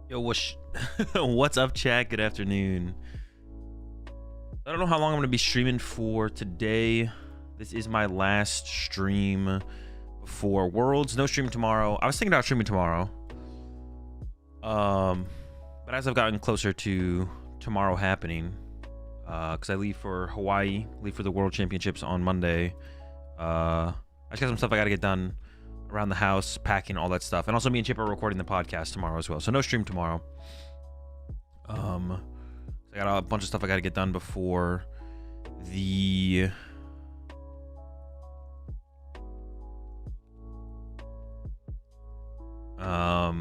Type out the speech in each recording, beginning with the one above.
Yo, what's up, chat? Good afternoon. I don't know how long I'm going to be streaming for today. This is my last stream before Worlds. No stream tomorrow. I was thinking about streaming tomorrow. But as I've gotten closer to tomorrow happening, because I leave for Hawaii, leave for the World Championships on Monday. I just got some stuff I got to get done around the house, packing, all that stuff. And also me and Chip are recording the podcast tomorrow as well. So no stream tomorrow. I got a bunch of stuff I got to get done before the got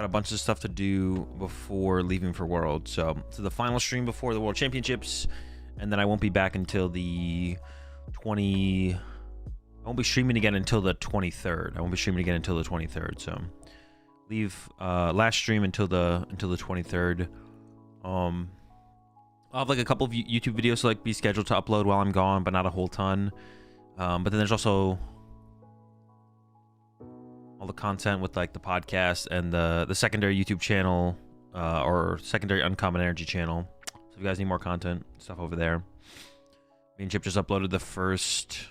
a bunch of stuff to do before leaving for World. So the final stream before the World Championships, and then I won't be back until the I won't be streaming again until the 23rd. So leave last stream until the 23rd. I'll have like a couple of YouTube videos to like be scheduled to upload while I'm gone, but not a whole ton. But then there's also all the content with like the podcast and the secondary YouTube channel or secondary Uncommon Energy channel. So if you guys need more content, stuff over there. Me and Chip just uploaded the first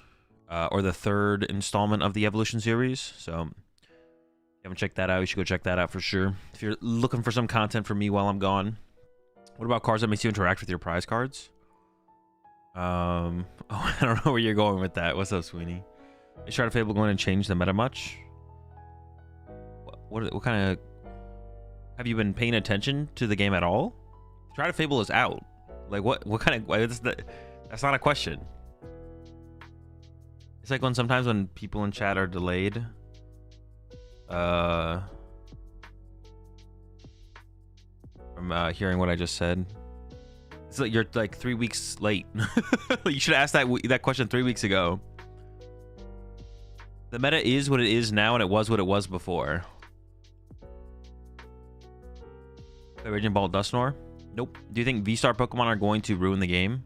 or the third installment of the Evolution series. So if you haven't checked that out, you should go check that out for sure. If you're looking for some content from me while I'm gone. What about cards that makes you interact with your prize cards? Oh, I don't know where you're going with that. What's up, Sweeney? Is Shard of Fable going to change the meta much? What kind of... Have you been paying attention to the game at all? Shard of Fable is out. Like, what kind of... That's not a question. It's like sometimes when people in chat are delayed. From hearing what I just said. It's like you're like 3 weeks late. You should have asked that question 3 weeks ago. The meta is what it is now, and it was what it was before. Play Raging Ball Dusknoir? Nope. Do you think V-Star Pokemon are going to ruin the game?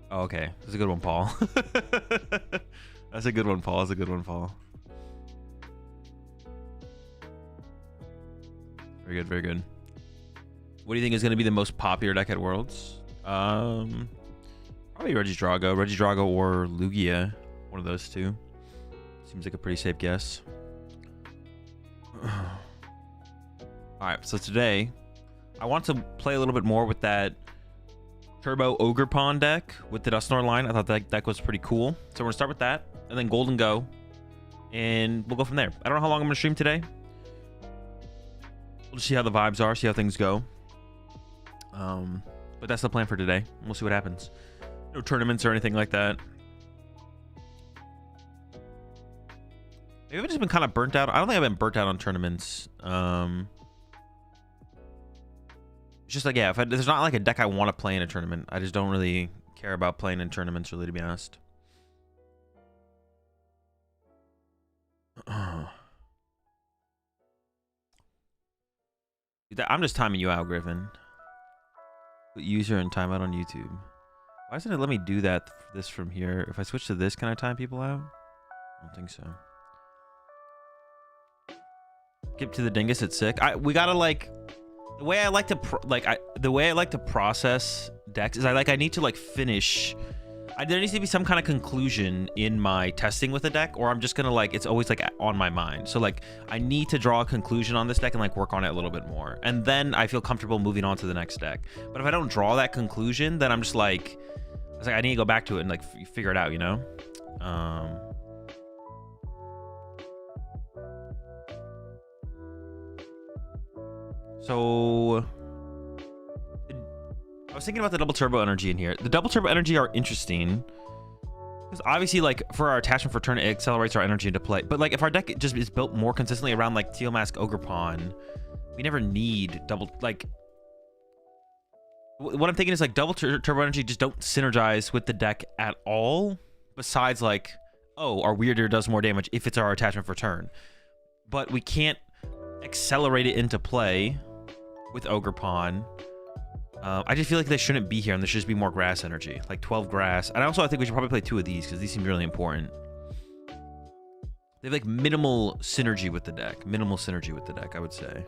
Oh, okay. That's a good one, Paul. That's a good one, Paul. That's a good one, Paul. Very good, very good. What do you think is going to be the most popular deck at Worlds? Probably Regidrago or Lugia. One of those two. Seems like a pretty safe guess. Alright, so today, I want to play a little bit more with that Turbo Ogerpon deck with the Dusknoir line. I thought that deck was pretty cool. So we're going to start with that, and then Gholdengo, and we'll go from there. I don't know how long I'm going to stream today. We'll just see how the vibes are, see how things go. But that's the plan for today. We'll see what happens. No tournaments or anything like that. Maybe I've just been kind of burnt out. I don't think I've been burnt out on tournaments. It's just like, yeah, there's not like a deck I want to play in a tournament. I just don't really care about playing in tournaments, really, to be honest. I'm just timing you out, Griffin. Put user and timeout on YouTube. Why doesn't it let me do this from here? If I switch to this, can I time people out? I don't think so. Skip to the dingus at sick. We gotta like... The way I like to process decks is I need to like finish. There needs to be some kind of conclusion in my testing with a deck, or I'm just gonna like, it's always like on my mind. So like I need to draw a conclusion on this deck and like work on it a little bit more, and then I feel comfortable moving on to the next deck. But if I don't draw that conclusion, then I'm just like, I need to go back to it and like figure it out, you know. So I was thinking about the double turbo energy in here. The double turbo energy are interesting because obviously, like, for our attachment for turn, it accelerates our energy into play. But like, if our deck just is built more consistently around like Teal Mask Ogerpon, we never need double. Like, what I'm thinking is like double turbo energy just don't synergize with the deck at all. Besides, like, oh, our weirder does more damage if it's our attachment for turn, but we can't accelerate it into play with Ogerpon. I just feel like they shouldn't be here, and there should just be more grass energy, like 12 grass. And also, I think we should probably play 2 of these because these seem really important. They have like minimal synergy with the deck. Minimal synergy with the deck, I would say.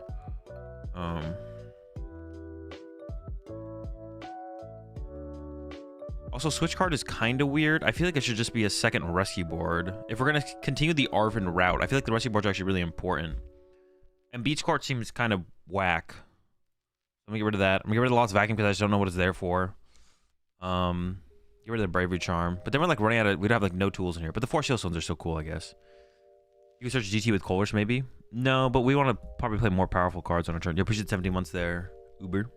Also, switch card is kind of weird. I feel like it should just be a second rescue board. If we're going to continue the Arvin route, I feel like the rescue boards are actually really important. And beach court seems kind of whack. Let me get rid of that. I'm going to get rid of the Lost Vacuum because I just don't know what it's there for. Get rid of the Bravery Charm. But then we're like running out of... We'd have like no tools in here. But the 4 Shield Stones are so cool, I guess. You can search GT with Colors, maybe? No, but we want to probably play more powerful cards on our turn. You appreciate 17 months there, Uber.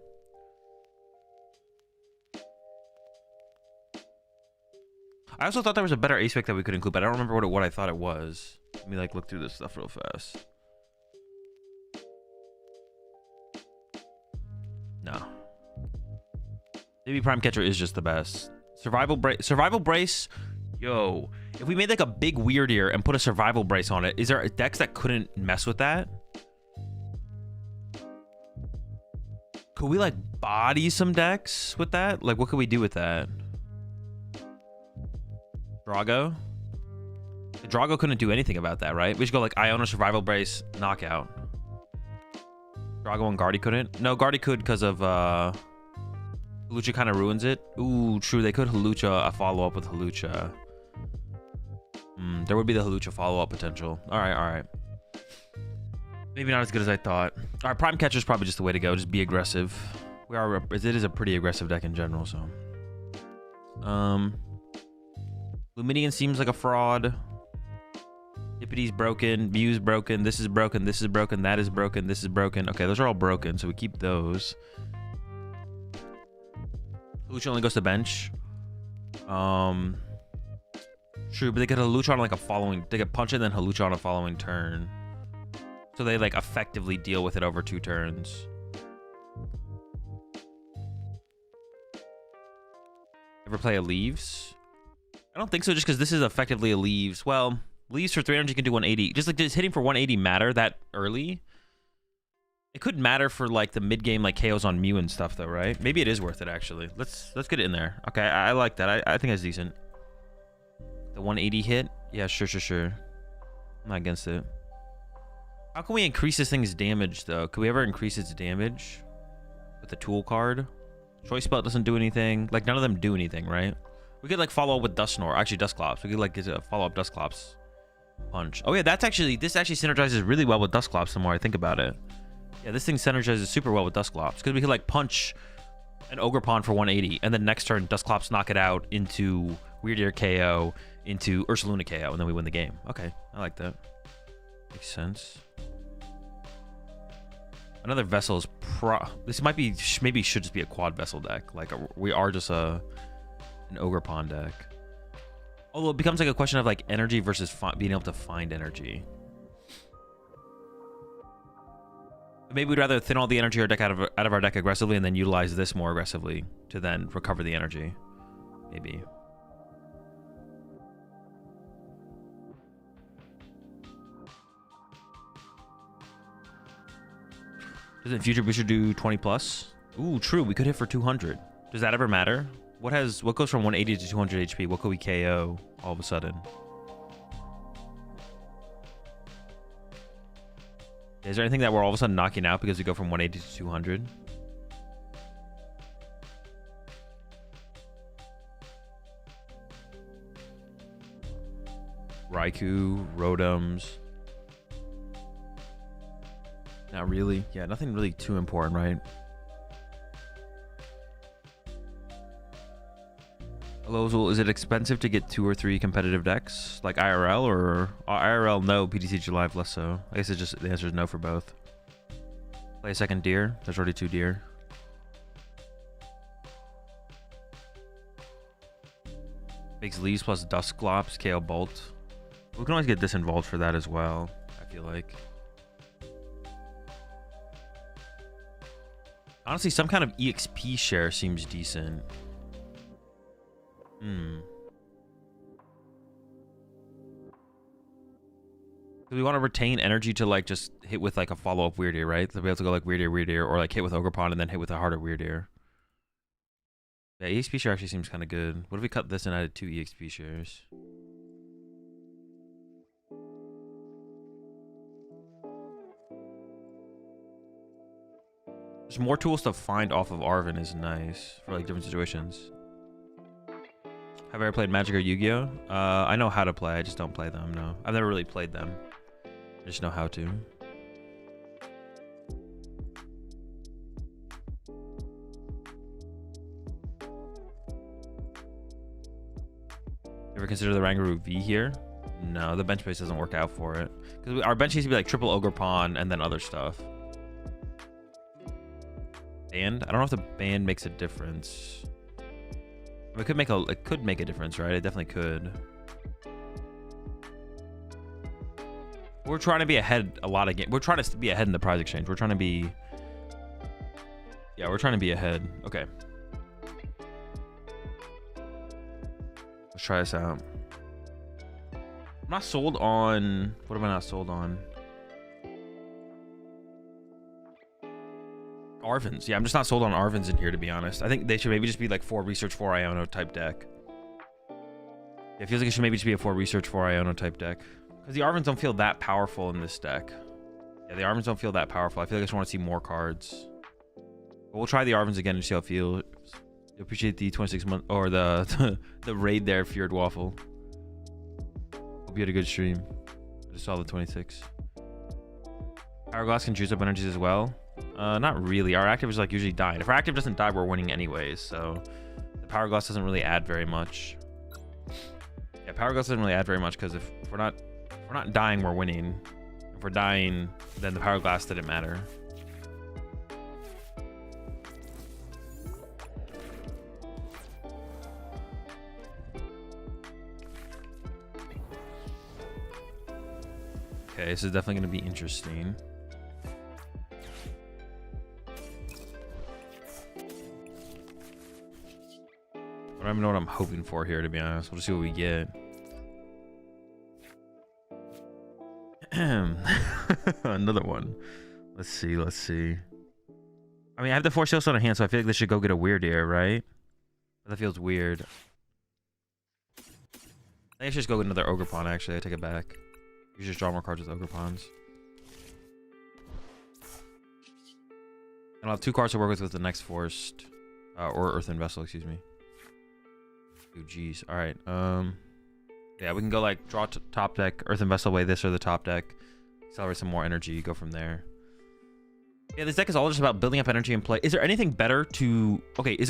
I also thought there was a better ace pick that we could include, but I don't remember what I thought it was. Let me like look through this stuff real fast. No. Maybe Prime Catcher is just the best. Survival Brace. Yo, if we made like a big weird ear and put a Survival Brace on it, is there decks that couldn't mess with that? Could we like body some decks with that? Like what could we do with that? Drago? Drago couldn't do anything about that, right? We should go like Iona, Survival Brace, Knockout. Drago and Guardy couldn't? No, Guardy could because of Halucha kind of ruins it. Ooh, true. They could Halucha a follow-up with Halucha. There would be the Halucha follow-up potential. All right. Maybe not as good as I thought. All right, Prime Catcher is probably just the way to go. Just be aggressive. It is a pretty aggressive deck in general, so. Luminian seems like a fraud. Hippity's broken. Mew's broken. This is broken. This is broken. That is broken. This is broken. Okay, those are all broken, so we keep those. Halucha only goes to bench. True, but they get Halucha on like a following... They get Punch it and then Halucha on a following turn. So they like effectively deal with it over 2 turns. Ever play a Leaves? I don't think so, just because this is effectively a Leaves. Well, Leaves for 300 you can do 180. Just like does hitting for 180 matter that early? It could matter for like the mid game like KOs on Mew and stuff though, right? Maybe it is worth it actually. Let's get it in there. Okay, I like that. I think that's decent. The 180 hit? Yeah, sure. I'm not against it. How can we increase this thing's damage though? Could we ever increase its damage with the tool card? Choice Belt doesn't do anything. Like none of them do anything, right? We could like follow up with Dustsnore. Actually, Dustclops. We could like get a follow up Dustclops punch. Oh yeah, this actually synergizes really well with Dustclops the more I think about it. Yeah, this thing synergizes super well with Dustclops because we could like punch an Ogerpon for 180 and then next turn Dustclops knock it out into Weird Ear KO, into Ursaluna KO, and then we win the game. Okay, I like that. Makes sense. Another Vessel is this might be maybe should just be a quad Vessel deck. Like we are just an Ogerpon deck. Although it becomes like a question of like energy versus being able to find energy. Maybe we'd rather thin all the energy out of our deck aggressively and then utilize this more aggressively to then recover the energy. Maybe. Doesn't Future Booster do 20 plus? Ooh, true. We could hit for 200. Does that ever matter? What goes from 180 to 200 HP? What could we KO all of a sudden? Is there anything that we're all of a sudden knocking out because we go from 180 to 200? Raikou, Rotoms. Not really. Yeah, nothing really too important, right? Hello, Azul. Is it expensive to get 2 or 3 competitive decks? Like IRL or... IRL, no. PTCG Live, less so. I guess it's just the answer is no for both. Play a second Deer. There's already 2 Deer. Makes Leaves plus Dustclops, KO Bolt. We can always get disinvolved for that as well, I feel like. Honestly, some kind of EXP share seems decent. Do we want to retain energy to like just hit with like a follow-up Weird Ear, right? To be able to go like Weird Ear, or like hit with Ogerpon and then hit with a harder Weird Ear. Yeah, EXP share actually seems kind of good. What if we cut this and added 2 EXP shares? There's more tools to find off of Arven is nice for like different situations. Have I ever played Magic or Yu-Gi-Oh? I know how to play, I just don't play them, no. I've never really played them. I just know how to. Ever consider the Rangaroo V here? No, the bench space doesn't work out for it. Because our bench needs to be like triple Ogerpon and then other stuff. Band? I don't know if the band makes a difference. It could make a difference, right? It definitely could. We're trying to be ahead a lot of games. We're trying to be ahead in the prize exchange. We're trying to be... Yeah, we're trying to be ahead. Okay. Let's try this out. I'm not sold on... What am I not sold on? Arvens. Yeah, I'm just not sold on Arvens in here, to be honest. I think they should maybe just be like 4 research, 4 Iono type deck. Yeah, it feels like it should maybe just be a 4 research, 4 Iono type deck. Because the Arvens don't feel that powerful in this deck. Yeah, the Arvens don't feel that powerful. I feel like I just want to see more cards. But we'll try the Arvens again and see how it feels. Appreciate the 26 month or the the raid there, Feared Waffle. Hope you had a good stream. I just saw the 26. Hourglass can juice up energies as well. Not really. Our active is like usually dying. If our active doesn't die, we're winning anyways. So the Power Glass doesn't really add very much. Yeah, Power Glass doesn't really add very much because if we're not dying, we're winning. If we're dying, then the Power Glass didn't matter. Okay, this is definitely going to be interesting. I don't even know what I'm hoping for here, to be honest. We'll just see what we get. Another one. Let's see. I mean, I have the 4 Shield Stone in hand, so I feel like this should go get a weird air, right? That feels weird. I think I should just go get another Ogerpon, actually. I take it back. You just draw more cards with Ogerpons. And I'll have 2 cards to work with the next Forest. Or Earthen Vessel, excuse me. Oh, geez. All right. Yeah, we can go like draw top deck, Earthen Vessel away this or the top deck, accelerate some more energy, go from there. Yeah, this deck is all just about building up energy and play. Is there anything better to... Okay, is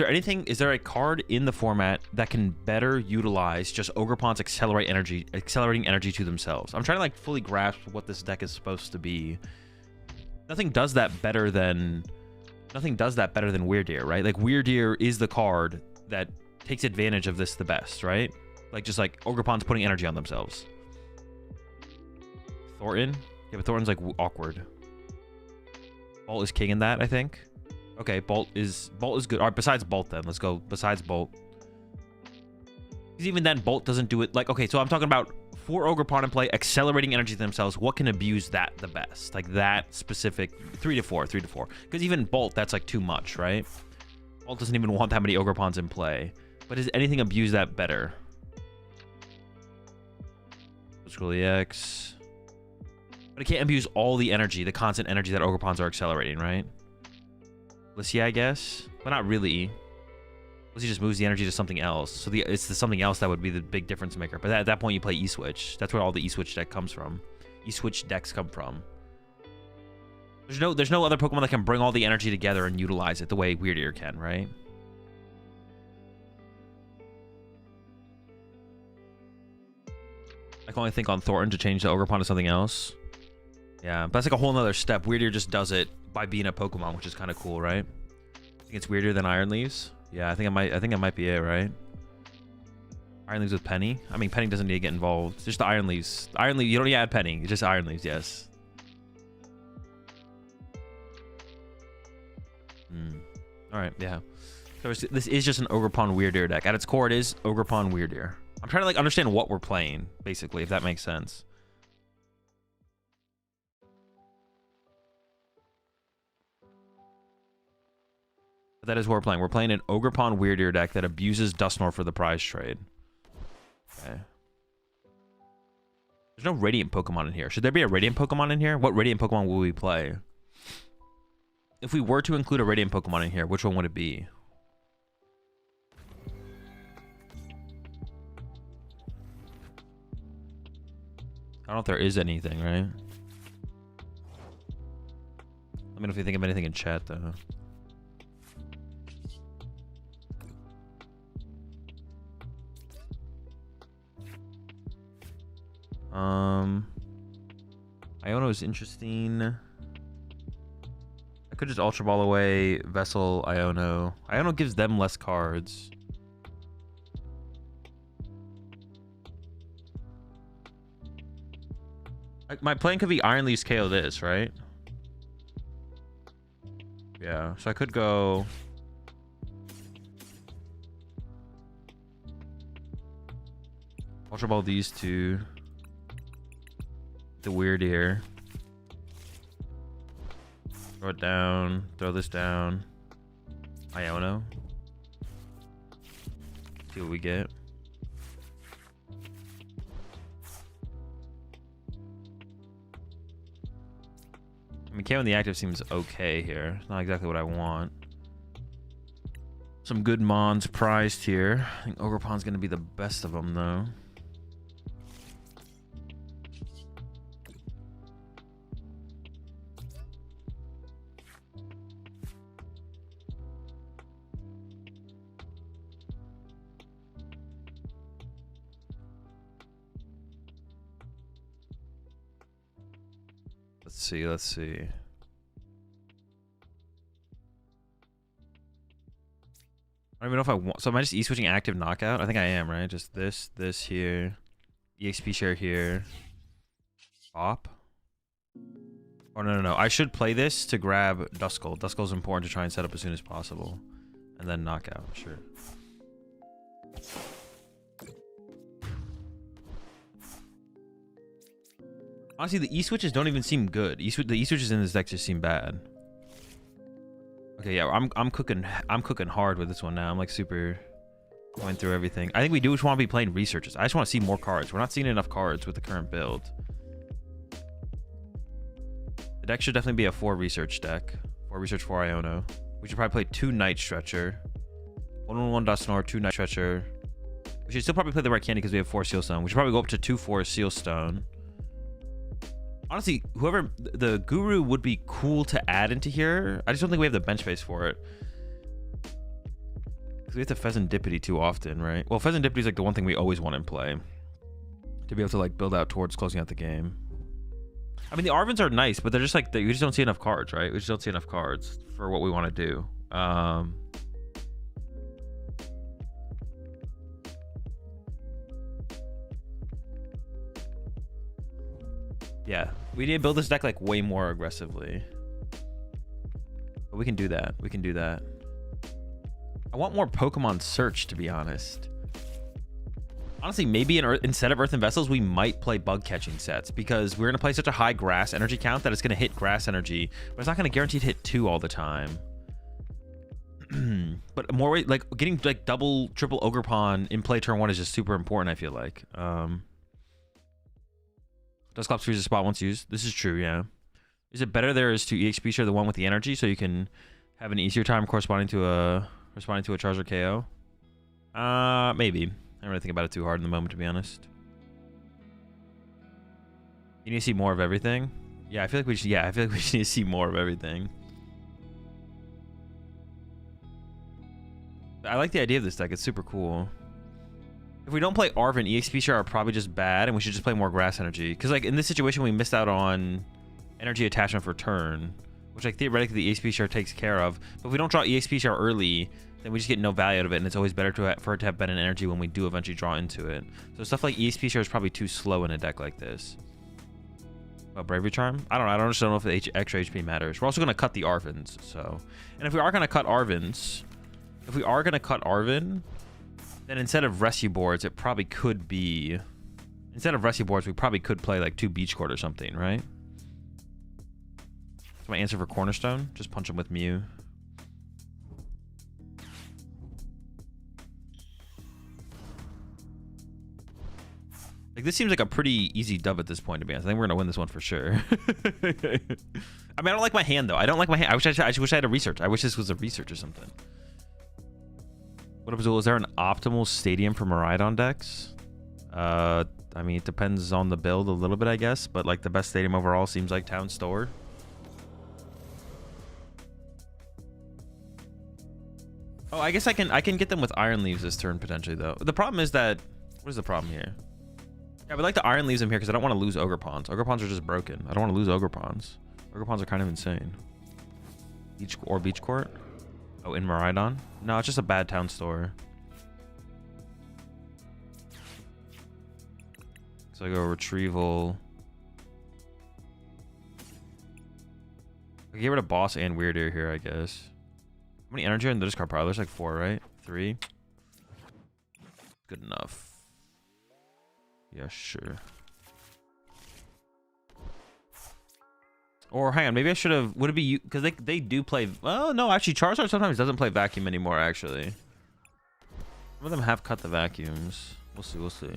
there a card in the format that can better utilize just Ogerpon's accelerating energy to themselves? I'm trying to like fully grasp what this deck is supposed to be. Nothing does that better than Weird Ear, right? Like Weird Ear is the card that takes advantage of this the best, right? Like just like Ogerpon's putting energy on themselves. Thornton? Yeah, but Thornton's like awkward. Bolt is king in that, I think. Okay, Bolt is good. All right, besides Bolt then. Let's go besides Bolt. Because even then, Bolt doesn't do it. Like, okay, so I'm talking about 4 Ogerpon in play, accelerating energy to themselves. What can abuse that the best? Like that specific 3 to 4. Because even Bolt, that's like too much, right? Bolt doesn't even want that many Ogerpons in play. But does anything abuse that better? Scroll EX. But it can't abuse all the energy, the constant energy that Ogerpons are accelerating, right? Lugia, I guess. But not really. Lugia just moves the energy to something else. So it's the something else that would be the big difference maker. But at that point, you play E-Switch. That's where all the E-Switch deck comes from. E-Switch decks come from. There's no other Pokemon that can bring all the energy together and utilize it the way Weird Ear can, right? I can only think on Thornton to change the Ogerpon to something else. Yeah, but that's like a whole nother step. Weird Ear just does it by being a Pokemon, which is kind of cool, right? I think it's weirder than Iron Leaves. Yeah, I think it might be it, right? Iron Leaves with Penny. I mean, Penny doesn't need to get involved. It's just the Iron Leaves. Iron Leaves, you don't need to add Penny. It's just Iron Leaves, yes. All right, yeah. So this is just an Ogerpon Weird Ear deck. At its core, it is Ogerpon Weird Ear. I'm trying to like understand what we're playing, basically, if that makes sense. But that is what we're playing. We're playing an Ogerpon Weird Ear deck that abuses Dusknoir for the prize trade. Okay. There's no Radiant Pokemon in here. Should there be a Radiant Pokemon in here? What Radiant Pokemon will we play? if we were to include a Radiant Pokemon in here, which one would it be? I don't know if there is anything, right? Let me know if you think of anything in chat, though. Iono is interesting. I could just Ultra Ball away Vessel, Iono. Iono gives them less cards. My plan could be Iron Leaf's KO this, right? Yeah, so I could go... Ultra Ball these two. The weird ear. Throw it down. Throw this down. Iono. See what we get. I mean, KO in the active seems okay here. It's not exactly what I want. Some good Mons prized here. I think Ogerpon's going to be the best of them, though. Let's see. I don't even know if I want... So am I just E-switching active knockout? I think I am, right? Just this here. EXP share here. Pop. Oh, no. I should play this to grab Duskull. Duskull is important to try and set up as soon as possible. And then knockout, sure. Honestly, the E-switches don't even seem good. The E-switches in this deck just seem bad. Okay, yeah, I'm cooking hard with this one now. I'm like super going through everything. I think we do just want to be playing researches. I just want to see more cards. We're not seeing enough cards with the current build. The deck should definitely be a 4 research deck. 4 research, 4 Iono. We should probably play 2 Night Stretcher. 1/1 Dusknoir, 2 Night Stretcher. We should still probably play the Red Candy because we have 4 Sealstone. We should probably go up to 2/4 Sealstone. Honestly, whoever the Guru would be cool to add into here. I just don't think we have the bench space for it. Because we have to Pheasantipity too often, right? Well, Pheasantipity is like the one thing we always want in play. To be able to like build out towards closing out the game. I mean, the Arvins are nice, but they're just like, we just don't see enough cards, right? We just don't see enough cards for what we want to do. Yeah, we need to build this deck like way more aggressively. But we can do that. We can do that. I want more Pokemon Search, to be honest. Honestly, maybe instead of Earthen Vessels, we might play bug catching sets because we're going to play such a high grass energy count that it's going to hit grass energy, but it's not going to guarantee to hit 2 all the time. But more like getting like double, triple Ogerpon in play turn 1 is just super important, I feel like. Dusclops freezes spot once used. This is true, yeah. Is it better there is to EXP share the one with the energy so you can have an easier time corresponding to a Charizard KO? Maybe. I don't really think about it too hard in the moment, to be honest. You need to see more of everything. Yeah, I feel like we should. Yeah, I feel like we just need to see more of everything. I like the idea of this deck. It's super cool. If we don't play Arvin, EXP share are probably just bad, and we should just play more grass energy. Because like in this situation, we missed out on energy attachment for turn, which like theoretically the EXP share takes care of. But if we don't draw EXP share early, then we just get no value out of it, and it's always better for it to have better energy when we do eventually draw into it. So stuff like EXP share is probably too slow in a deck like this. Oh, Bravery Charm? I don't know. I just don't know if the extra HP matters. We're also going to cut the Arvins, so. And if we are going to cut Arvins, then instead of rescue boards, it probably could be... Instead of rescue boards, we probably could play like 2 Beach Court or something, right? That's my answer for Cornerstone. Just punch him with Mew. Like, this seems like a pretty easy dub at this point, to be honest. I think we're gonna win this one for sure. I mean, I don't like my hand though. I don't like my hand. I wish I had a research. I wish this was a research or something. What up, Azul? Is there an optimal stadium for Miraidon decks? I mean, it depends on the build a little bit, I guess. But like the best stadium overall seems like Town Store. Oh, I guess I can get them with Iron Leaves this turn potentially though. The problem is that what is the problem here? Yeah, I would like to Iron Leaves them here because I don't want to lose Ogerpons. Ogerpons are just broken. I don't want to lose Ogerpons. Ogerpons are kind of insane. Beach Court. Oh, in Miraidon? No, it's just a bad Town Store. So I go Retrieval. I get rid of Boss and Weird Ear here, I guess. How many energy are in the discard pile? There's like 4, right? 3. Good enough. Yeah, sure. Or hang on, maybe I should have. Would it be you? Because they do play. Oh no, actually, Charizard sometimes doesn't play vacuum anymore. Actually, some of them have cut the vacuums. We'll see. We'll see.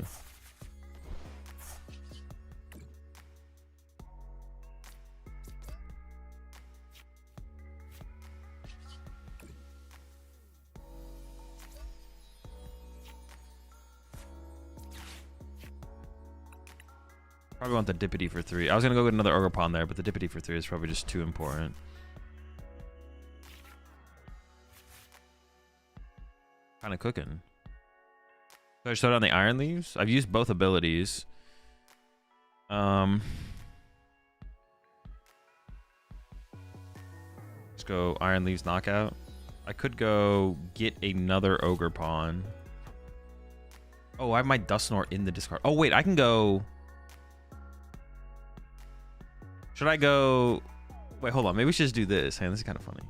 Probably want the Dippity for 3. I was gonna go get another Ogerpon there, but the Dippity for 3 is probably just too important. Kind of cooking. So I showed on the Iron Leaves. I've used both abilities. Let's go Iron Leaves knockout. I could go get another Ogerpon. Oh, I have my Dusknoir in the discard. Oh wait, I can go. Should I go? Wait, hold on. Maybe we should just do this. Hey, this is kind of funny.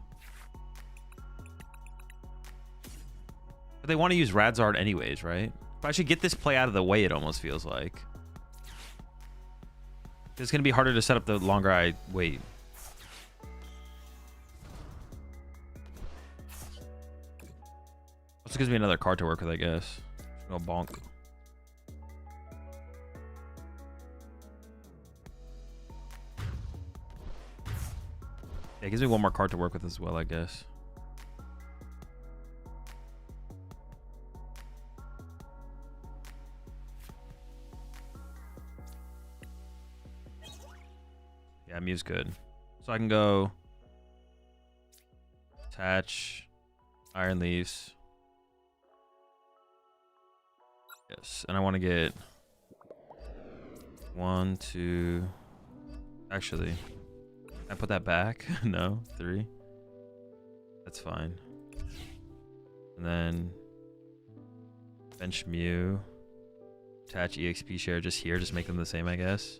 But they want to use Radzard anyways, right? But I should get this play out of the way, it almost feels like. It's going to be harder to set up the longer I wait. Also gives me another card to work with, I guess. Go bonk. Yeah, it gives me one more card to work with as well, I guess. Yeah, Mew's good. So I can go attach Iron Leaves. Yes, and I want to get 1, 2. Actually, can I put that back? No, 3. That's fine. And then bench Mew, attach EXP share just here, just make them the same, I guess.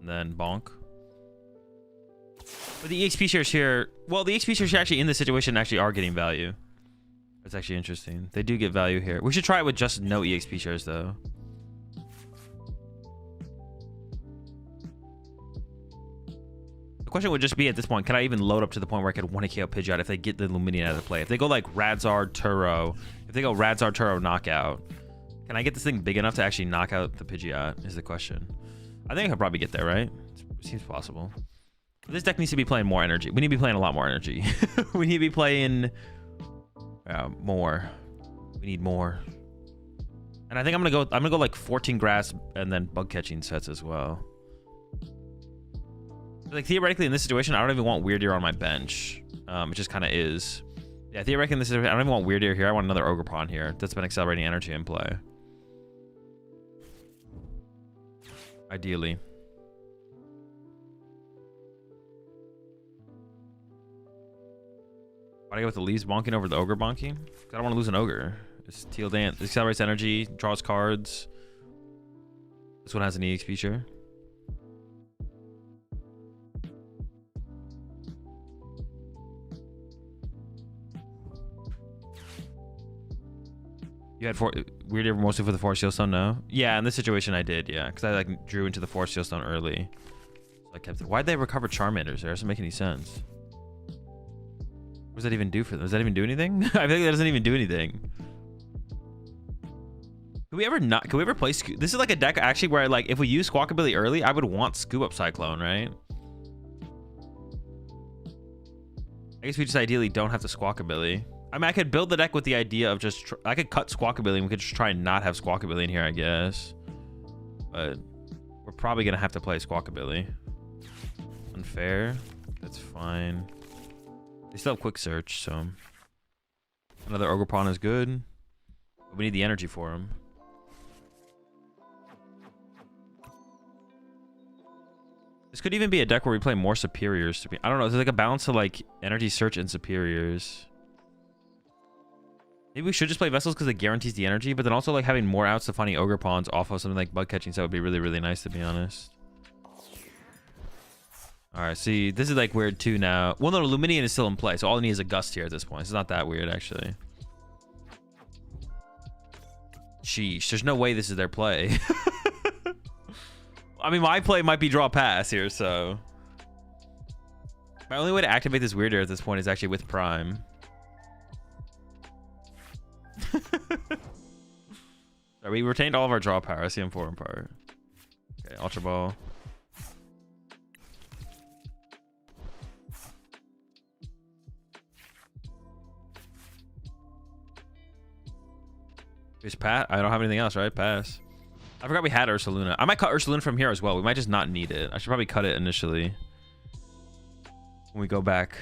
And then bonk. But the EXP shares here, well, the EXP shares actually in this situation actually are getting value. That's actually interesting. They do get value here. We should try it with just no EXP shares though. The question would just be at this point, can I even load up to the point where I could 1 KO Pidgeot if they get the Luminion out of play? If they go like Radzard, Turo, if they go Radzard, Turo, knockout, can I get this thing big enough to actually knock out the Pidgeot is the question. I think I could probably get there, right? It seems possible. But this deck needs to be playing more energy. We need to be playing a lot more energy. We need to be playing more. We need more. And I think I'm gonna go like 14 grass and then bug catching sets as well. Like theoretically in this situation, I don't even want Weird Ear on my bench. It just kind of is. Yeah, theoretically in this situation, I don't even want Weird Ear here. I want another Ogerpon here that's been accelerating energy in play. Ideally. Why do I go with the leaves bonking over the ogre bonking? I don't want to lose an ogre. It's Teal Dance. It accelerates energy, draws cards. This one has an EX feature. You had Weird Ear mostly for the Forest Seal Stone, no? Yeah, in this situation I did, yeah. Because I like drew into the Forest Seal Stone early. So I kept it. Why'd they recover Charmanders there? It doesn't make any sense. What does that even do for them? Does that even do anything? I think that doesn't even do anything. Could we ever not? Can we ever play? This is like a deck actually where like if we use Squawkabilly early, I would want Scoop Up Cyclone, right? I guess we just ideally don't have to Squawkabilly. I mean, I could build the deck with the idea of just I could cut Squawkabilly and we could just try and not have Squawkabilly in here, I guess. But we're probably gonna have to play Squawkabilly. Unfair. That's fine. They still have Quick Search, so another Ogerpon is good. But we need the energy for him. This could even be a deck where we play more superiors. I don't know. There's like a balance of like energy search and superiors. Maybe we should just play vessels because it guarantees the energy, but then also like having more outs to finding Ogerpons off of something like bug catching, so that would be really, really nice, to be honest. All right, see, this is like weird too now. Well, no, Luminian is still in play, so all I need is a Gust here at this point. It's not that weird, actually. Sheesh, there's no way this is their play. I mean, my play might be draw pass here, so my only way to activate this weirder at this point is actually with Prime. Sorry, we retained all of our draw power. I see him 4 in part. Okay, Ultra Ball. Just Pat. I don't have anything else, right? Pass. I forgot we had Ursaluna. I might cut Ursaluna from here as well. We might just not need it. I should probably cut it initially when we go back.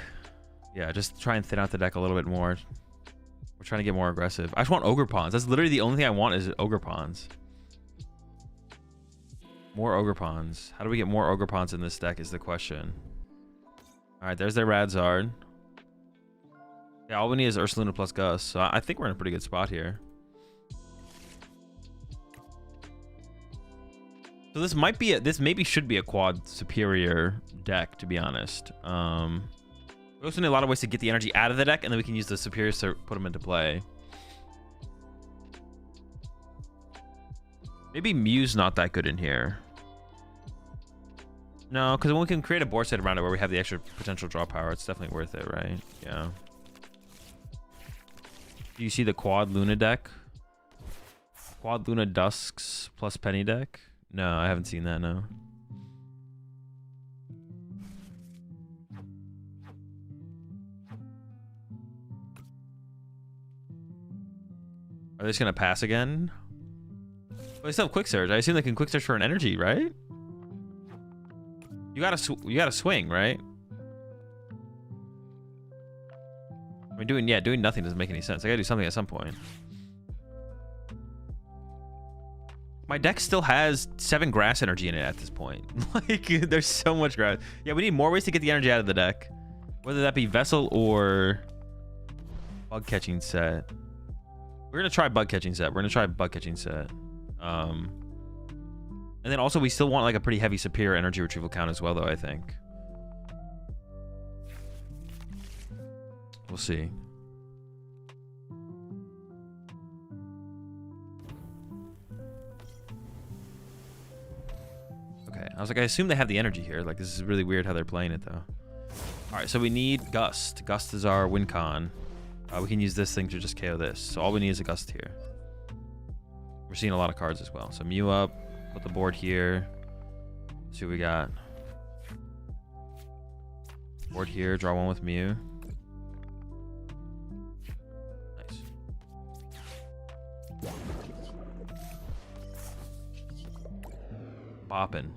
Yeah, just try and thin out the deck a little bit more. We're trying to get more aggressive. I just want Ogerpons. That's literally the only thing I want is Ogerpons. More Ogerpons. How do we get more Ogerpons in this deck is the question. All right, there's their Radzard. Yeah, all we need is Ursaluna plus Gus. So I think we're in a pretty good spot here. So this might be this maybe should be a quad superior deck, to be honest. We also need a lot of ways to get the energy out of the deck, and then we can use the superiors to put them into play. Maybe Mew's not that good in here. No, because when we can create a board set around it where we have the extra potential draw power, it's definitely worth it, right? Yeah. Do you see the Quad Luna deck? Quad Luna Dusks plus Penny deck? No, I haven't seen that, no. Are they just gonna pass again? Well, they still have Quick Search. I assume they can Quick Search for an energy, right? You gotta swing, right? I mean, doing nothing doesn't make any sense. I gotta do something at some point. My deck still has 7 grass energy in it at this point. Like, there's so much grass. Yeah, we need more ways to get the energy out of the deck. Whether that be Vessel or Bug Catching Set. We're going to try Bug Catching Set. And then also we still want like a pretty heavy superior energy retrieval count as well, though, I think. We'll see. Okay, I was like, I assume they have the energy here. Like, this is really weird how they're playing it, though. All right, so we need Gust. Gust is our win con. We can use this thing to just KO this. So all we need is a Gust here. We're seeing a lot of cards as well. So Mew up, put the board here. Let's see what we got. Board here, draw one with Mew. Nice. Boppin'.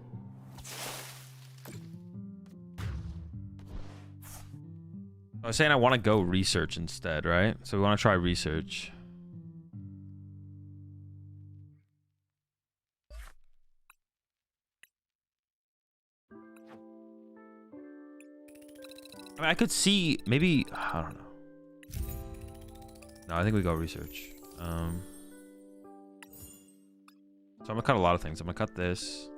I was saying I want to go research instead, right? So we want to try research. I mean, I could see maybe, I don't know. No, I think we go research. So I'm gonna cut a lot of things. I'm gonna cut this.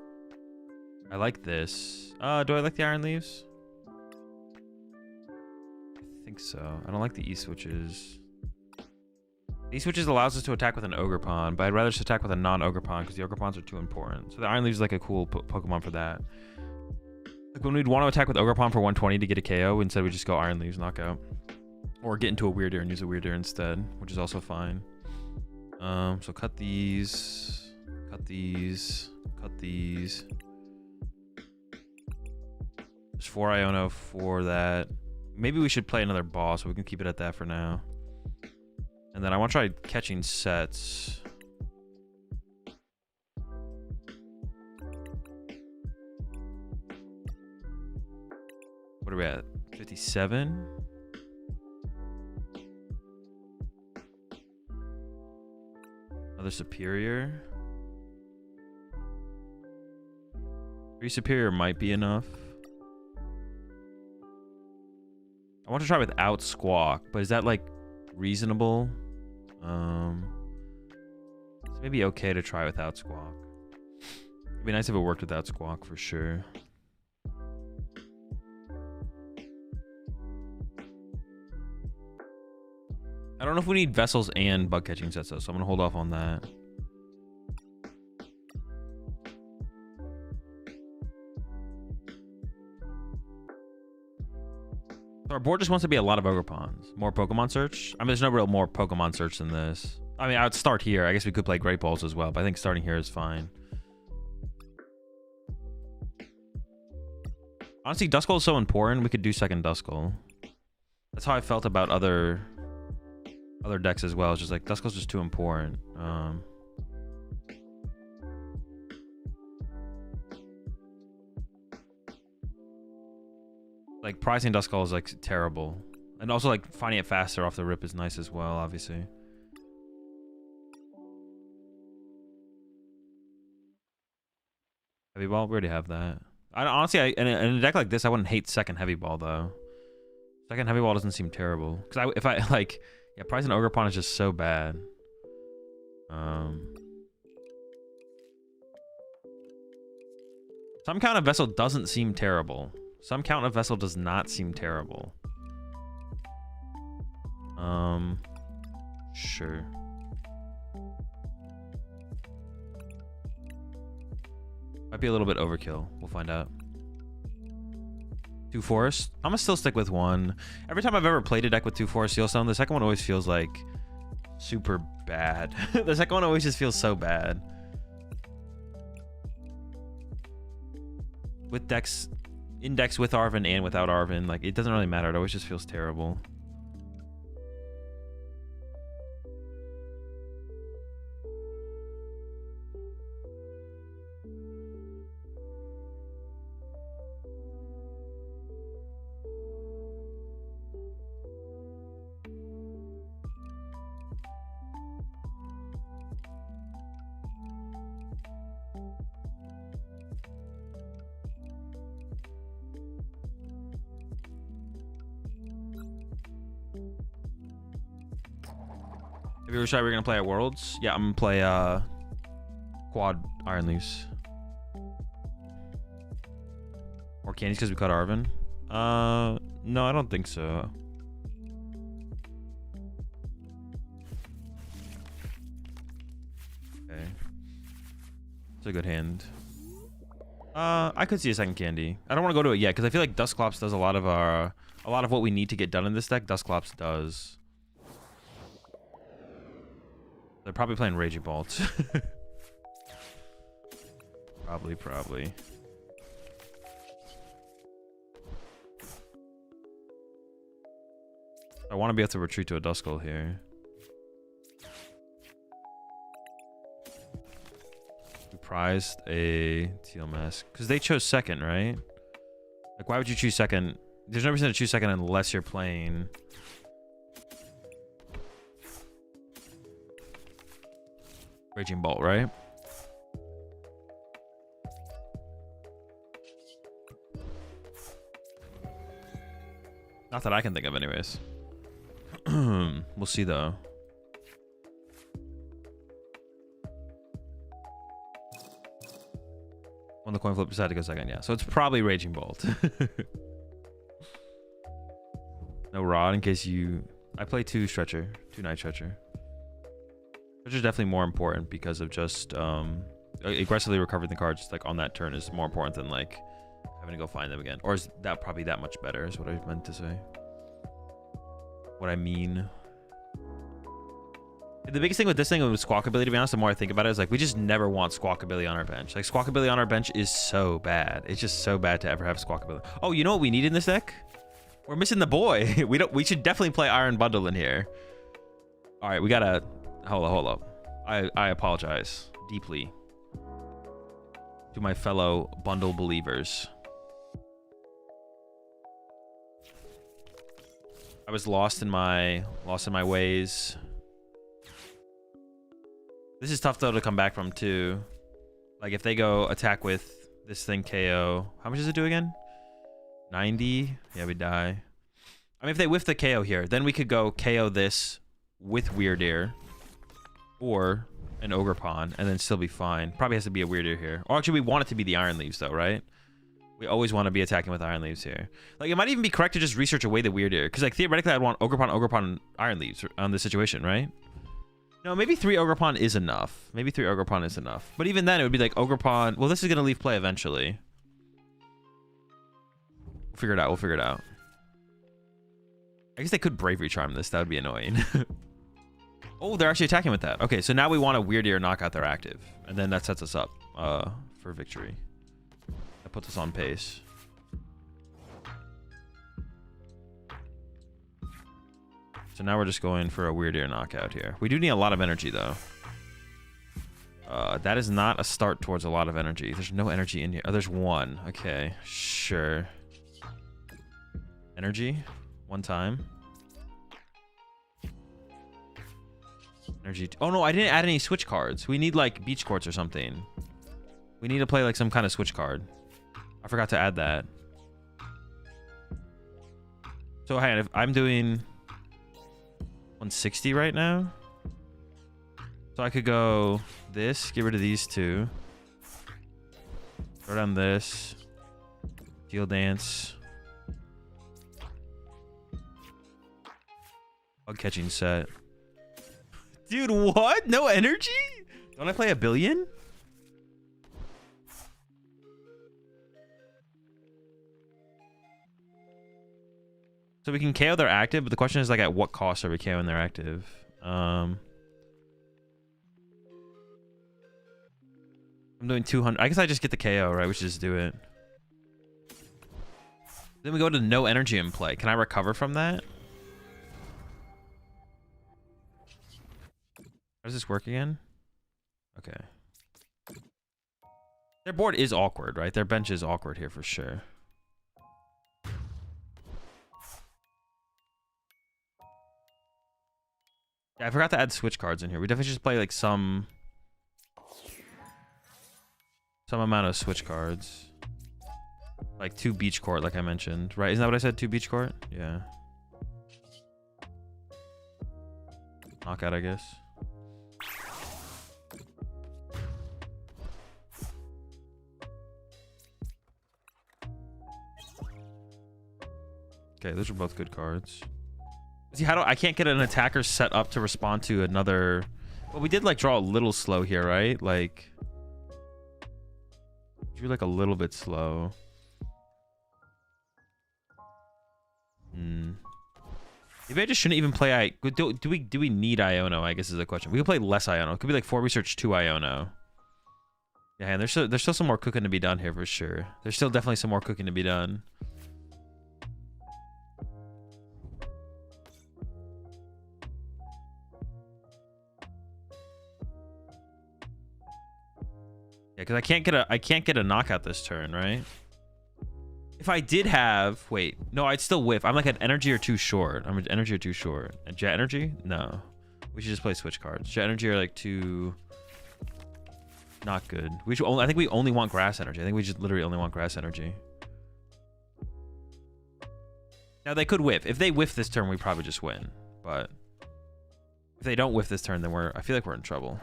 I like this. Do I like the Iron Leaves? I think so. I don't like the E-switches. E-switches allows us to attack with an Ogerpon, but I'd rather just attack with a non-Ogerpon because the Ogerpons are too important. So the Iron Leaves is like a cool Pokemon for that. Like when we'd want to attack with Ogerpon for 120 to get a KO, instead we just go Iron Leaves, knockout. Or get into a Weirder and use a Weirder instead, which is also fine. So cut these, cut these, cut these. There's 4 Iono for that. Maybe we should play another ball, so we can keep it at that for now. And then I want to try catching sets. What are we at? 57? Another superior. 3 superior might be enough. I want to try without Squawk, but is that like reasonable? It's maybe okay to try without Squawk. It'd be nice if it worked without Squawk for sure. I don't know if we need vessels and bug catching sets though, so I'm gonna hold off on that. So our board just wants to be a lot of Ogerpons. More Pokemon search? I mean, there's no real more Pokemon search than this. I mean, I would start here. I guess we could play Great Balls as well, but I think starting here is fine. Honestly, Duskull is so important, we could do second Duskull. That's how I felt about other decks as well. It's just like Duskull's just too important. Like pricing Duskull is like terrible, and also like finding it faster off the rip is nice as well, obviously. Heavy Ball, we already have that. Honestly, in a deck like this, I wouldn't hate second Heavy Ball though. Second Heavy Ball doesn't seem terrible because if I like, yeah, pricing Ogerpon is just so bad. Some Count of Vessel doesn't seem terrible. Some Count of Vessel does not seem terrible. Sure. Might be a little bit overkill. We'll find out. 2 Forest. I'm gonna still stick with 1. Every time I've ever played a deck with 2 Forest Seal Stone, the second one always feels like super bad. The second one always just feels so bad. With decks, in decks with Arven and without Arven, like it doesn't really matter. It always just feels terrible. Have you ever tried we're gonna play at Worlds? Yeah, I'm gonna play quad Iron Leafs. Or candies because we caught Arven? No, I don't think so. Okay. It's a good hand. I could see a second candy. I don't want to go to it yet because I feel like Dusclops does a lot of what we need to get done in this deck. Dusclops does. They're probably playing Raging Bolt. Probably. I want to be able to retreat to a Duskull here. We prized a Teal Mask because they chose second, right? Like, why would you choose second? There's no reason to choose second unless you're playing Raging Bolt, right? Not that I can think of anyways. We'll see though. When the coin flip decided to go second, yeah. So it's probably Raging Bolt. No Rod in case you... I play 2 Stretcher, 2 Night Stretcher. Which is definitely more important because of just aggressively recovering the cards like on that turn is more important than like having to go find them again. Or is that probably that much better is what I meant to say. What I mean. The biggest thing with this thing with Squawkabilly, to be honest, the more I think about it, is like we just never want Squawkabilly on our bench. Like Squawkabilly on our bench is so bad. It's just so bad to ever have Squawkabilly. Oh, you know what we need in this deck? We're missing the boy. We should definitely play Iron Bundle in here. All right, we gotta hold up. I apologize deeply to my fellow bundle believers. I was lost in my ways. This is tough though to come back from too. Like if they go attack with this thing KO, how much does it do again? 90? Yeah, we die. I mean, if they whiff the KO here, then we could go KO this with Weird Ear or an Ogerpon and then still be fine. Probably has to be a Weird Ear here. Or actually, we want it to be the Iron Leaves though, right? We always want to be attacking with Iron Leaves here. Like, it might even be correct to just research away the Weird Ear. Because, like, theoretically, I'd want Ogerpon, Iron Leaves on this situation, right? No, maybe 3 Ogerpon is enough. Maybe 3 Ogerpon is enough. But even then, it would be like Ogerpon. Well, this is going to leave play eventually. We'll figure it out. We'll figure it out. I guess they could Bravery Charm this. That would be annoying. Oh, they're actually attacking with that. Okay, so now we want a Weird Ear knock out their active. And then that sets us up for victory. That puts us on pace. So now we're just going for a Weird Ear knockout here. We do need a lot of energy, though. That is not a start towards a lot of energy. There's no energy in here. Oh, there's one. Okay, sure. Energy. One time. Energy. Oh, no, I didn't add any switch cards. We need, like, beach courts or something. We need to play, like, some kind of switch card. I forgot to add that. So, hang on. If I'm doing 160 right now. So I could go this, get rid of these two. Throw down this. Deal Dance. Bug catching set. Dude, what? No energy? Don't I play a billion? So we can KO their active, but the question is, like, at what cost are we KOing their active? I'm doing 200. I guess I just get the KO, right? We should just do it. Then we go to no energy in play. Can I recover from that? How does this work again? Okay. Their board is awkward, right? Their bench is awkward here for sure. Yeah, I forgot to add switch cards in here. We definitely should play like some amount of switch cards. Like 2 beach court, like I mentioned. Right? Isn't that what I said? 2 beach court? Yeah. Knockout, I guess. Okay, those are both good cards. See, how do I can't get an attacker set up to respond to another. Well, we did like draw a little slow here, right? Like drew like a little bit slow. Maybe I just shouldn't even play do we need Iono? I guess is the question. We could play less Iono. It could be like 4 research 2 Iono. Yeah, and there's still some more cooking to be done here for sure. There's still definitely some more cooking to be done. Yeah, because I can't get a knockout this turn, right? If I did have, wait, no, I'd still whiff. I'm like an energy or 2 short. I'm an energy or 2 short. A jet energy? No. We should just play switch cards. Jet energy are like 2. Not good. We should only, I think we only want grass energy. I think we just literally only want grass energy. Now they could whiff. If they whiff this turn, we probably just win. But if they don't whiff this turn, then I feel like we're in trouble.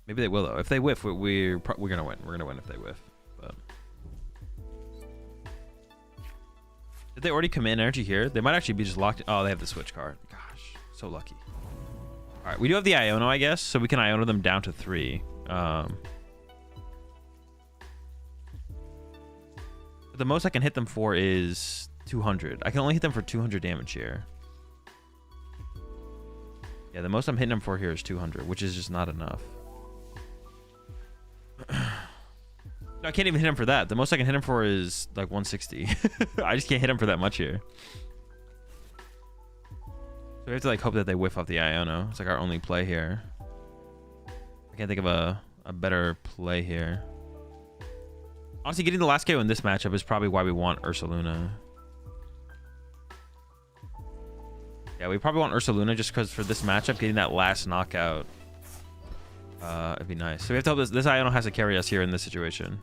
Maybe they will though. If they whiff, we're gonna win. We're gonna win if they whiff. But did they already command energy here? They might actually be just locked in. Oh, they have the switch card. Gosh, so lucky. All right, we do have the Iono, I guess, so we can Iono them down to 3. The most I can hit them for is 200. I can only hit them for 200 damage here. Yeah, the most I'm hitting them for here is 200, which is just not enough. No, I can't even hit him for that. The most I can hit him for is like 160. I just can't hit him for that much here. So we have to like hope that they whiff off the Iono. It's like our only play here. I can't think of a better play here. Honestly, getting the last KO in this matchup is probably why we want Ursaluna. Yeah, we probably want Ursaluna just because for this matchup, getting that last knockout, it'd be nice. So we have to hope this Iono has to carry us here in this situation.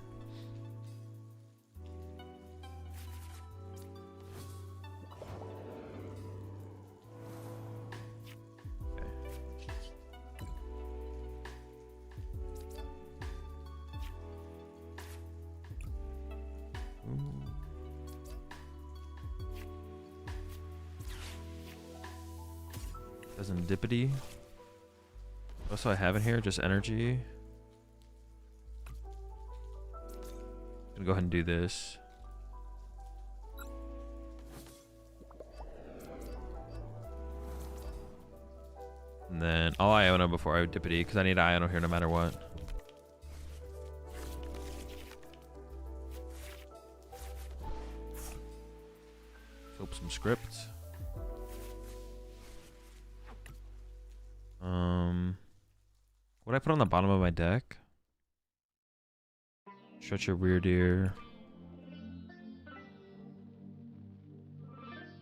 Doesn't dippity. What do I have in here? Just energy. I'm gonna go ahead and do this. And then I'll Iono before I dippity because I need Iono here no matter what. Flip some scripts. What did I put on the bottom of my deck? Stretch your weird ear.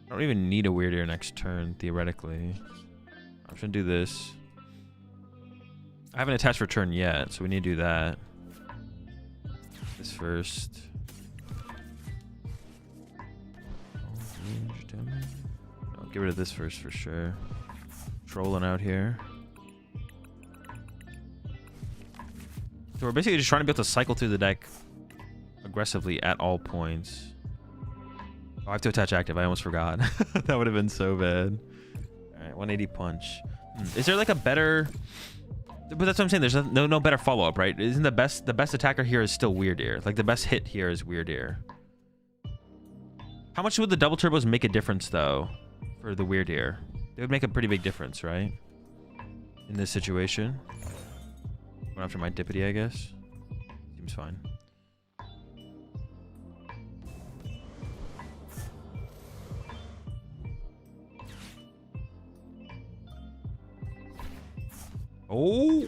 I don't even need a weird ear next turn, theoretically. I'm just gonna do this. I haven't attached return yet, so we need to do that. This first. I'll get rid of this first for sure. Trolling out here. So we're basically just trying to be able to cycle through the deck aggressively at all points. Oh, I have to attach active. I almost forgot. That would have been so bad. All right, 180 punch. Is there like a better? But that's what I'm saying. There's no better follow up, right? Isn't the best attacker here is still Weird Ear? Like the best hit here is Weird Ear. How much would the double turbos make a difference though for the Weird Ear? They would make a pretty big difference, right? In this situation. Going after my dippity, I guess. Seems fine. Oh!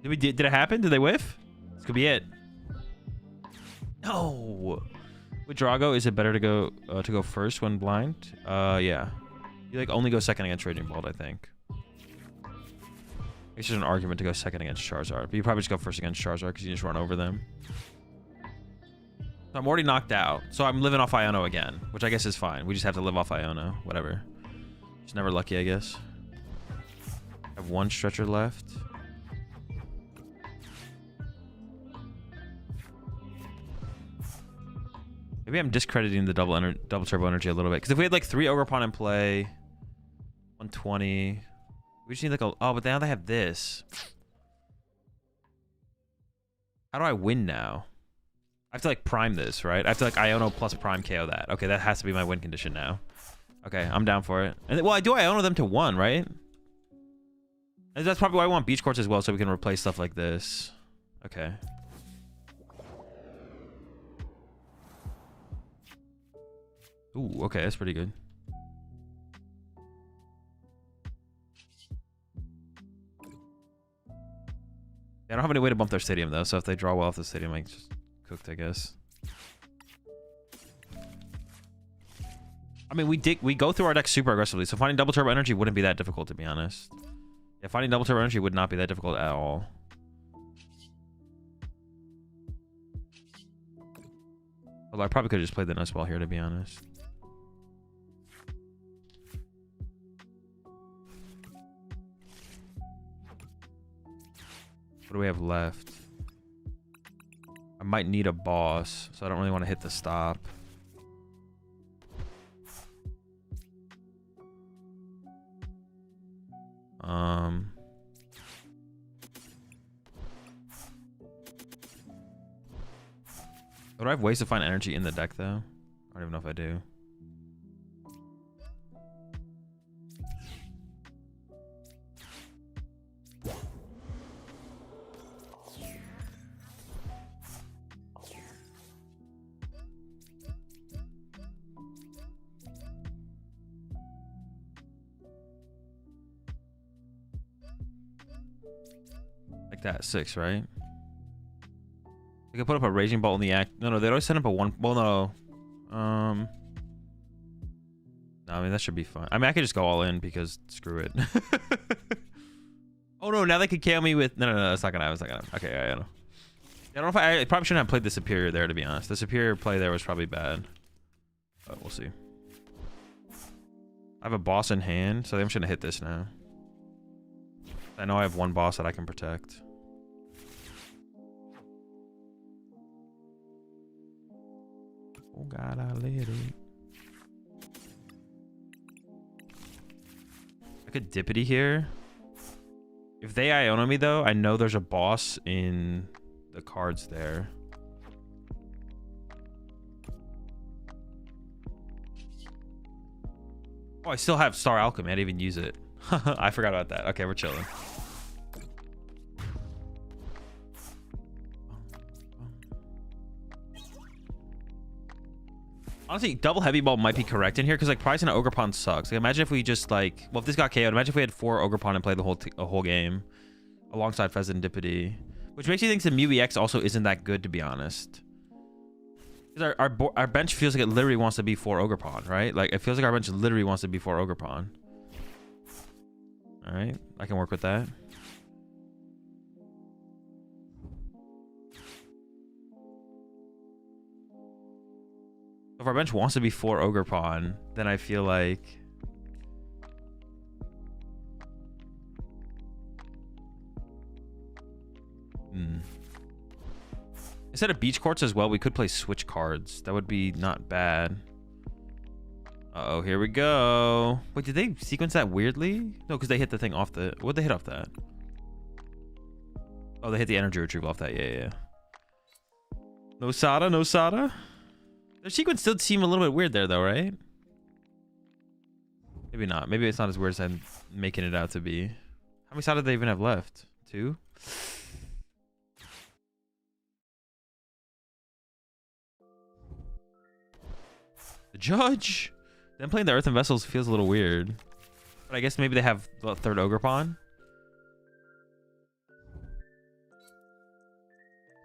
Did it happen? Did they whiff? This could be it. No! With Drago, is it better to go first when blind? Yeah. You like only go second against Raging Bolt, I think. It's just an argument to go second against Charizard, but you probably just go first against Charizard because you just run over them. So I'm already knocked out, so I'm living off Iono again, which I guess is fine. We just have to live off Iono, whatever. Just never lucky, I guess. I have one stretcher left. Maybe I'm discrediting the double turbo energy a little bit because if we had like 3 Ogerpon in play, 120. We just need like a... Oh, but now they have this. How do I win now? I have to like prime this, right? I have to like Iono plus prime KO that. Okay, that has to be my win condition now. Okay, I'm down for it. And well, I do Iono them to 1, right? And that's probably why I want beach courts as well, so we can replace stuff like this. Okay. Ooh, okay, that's pretty good. I don't have any way to bump their stadium though, so if they draw well off the stadium, I just cooked, I guess. I mean, we go through our deck super aggressively, so finding double turbo energy wouldn't be that difficult, to be honest. Yeah, finding double turbo energy would not be that difficult at all. Although I probably could have just played the Nuzball here, to be honest. What do we have left? I might need a boss, so I don't really want to hit the stop. Would I have ways to find energy in the deck though? I don't even know if I do. Like that, 6, right? We could put up a Raging Bolt in the act. No, they'd always send up a 1. Well, no. No, I mean, that should be fun. I mean, I could just go all in because screw it. Oh, no, now they could KO me with... No, it's not gonna happen. It's not gonna happen. Okay, I know. I don't know if I probably shouldn't have played the Superior there, to be honest. The Superior play there was probably bad. But we'll see. I have a boss in hand, so I'm just gonna hit this now. I know I have one boss that I can protect. Oh god, I let it. I could Dippity here. If they Iona me though, I know there's a boss in the cards there. Oh, I still have Star Alchemy. I didn't even use it. I forgot about that. Okay, we're chilling. Honestly, double heavy ball might be correct in here because like pricing an Ogerpon sucks. Like, imagine if we just like, well, if this got KO'd, imagine if we had 4 Ogerpon and played the whole game alongside Pheasant Dippity, which makes you think the Mew EX also isn't that good, to be honest. Because our bench feels like it literally wants to be 4 Ogerpon, right? Like it feels like our bench literally wants to be 4 Ogerpon. All right, I can work with that. If our bench wants to be 4 Ogerpon, then I feel like... Instead of Beach Courts as well, we could play Switch cards. That would be not bad. Uh-oh, here we go. Wait, did they sequence that weirdly? No, because they hit the thing off the... What'd they hit off that? Oh, they hit the energy retrieval off that. Yeah. No Sada, no Sada. Their sequence still seem a little bit weird there, though, right? Maybe not. Maybe it's not as weird as I'm making it out to be. How many Sada do they even have left? 2? The Judge! Them playing the Earthen Vessels feels a little weird. But I guess maybe they have the 3rd Ogerpon.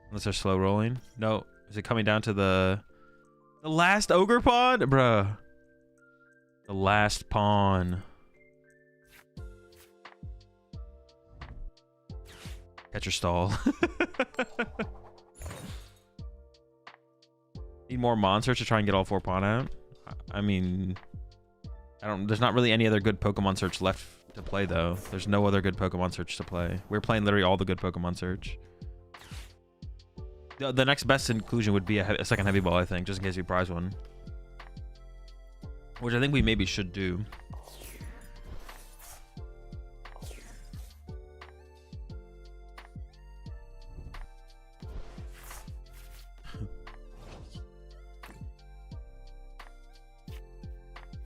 Unless they're slow rolling. No. Is it coming down to the last Ogerpon? Bruh. The last pawn. Catch your stall. Need more monsters to try and get all 4 pawn out. I mean, there's not really any other good Pokemon Search left to play though. There's no other good Pokemon Search to play. We're playing literally all the good Pokemon Search. The next best inclusion would be a second heavy ball, I think, just in case we prize one. Which I think we maybe should do.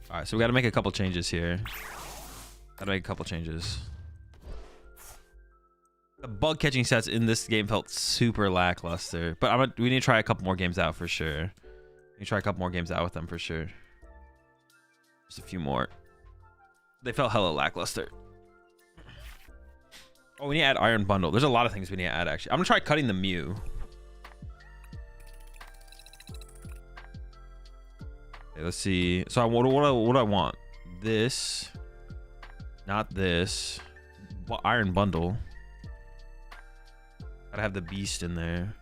All right, so we got to make a couple changes here. Got to make a couple changes. The bug catching sets in this game felt super lackluster, but we need to try a couple more games out for sure. We need to try a couple more games out with them for sure. Just a few more. They felt hella lackluster. Oh, we need to add Iron Bundle. There's a lot of things we need to add, actually. I'm gonna try cutting the Mew. Okay, let's see. So what do I want? This, not this. Well, Iron Bundle. Gotta have the Beast in there.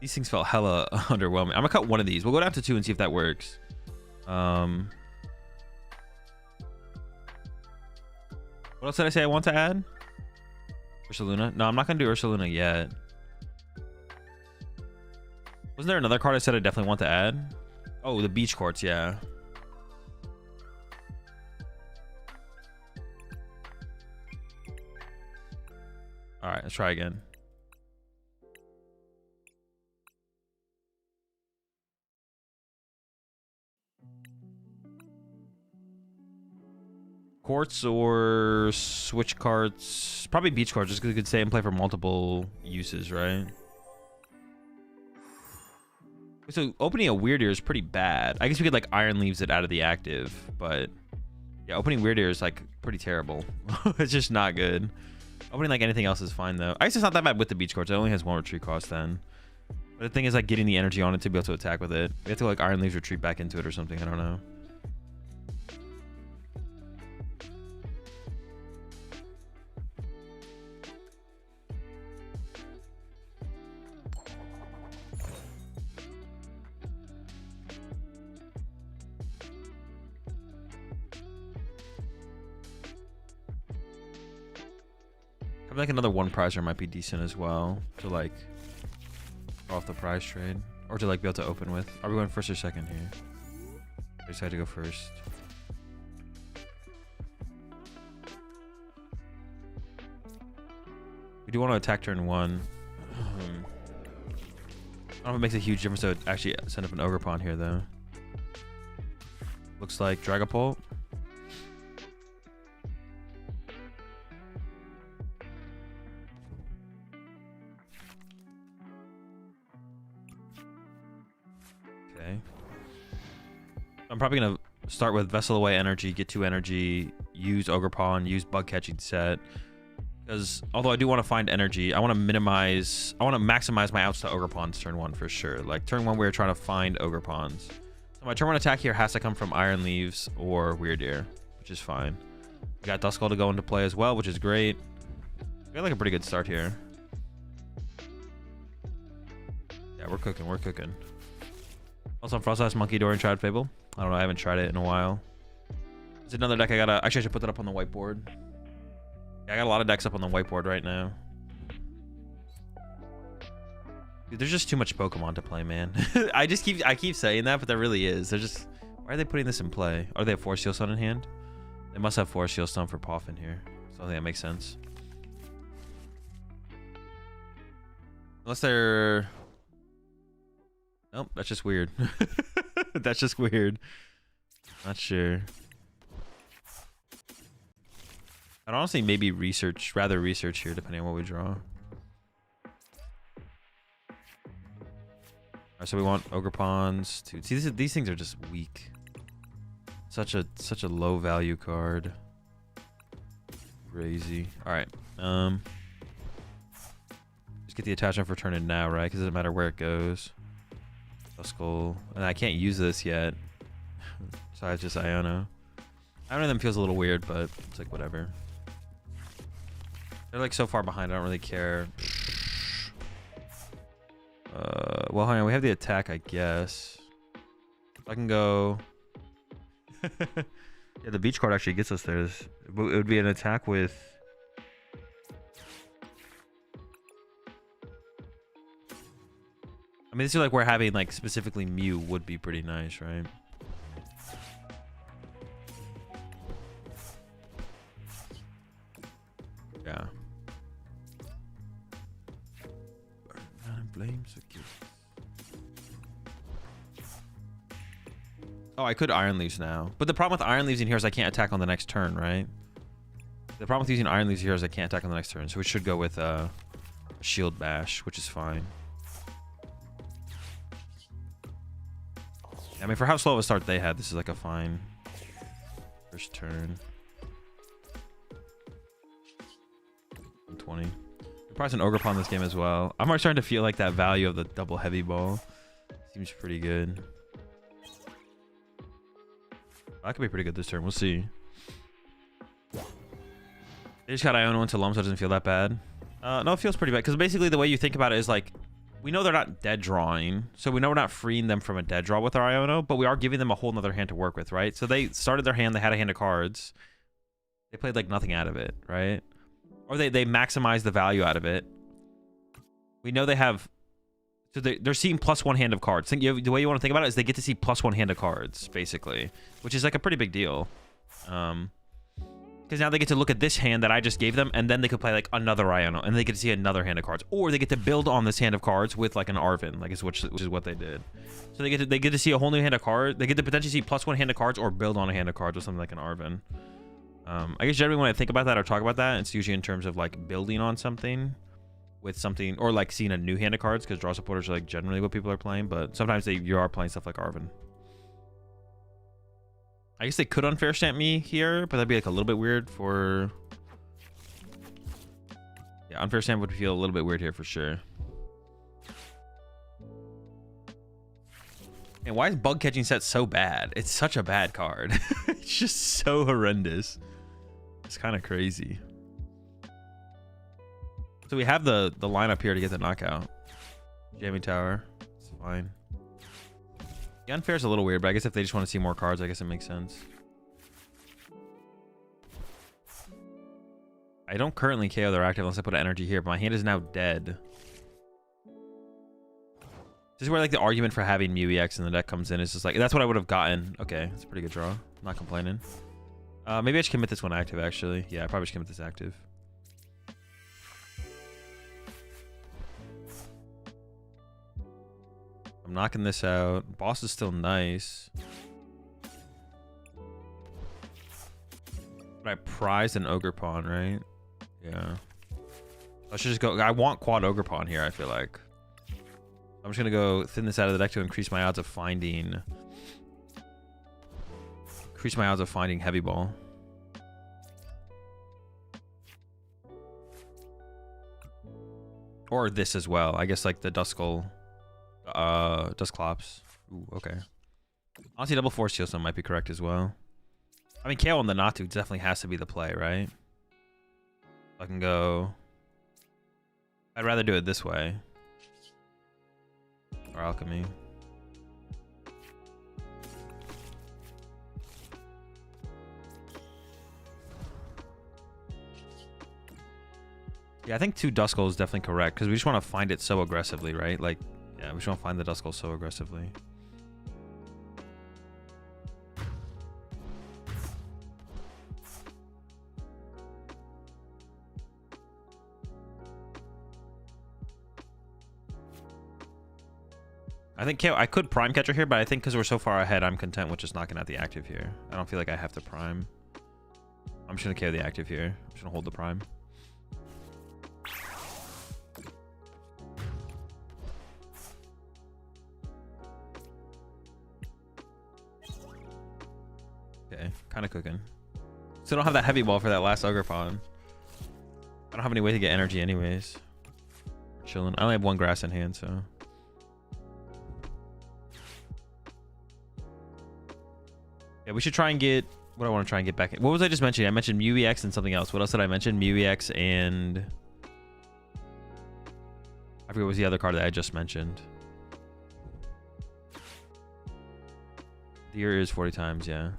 These things felt hella underwhelming. I'm gonna cut one of these. We'll go down to 2 and see if that works. What else did I say I want to add? Ursaluna? No, I'm not gonna do Ursaluna yet. Wasn't there another card I said I definitely want to add? Oh, the Beach Courts, yeah. All right, let's try again. Quartz or switch cards. Probably beach cards, just because you could stay and play for multiple uses, right? So opening a Weird Ear is pretty bad. I guess we could like Iron Leaves it out of the active, but yeah, opening Weird Ear is like pretty terrible. It's just not good. Opening like anything else is fine though. I guess it's not that bad with the beach cards. It only has 1 retreat cost then. But the thing is like getting the energy on it to be able to attack with it. We have to like Iron Leaves retreat back into it or something. I don't know. I think another 1 prizer might be decent as well to like off the prize trade or to like be able to open with. Are we going first or second here? I decided to go first. We do want to attack turn 1. I don't know if it makes a huge difference to actually send up an Ogerpon here though. Looks like Dragapult. I'm probably going to start with Vessel Away Energy, get 2 energy, use Ogerpon, use Bug Catching Set. Because although I do want to find energy, I want to maximize my outs to Ogerpons turn 1 for sure. Like turn 1, we were trying to find Ogerpons. So my turn 1 attack here has to come from Iron Leaves or Weird Ear, which is fine. We got Duskull to go into play as well, which is great. We got like a pretty good start here. Yeah, we're cooking, we're cooking. Also, Frostlass, Monkey Door, and Shroud Fable. I don't know, I haven't tried it in a while. There's another deck I gotta... Actually, I should put that up on the whiteboard. Yeah, I got a lot of decks up on the whiteboard right now. Dude, there's just too much Pokemon to play, man. I keep saying that, but there really is. They're just... Why are they putting this in play? Are they have Forest Seal Stone in hand? They must have Forest Seal Stone for Poff in here. So I think that makes sense. Unless they're... Nope, that's just weird. That's just weird. Not sure. I'd honestly maybe rather research here, depending on what we draw. Alright, so we want Ogerpons to see these things are just weak. Such a low value card. Crazy. Alright. Just get the attachment for turn in now, right? Because it doesn't matter where it goes. Duskull. And I can't use this yet. So I just Iono. Iono them feels a little weird, but it's like whatever. They're like so far behind, I don't really care. Well, hang on, we have the attack, I guess. I can go... Yeah, the beach card actually gets us there. It would be an attack with... I mean, this is like we're having like specifically Mew would be pretty nice, right? Yeah. Oh, I could Iron Leaves now. But the problem with Iron Leaves in here is I can't attack on the next turn, right? The problem with using Iron Leaves here is I can't attack on the next turn. So we should go with Shield Bash, which is fine. I mean, for how slow of a start they had, this is like a fine first turn. 20. Probably an Ogerpon in this game as well. I'm already starting to feel like that value of the double heavy ball seems pretty good. That could be pretty good this turn. We'll see. They just got Iono into Lum, so it doesn't feel that bad. No, it feels pretty bad because basically the way you think about it is like, we know they're not dead drawing, so we know we're not freeing them from a dead draw with our Iono, but we are giving them a whole nother hand to work with, right? So they started their hand, they had a hand of cards. They played like nothing out of it, right? Or they maximize the value out of it. We know they have... So they're seeing +1 hand of cards. The way you want to think about it is they get to see +1 hand of cards, basically. Which is like a pretty big deal. Because now they get to look at this hand that I just gave them, and then they could play like another Iono, and they get to see another hand of cards. Or they get to build on this hand of cards with like an Arven, which is what they did. So they get to see a whole new hand of cards. They get to potentially see +1 hand of cards or build on a hand of cards with something like an Arven. I guess generally when I think about that or talk about that, it's usually in terms of like building on something with something, or like seeing a new hand of cards, because draw supporters are like generally what people are playing, but sometimes you are playing stuff like Arvin. I guess they could unfair stamp me here, but that'd be like a little bit weird for... Yeah, unfair stamp would feel a little bit weird here for sure. And why is bug catching set so bad? It's such a bad card. It's just so horrendous. It's kind of crazy. So we have the lineup here to get the knockout. Jamming Tower. It's fine. The unfair is a little weird, but I guess if they just want to see more cards, I guess it makes sense. I don't currently KO their active unless I put an energy here, but my hand is now dead. This is where like the argument for having Mew EX in the deck comes in. It's just like, that's what I would have gotten. Okay, that's a pretty good draw. I'm not complaining. Maybe I should commit this one active, actually. Yeah, I probably should commit this active. I'm knocking this out. Boss is still nice. But I prized an Ogerpon, right? Yeah. I should just go. I want quad Ogerpon here, I feel like. I'm just gonna go thin this out of the deck to increase my odds of finding heavy ball. Or this as well. I guess like the Duskull, Dusclops. Ooh, okay. Honestly, double force Shield might be correct as well. I mean, KO on the Natu definitely has to be the play, right? I can go. I'd rather do it this way. Or alchemy. Yeah, I think 2 Duskull is definitely correct because we just want to find it so aggressively, right? Like, yeah, we just want to find the Duskull so aggressively. I think KO, I could prime catcher here, but I think because we're so far ahead, I'm content with just knocking out the active here. I don't feel like I have to prime. I'm just going to KO the active here. I'm just going to hold the prime. Okay, kind of cooking. So I don't have that heavy ball for that last Ogerpon. I don't have any way to get energy anyways. We're chilling. I only have 1 grass in hand, so... Yeah, we should try and get... What do I want to try and get back? What was I just mentioning? I mentioned Mew EX and something else. What else did I mention? Mew EX and... I forget what was the other card that I just mentioned. The year is 40 times, yeah.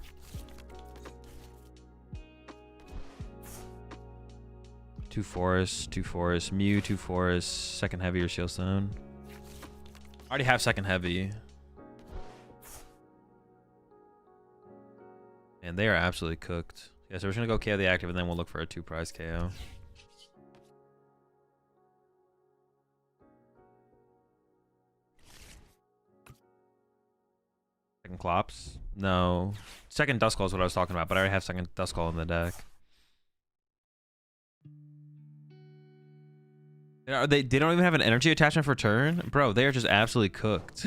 Two forests, Mew, 2 forests, second heavy or Shield Stone. I already have second heavy. And they are absolutely cooked. Yeah, so we're just gonna go KO the active and then we'll look for a 2 prize KO. Second Clops? No. Second Duskull is what I was talking about, but I already have second Duskull in the deck. They don't even have an energy attachment for turn? Bro, they are just absolutely cooked.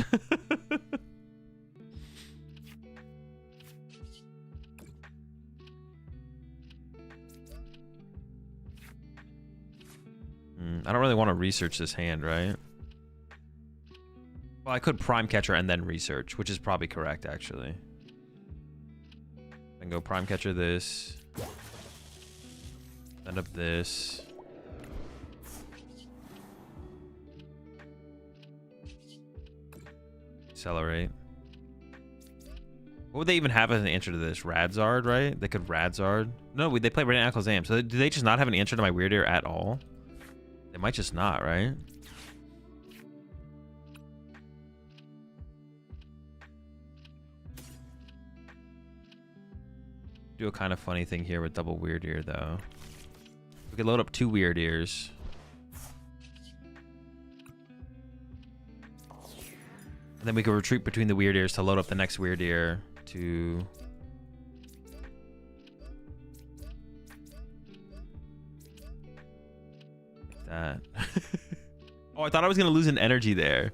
I don't really want to research this hand, right? Well, I could prime catcher and then research, which is probably correct, actually. Then go prime catcher this. End up this. Accelerate. What would they even have as an answer to this? Radzard, right? They could Radzard. No, they play Radiant Alakazam. So do they just not have an answer to my weird ear at all? They might just not, right? Do a kind of funny thing here with double weird ear, though. We could load up 2 weird ears. And then we could retreat between the weird ears to load up the next weird ear to that? Oh, I thought I was gonna lose an energy there.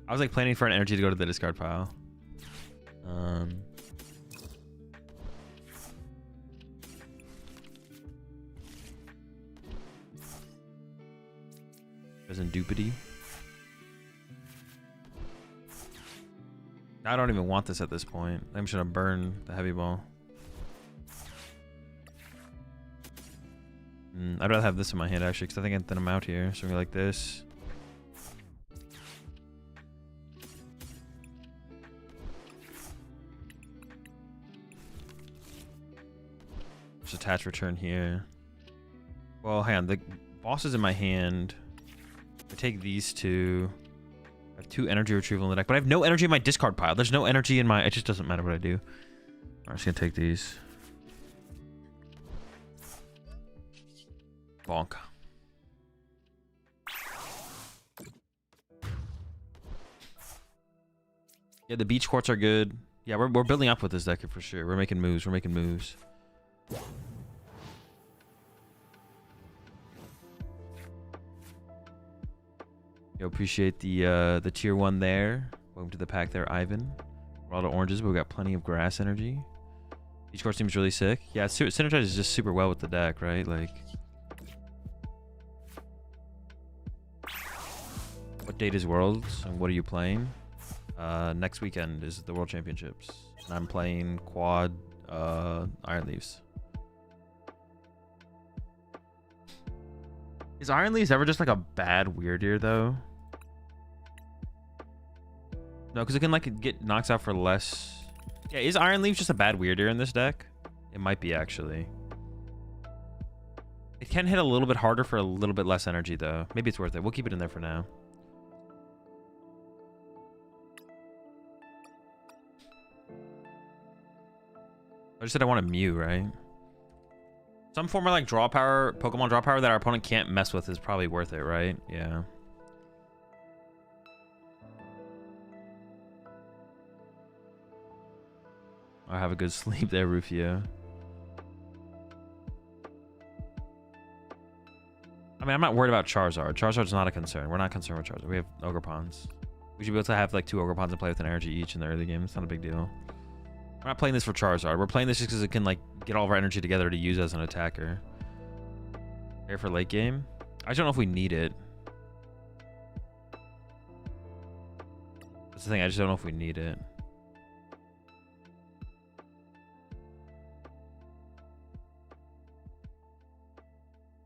I was like planning for an energy to go to the discard pile. Present Dupity. I don't even want this at this point. I'm just gonna burn the heavy ball. I'd rather have this in my hand actually, because I think I can thin them out here. So we like this. Just attach return here. Well, hang on. The boss is in my hand. I take these two. I have 2 energy retrieval in the deck, but I have no energy in my discard pile. There's no energy in my... It just doesn't matter what I do. I'm just going to take these. Bonk. Yeah, the beach courts are good. Yeah, we're building up with this deck for sure. We're making moves. We're making moves. Yo, appreciate the tier 1 there. Welcome to the pack there, Ivan. A lot of oranges, but we got plenty of grass energy. Each course seems really sick. Yeah, it synergizes just super well with the deck, right? Like, what date is Worlds and what are you playing? Next weekend is the World Championships. And I'm playing quad Iron Leaves. Is Iron Leaves ever just like a bad weird year though? No, because it can like get knocks out for less. Yeah, is Iron Leaves just a bad weird year in this deck? It might be actually. It can hit a little bit harder for a little bit less energy though. Maybe it's worth it. We'll keep it in there for now. I just said I want a Mew, right? Some form of like draw power, Pokemon draw power that our opponent can't mess with is probably worth it, right? Yeah. I have a good sleep there, Rufio. I mean, I'm not worried about Charizard. Charizard's not a concern. We're not concerned with Charizard. We have Ogerpons. We should be able to have like 2 Ogerpons and play with an energy each in the early game. It's not a big deal. We're not playing this for Charizard. We're playing this just because it can like get all of our energy together to use as an attacker. Here for late game. I just don't know if we need it. That's the thing. I just don't know if we need it.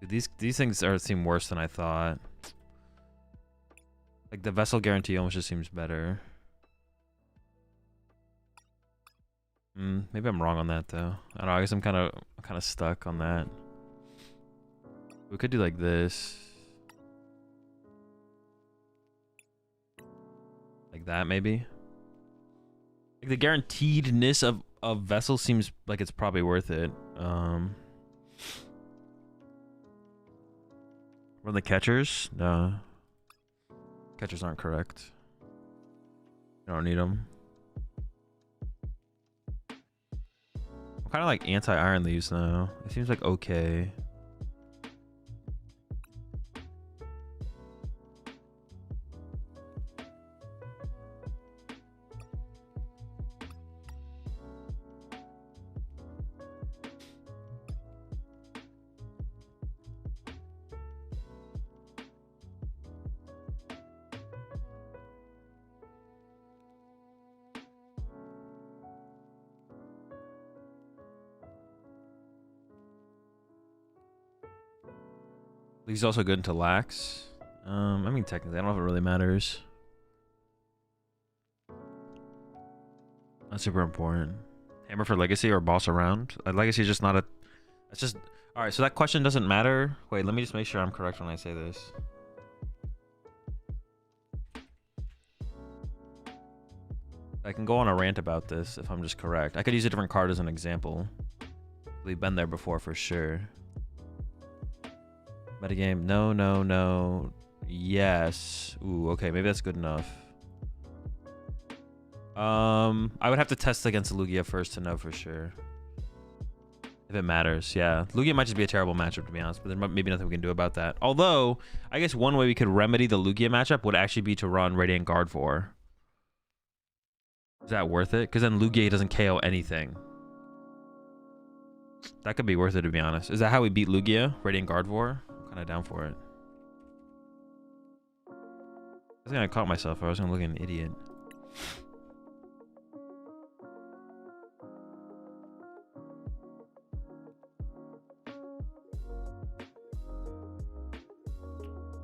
Dude, these things seem worse than I thought. Like the Vessel Guarantee almost just seems better. Maybe I'm wrong on that though. I don't know. I guess I'm kind of stuck on that. We could do like this, like that maybe. Like the guaranteedness of Vessel seems like it's probably worth it. Run the catchers? No, catchers aren't correct. I don't need them. I'm kind of like anti-Iron Leaves now. It seems like okay. He's also good into lax. I mean, technically, I don't know if it really matters. Not super important. Hammer for Legacy or boss around? Legacy is just not a... It's just... Alright, so that question doesn't matter. Wait, let me just make sure I'm correct when I say this. I can go on a rant about this if I'm just correct. I could use a different card as an example. We've been there before for sure. Metagame, no, no, no. Yes. Ooh, okay, maybe that's good enough. I would have to test against Lugia first to know for sure. If it matters, yeah. Lugia might just be a terrible matchup, to be honest, but there might maybe nothing we can do about that. Although, I guess one way we could remedy the Lugia matchup would actually be to run Radiant Guard 4. Is that worth it? Because then Lugia doesn't KO anything. That could be worth it, to be honest. Is that how we beat Lugia? Radiant Guard 4? I'm kind of down for it. I think I caught myself. I was going to look like an idiot.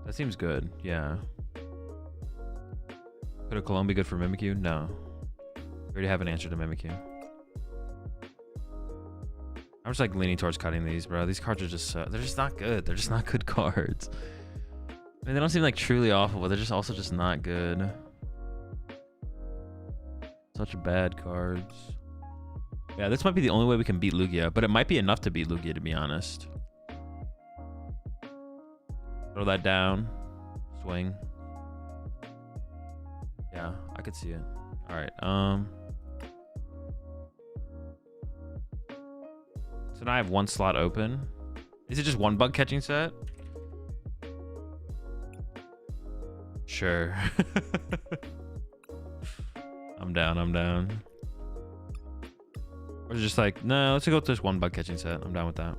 That seems good. Yeah. Could a Cologne be good for Mimikyu? No. We already have an answer to Mimikyu. I'm just like leaning towards cutting these, bro. These cards are just they're just not good. They're just not good cards. I mean, they don't seem like truly awful, but they're just also just not good. Such bad cards. Yeah, this might be the only way we can beat Lugia, but it might be enough to beat Lugia, to be honest. Throw that down. Swing. Yeah, I could see it. All right. So now I have one slot open. Is it just one bug catching set? Sure. I'm down. I'm down. Or just like, no, let's go with this one bug catching set. I'm down with that.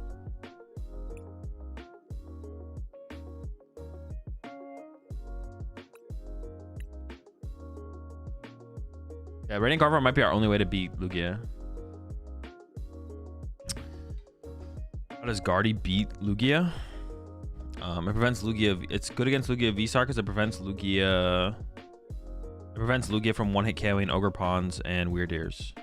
Yeah, Radiant Guard might be our only way to beat Lugia. How does Guardy beat Lugia? It prevents Lugia. It's good against Lugia V-Star because it prevents Lugia. It prevents Lugia from one-hit KOing Ogerpons and Weird Ears.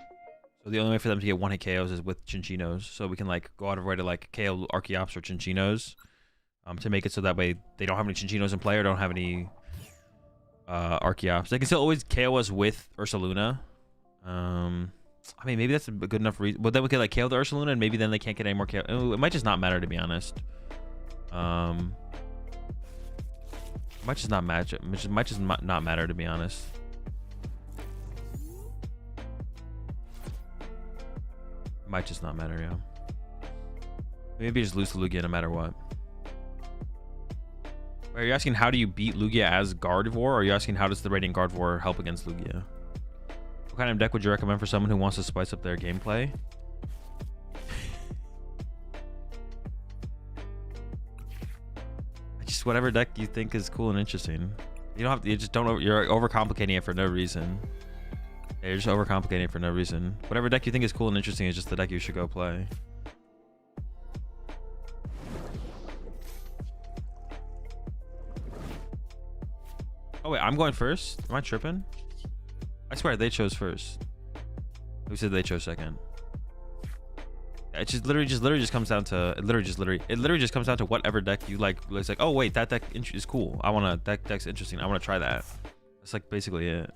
So the only way for them to get one-hit KOs is with Chinchinos. So we can like go out of our way to like KO Archeops or Chinchinos, to make it so that way they don't have any Chinchinos in play or don't have any Archeops. They can still always KO us with Ursaluna. I mean, maybe that's a good enough reason. But then we could like KO the Ursaluna, and maybe then they can't get any more KO. Oh, it might just not matter, to be honest. It might just not match. It might just not matter, to be honest. Might just not matter, yeah. Maybe just lose to Lugia no matter what. Wait, are you asking how do you beat Lugia as Gardevoir, or are you asking how does the Radiant Gardevoir help against Lugia? What kind of deck would you recommend for someone who wants to spice up their gameplay? Just whatever deck you think is cool and interesting. You don't have to, you're overcomplicating it for no reason. Yeah, you're just overcomplicating it for no reason. Whatever deck you think is cool and interesting is just the deck you should go play. Oh wait, I'm going first? Am I tripping? I swear they chose first. Who said they chose second? It just literally just comes down to it literally just comes down to whatever deck you like. It's like, oh wait, that deck is cool. That deck's interesting. I want to try that. That's like basically it.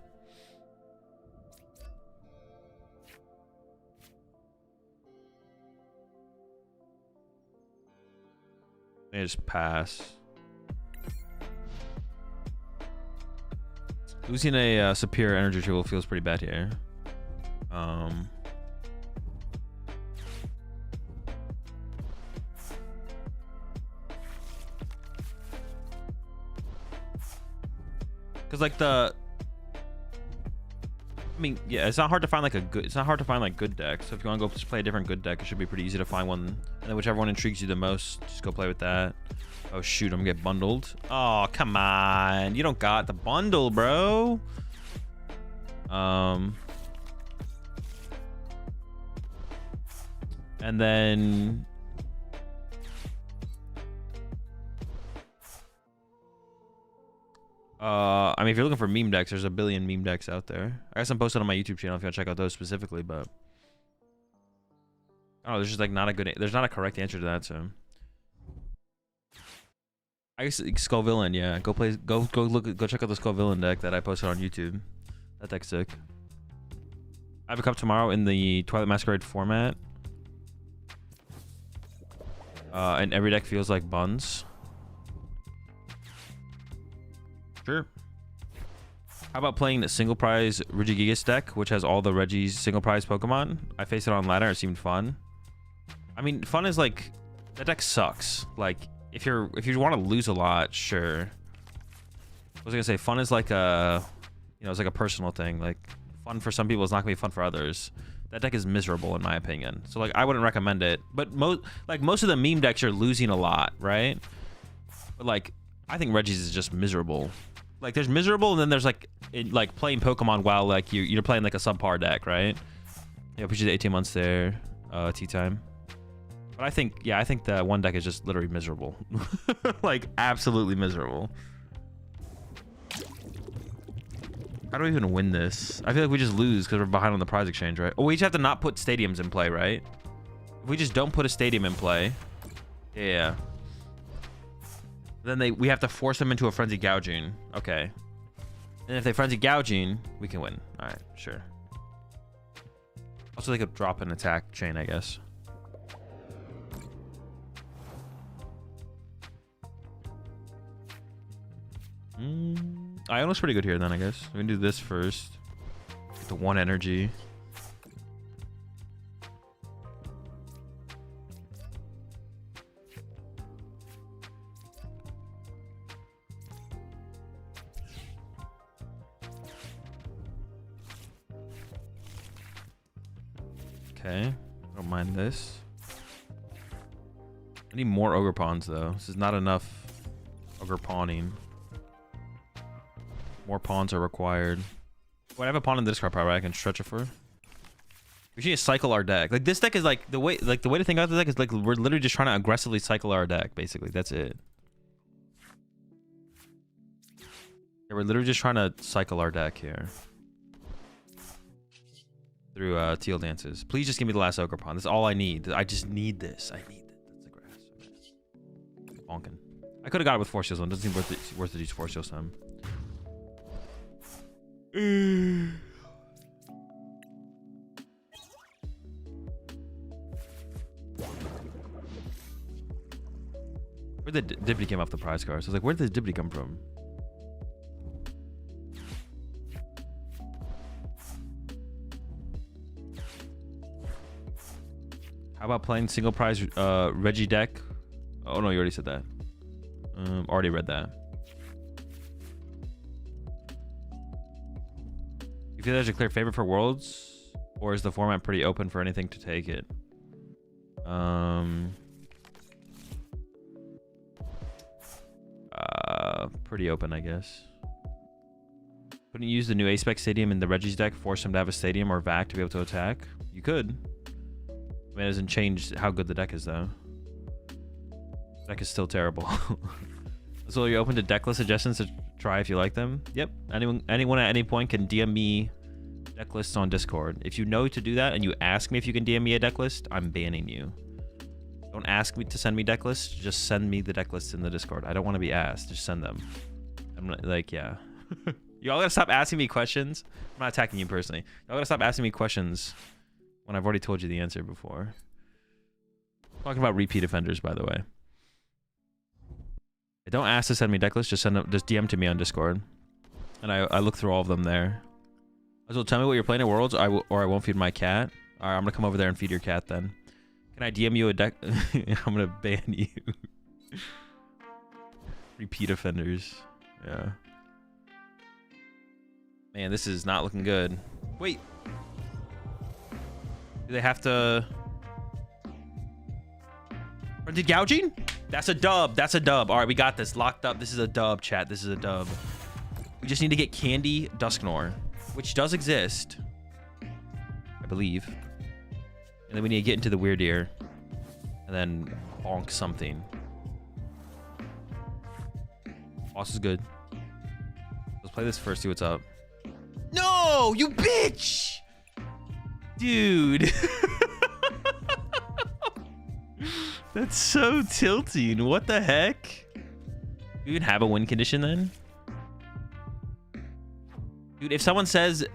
I just pass. Losing a superior energy retrieval feels pretty bad here. Cause like I mean, yeah, it's not hard to find like good decks. So if you want to go just play a different good deck, it should be pretty easy to find one. And then whichever one intrigues you the most, just go play with that. Oh shoot, I'm gonna get bundled. Oh, come on. You don't got the bundle, bro. And then I mean, if you're looking for meme decks, there's a billion meme decks out there. I guess I'm posted on my YouTube channel if you want to check out those specifically, but oh, there's just like there's not a correct answer to that, so I guess Skullvillain, yeah. Go check out the Skullvillain deck that I posted on YouTube. That deck's sick. I have a cup tomorrow in the Twilight Masquerade format. And every deck feels like buns. Sure. How about playing the single prize Regigigas deck, which has all the Reggie's single prize Pokemon? I faced it on ladder. It seemed fun. I mean, fun is like that deck sucks. Like if you want to lose a lot, sure. I was gonna say fun is like a, you know, it's like a personal thing. Like fun for some people is not gonna be fun for others. That deck is miserable in my opinion. So like I wouldn't recommend it. But most of the meme decks are losing a lot, right? But like I think Reggie's is just miserable. Like there's miserable, and then there's like playing Pokemon while like you're playing like a subpar deck, right? Yeah, appreciate the 18 months there. Tea time. But I think the one deck is just literally miserable. Like absolutely miserable. How do we even win this? I feel like we just lose because we're behind on the prize exchange, right? Oh, we just have to not put stadiums in play, right? If we just don't put a stadium in play, yeah. Then we have to force them into a frenzy gouging. Okay. And if they frenzy gouging, we can win. All right, sure. Also, they could drop an attack chain, I guess. Iono's pretty good here then, I guess. We can do this first. Get the 1 energy. Okay. I don't mind this. I need more Ogerpons though. This is not enough Ogerponing. More pawns are required. Well, I have a pawn in this card power I can stretch it for. We should cycle our deck. Like this deck is like the way to think about the deck is like we're literally just trying to aggressively cycle our deck, basically. That's it. Yeah, we're literally just trying to cycle our deck here. Through teal dances. Please just give me the last Ogerpon. That's all I need. I just need this. I need it. That's the grass. Okay. Bonkin. I could have got it with Force Seals. It doesn't seem worth it to use Force Seals time. Where'd the Dippity came off the prize cards? I was like, where did the Dippity come from? How about playing single prize Reggie deck? Oh no, you already said that. Already read that. You feel there's a clear favorite for Worlds, or is the format pretty open for anything to take it? Pretty open, I guess. Couldn't you use the new A-Spec Stadium in the Reggie's deck, force him to have a Stadium or Vac to be able to attack? You could. I mean, it doesn't change how good the deck is, though. The deck is still terrible. So are you open to deck list suggestions to try if you like them? Yep. Anyone at any point can DM me deck lists on Discord. If you know to do that and you ask me if you can DM me a deck list, I'm banning you. Don't ask me to send me deck lists. Just send me the deck lists in the Discord. I don't want to be asked. Just send them. I'm not, like, yeah. You all gotta stop asking me questions. I'm not attacking you personally. Y'all gotta stop asking me questions when I've already told you the answer before. Talking about repeat offenders, by the way. Don't ask to send me deck lists. Just DM to me on Discord, and I look through all of them there. So tell me what you're playing at Worlds, or I won't feed my cat. All right, I'm gonna come over there and feed your cat then. Can I DM you a deck? I'm gonna ban you. Repeat offenders. Yeah. Man, this is not looking good. Wait. Do they have to... Frenzied gouging? That's a dub. That's a dub. All right, we got this. Locked up. This is a dub, chat. This is a dub. We just need to get Candy Dusknoir, which does exist, I believe. And then we need to get into the Weird Ear. And then bonk something. Boss is good. Let's play this first, see what's up. No, you bitch! Dude. That's so tilting. What the heck? You even have a win condition then? Dude, if someone says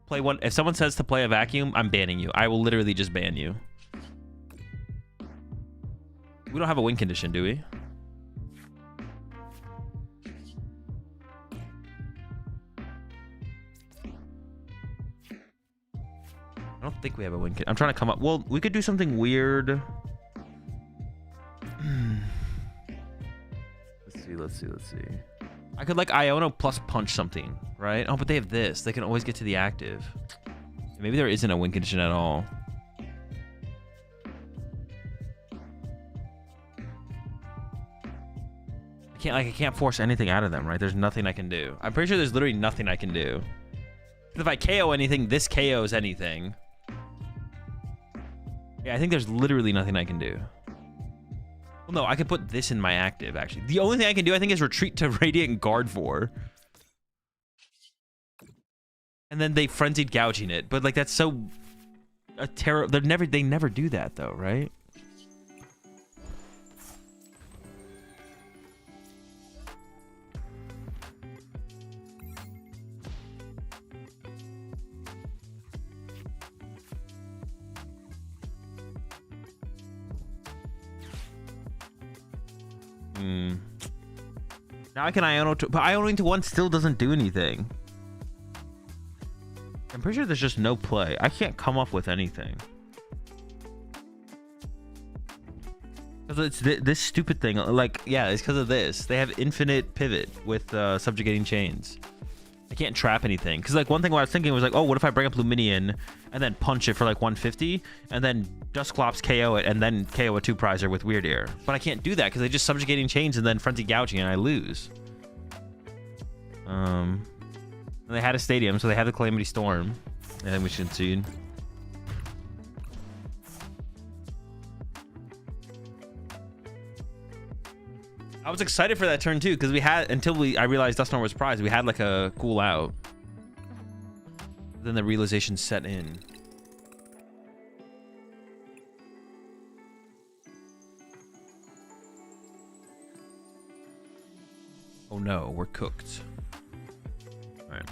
to play a vacuum, I'm banning you. I will literally just ban you. We don't have a win condition, do we? I don't think we have a win condition. I'm trying to come up. Well, we could do something weird. Let's see. I could like Iono plus punch something, right? Oh, but they have this. They can always get to the active. Maybe there isn't a win condition at all. I can't force anything out of them, right? There's nothing I can do. I'm pretty sure there's literally nothing I can do. If I KO anything, this KOs anything. Yeah, I think there's literally nothing I can do. Well, no, I could put this in my active, actually. The only thing I can do, I think, is retreat to Radiant Guard 4. And then they frenzied gouging it. But, like, that's so... a terror. They never do that, though, right? Now I can Iono to, but Ionoing to 1 still doesn't do anything. I'm pretty sure there's just no play. I can't come up with anything. Because it's this stupid thing. Like, yeah, it's because of this. They have infinite pivot with subjugating chains. I can't trap anything. Because, like, one thing I was thinking was, like, oh, what if I bring up Luminion and then punch it for, like, 150 and then Dusclops KO it and then KO a 2-prizer with Weird Ear? But I can't do that because they just subjugating chains and then frenzy gouging and I lose. And they had a stadium, so they had the Calamity Storm. And then we should concede. I was excited for that turn too, because we had, I realized Dusknoir was prized, we had like a cool out. Then the realization set in. Oh no, we're cooked. All right.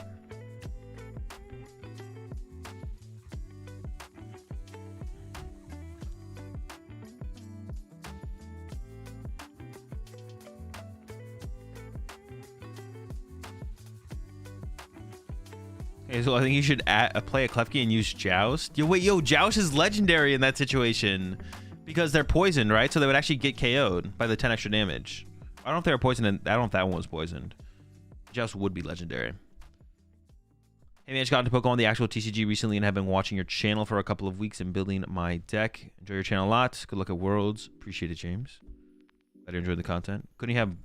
Okay, so I think you should play a Klefki and use Joust. Yo, Joust is legendary in that situation because they're poisoned, right? So they would actually get KO'd by the 10 extra damage. I don't know if they were poisoned, and I don't know if that one was poisoned. Joust would be legendary. Hey man, just got into Pokemon the actual TCG recently and have been watching your channel for a couple of weeks and building my deck. Enjoy your channel a lot. Good luck at Worlds. Appreciate it, James. Glad you enjoyed the content. Couldn't you have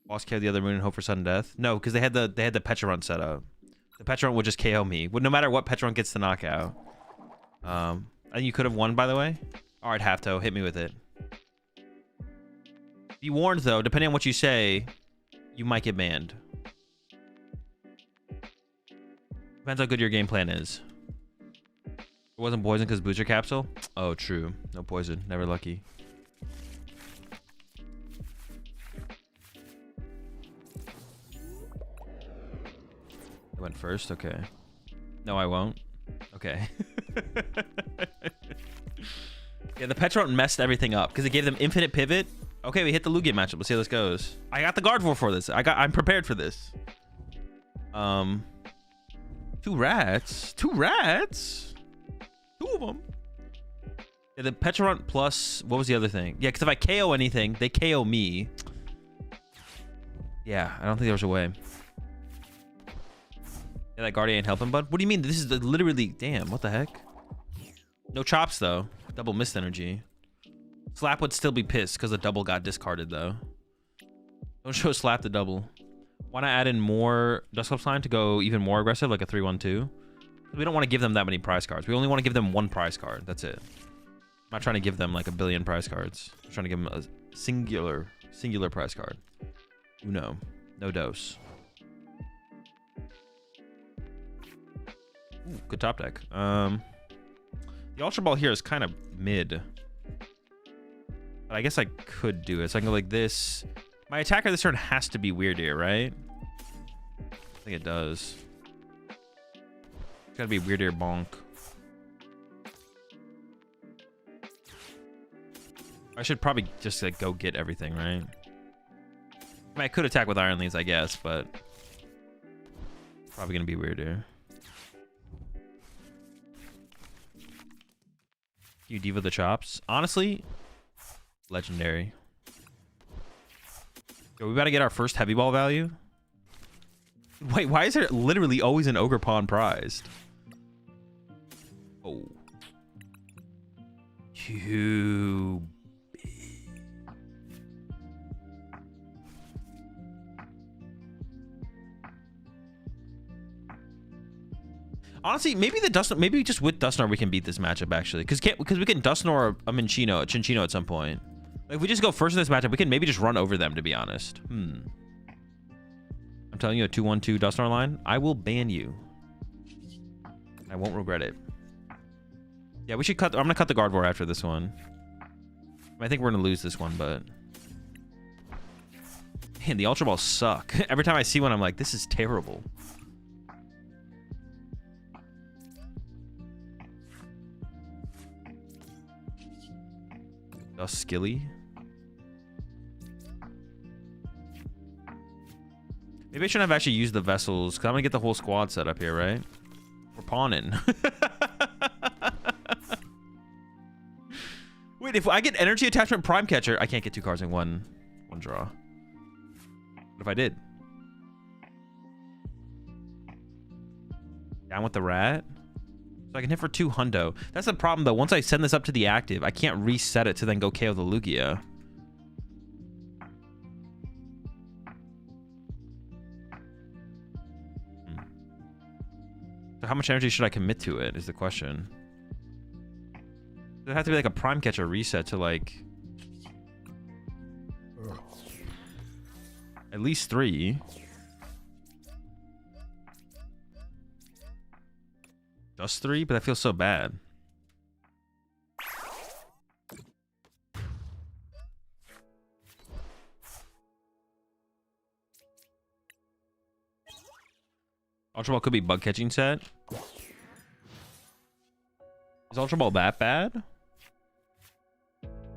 Boss KO the other moon and hope for sudden death? No, because they had the Pecharunt set up. The Pecharunt would just KO me. No matter what Pecharunt gets the knockout. I think you could have won, by the way. All right, Hafto, hit me with it. Be warned though, depending on what you say, you might get banned. Depends how good your game plan is. It wasn't poison because booster capsule? Oh, true. No poison. Never lucky. I went first? Okay. No, I won't. Okay. Yeah, the Pecharunt messed everything up because it gave them infinite pivot. Okay, we hit the Lugia matchup. Let's see how this goes. I got the guard for this. I'm prepared for this. 2 rats. 2 rats. 2 of them. Yeah, the Pecharunt plus, what was the other thing? Yeah, because if I KO anything, they KO me. Yeah, I don't think there was a way. Yeah, that Guardian ain't helping, bud. What do you mean? This is literally, damn, what the heck? No chops though. Double mist energy. Slap would still be pissed because the double got discarded though. Don't show Slap the double. Why not add in more Dusclops line to go even more aggressive, like a 3-1-2? We don't want to give them that many prize cards. We only want to give them 1 prize card. That's it. I'm not trying to give them like a billion prize cards. I'm trying to give them a singular prize card. Uno. No dose. Ooh, good top deck. The Ultra Ball here is kind of mid. But I guess I could do it. So I can go like this. My attacker this turn has to be Weird Ear, right? I think it does. It's gotta be Weird Ear Bonk. I should probably just like go get everything, right? I mean, I could attack with Iron Leaves, I guess, but probably gonna be Weird Ear. You Diva the chops. Honestly, legendary. Yo, we about to get our first heavy ball value. Wait, why is there literally always an Ogerpon prized? Oh. You. Honestly, maybe maybe just with Dusknoir we can beat this matchup actually, because we can Dusknoir a Chinchino at some point. Like, if we just go first in this matchup, we can maybe just run over them. To be honest, I'm telling you, a 2-1-2 Dusknoir line, I will ban you. I won't regret it. Yeah, we should cut. I'm gonna cut the Gardevoir after this one. I think we're gonna lose this one, but man, the Ultra Balls suck. Every time I see one, I'm like, this is terrible. Skilly. Maybe I shouldn't have actually used the vessels, because I'm gonna get the whole squad set up here, right? We're pawning. Wait, if I get energy attachment prime catcher, I can't get 2 cards in one draw. What if I did? Down with the rat? So I can hit for 2 hundo. That's the problem though. Once I send this up to the active, I can't reset it to then go KO the Lugia. So how much energy should I commit to it is the question. Does it have to be like a prime catcher reset to like at least 3? Just 3, but that feels so bad. Ultra Ball could be bug catching set. Is Ultra Ball that bad?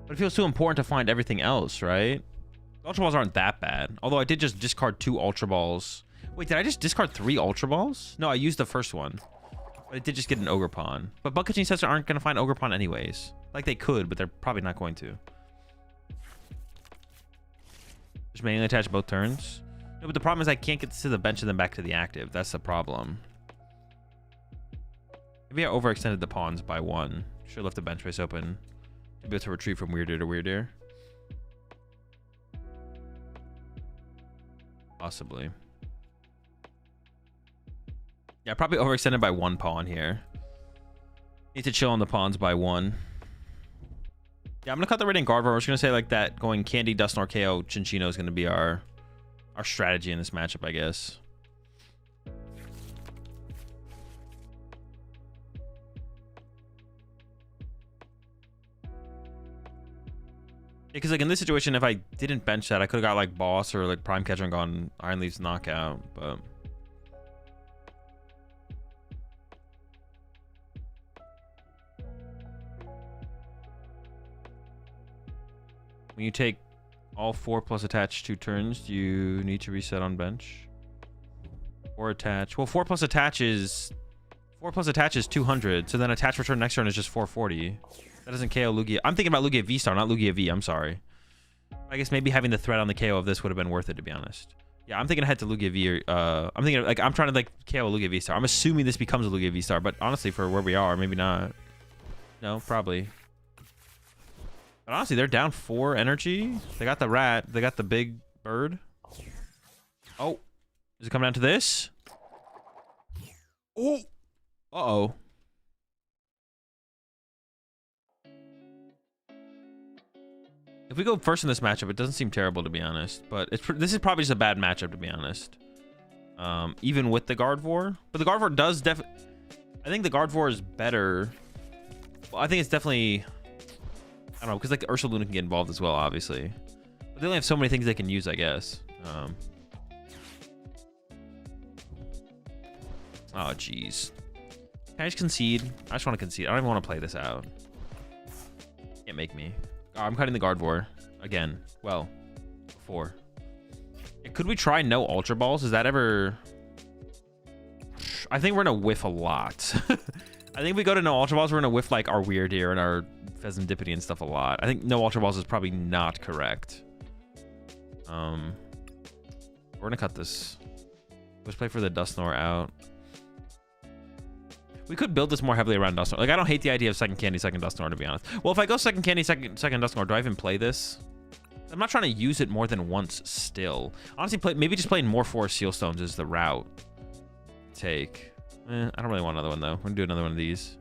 But it feels too important to find everything else, right? Ultra Balls aren't that bad. Although I did just discard 2 Ultra Balls. Wait, did I just discard 3 Ultra Balls? No, I used the first one. But I did just get an Ogerpon. But bug catching sets aren't going to find Ogerpon anyways. Like, they could, but they're probably not going to. Just mainly attach both turns. No, but the problem is I can't get this to the bench and then back to the active. That's the problem. Maybe I overextended the pawns by 1. Should have left the bench space open to be able to retreat from Weird Ear to Weird Ear. Possibly. Yeah, probably overextended by 1 pawn here. Need to chill on the pawns by 1. Yeah, I'm gonna cut the Radiant Gardevoir. We're just gonna say like that going Candy, Dusknoir, KO, Chinchino is gonna be our strategy in this matchup, I guess. Because like in this situation, if I didn't bench that, I could have got like Boss or like Prime Catcher and gone Iron Leaf's knockout, but when you take all 4 plus attach 2 turns, do you need to reset on bench? Or attach? Well, 4 plus attach is 200. So then attach return next turn is just 440. That doesn't KO Lugia. I'm thinking about Lugia V-Star, not Lugia V. I'm sorry. I guess maybe having the threat on the KO of this would have been worth it, to be honest. Yeah, I'm thinking ahead to Lugia V. I'm thinking like I'm trying to like KO Lugia V-Star. I'm assuming this becomes a Lugia V-Star, but honestly, for where we are, maybe not. No, probably. But honestly, they're down 4 energy. They got the rat. They got the big bird. Oh. Does it come down to this? Oh. Uh-oh. If we go first in this matchup, it doesn't seem terrible, to be honest. But this is probably just a bad matchup, to be honest. Even with the Gardevoir. But the Gardevoir does I think the Gardevoir is better. Well, I think it's definitely... I don't know, because like Ursaluna can get involved as well, obviously. But they only have so many things they can use, I guess. Oh, jeez. Can I just concede? I just want to concede. I don't even want to play this out. Can't make me. Oh, I'm cutting the Gardevoir. Again. Well, 4. Could we try no Ultra Balls? Is that ever... I think we're going to whiff a lot. I think if we go to no Ultra Balls, we're going to whiff like our Weird Ear and our Pheasantipity and stuff a lot. I think no Ultra Balls is probably not correct. We're gonna cut this. Let's play for the Dusknoir out. We could build this more heavily around Dusknoir. Like, I don't hate the idea of second Candy, second Dusknoir, to be honest. Well, if I go second Candy, second Dusknoir, do I even play this? I'm not trying to use it more than once still. Honestly, maybe just playing more Forest Seal Stones is the route to take. I don't really want another one, though. We're gonna do another one of these.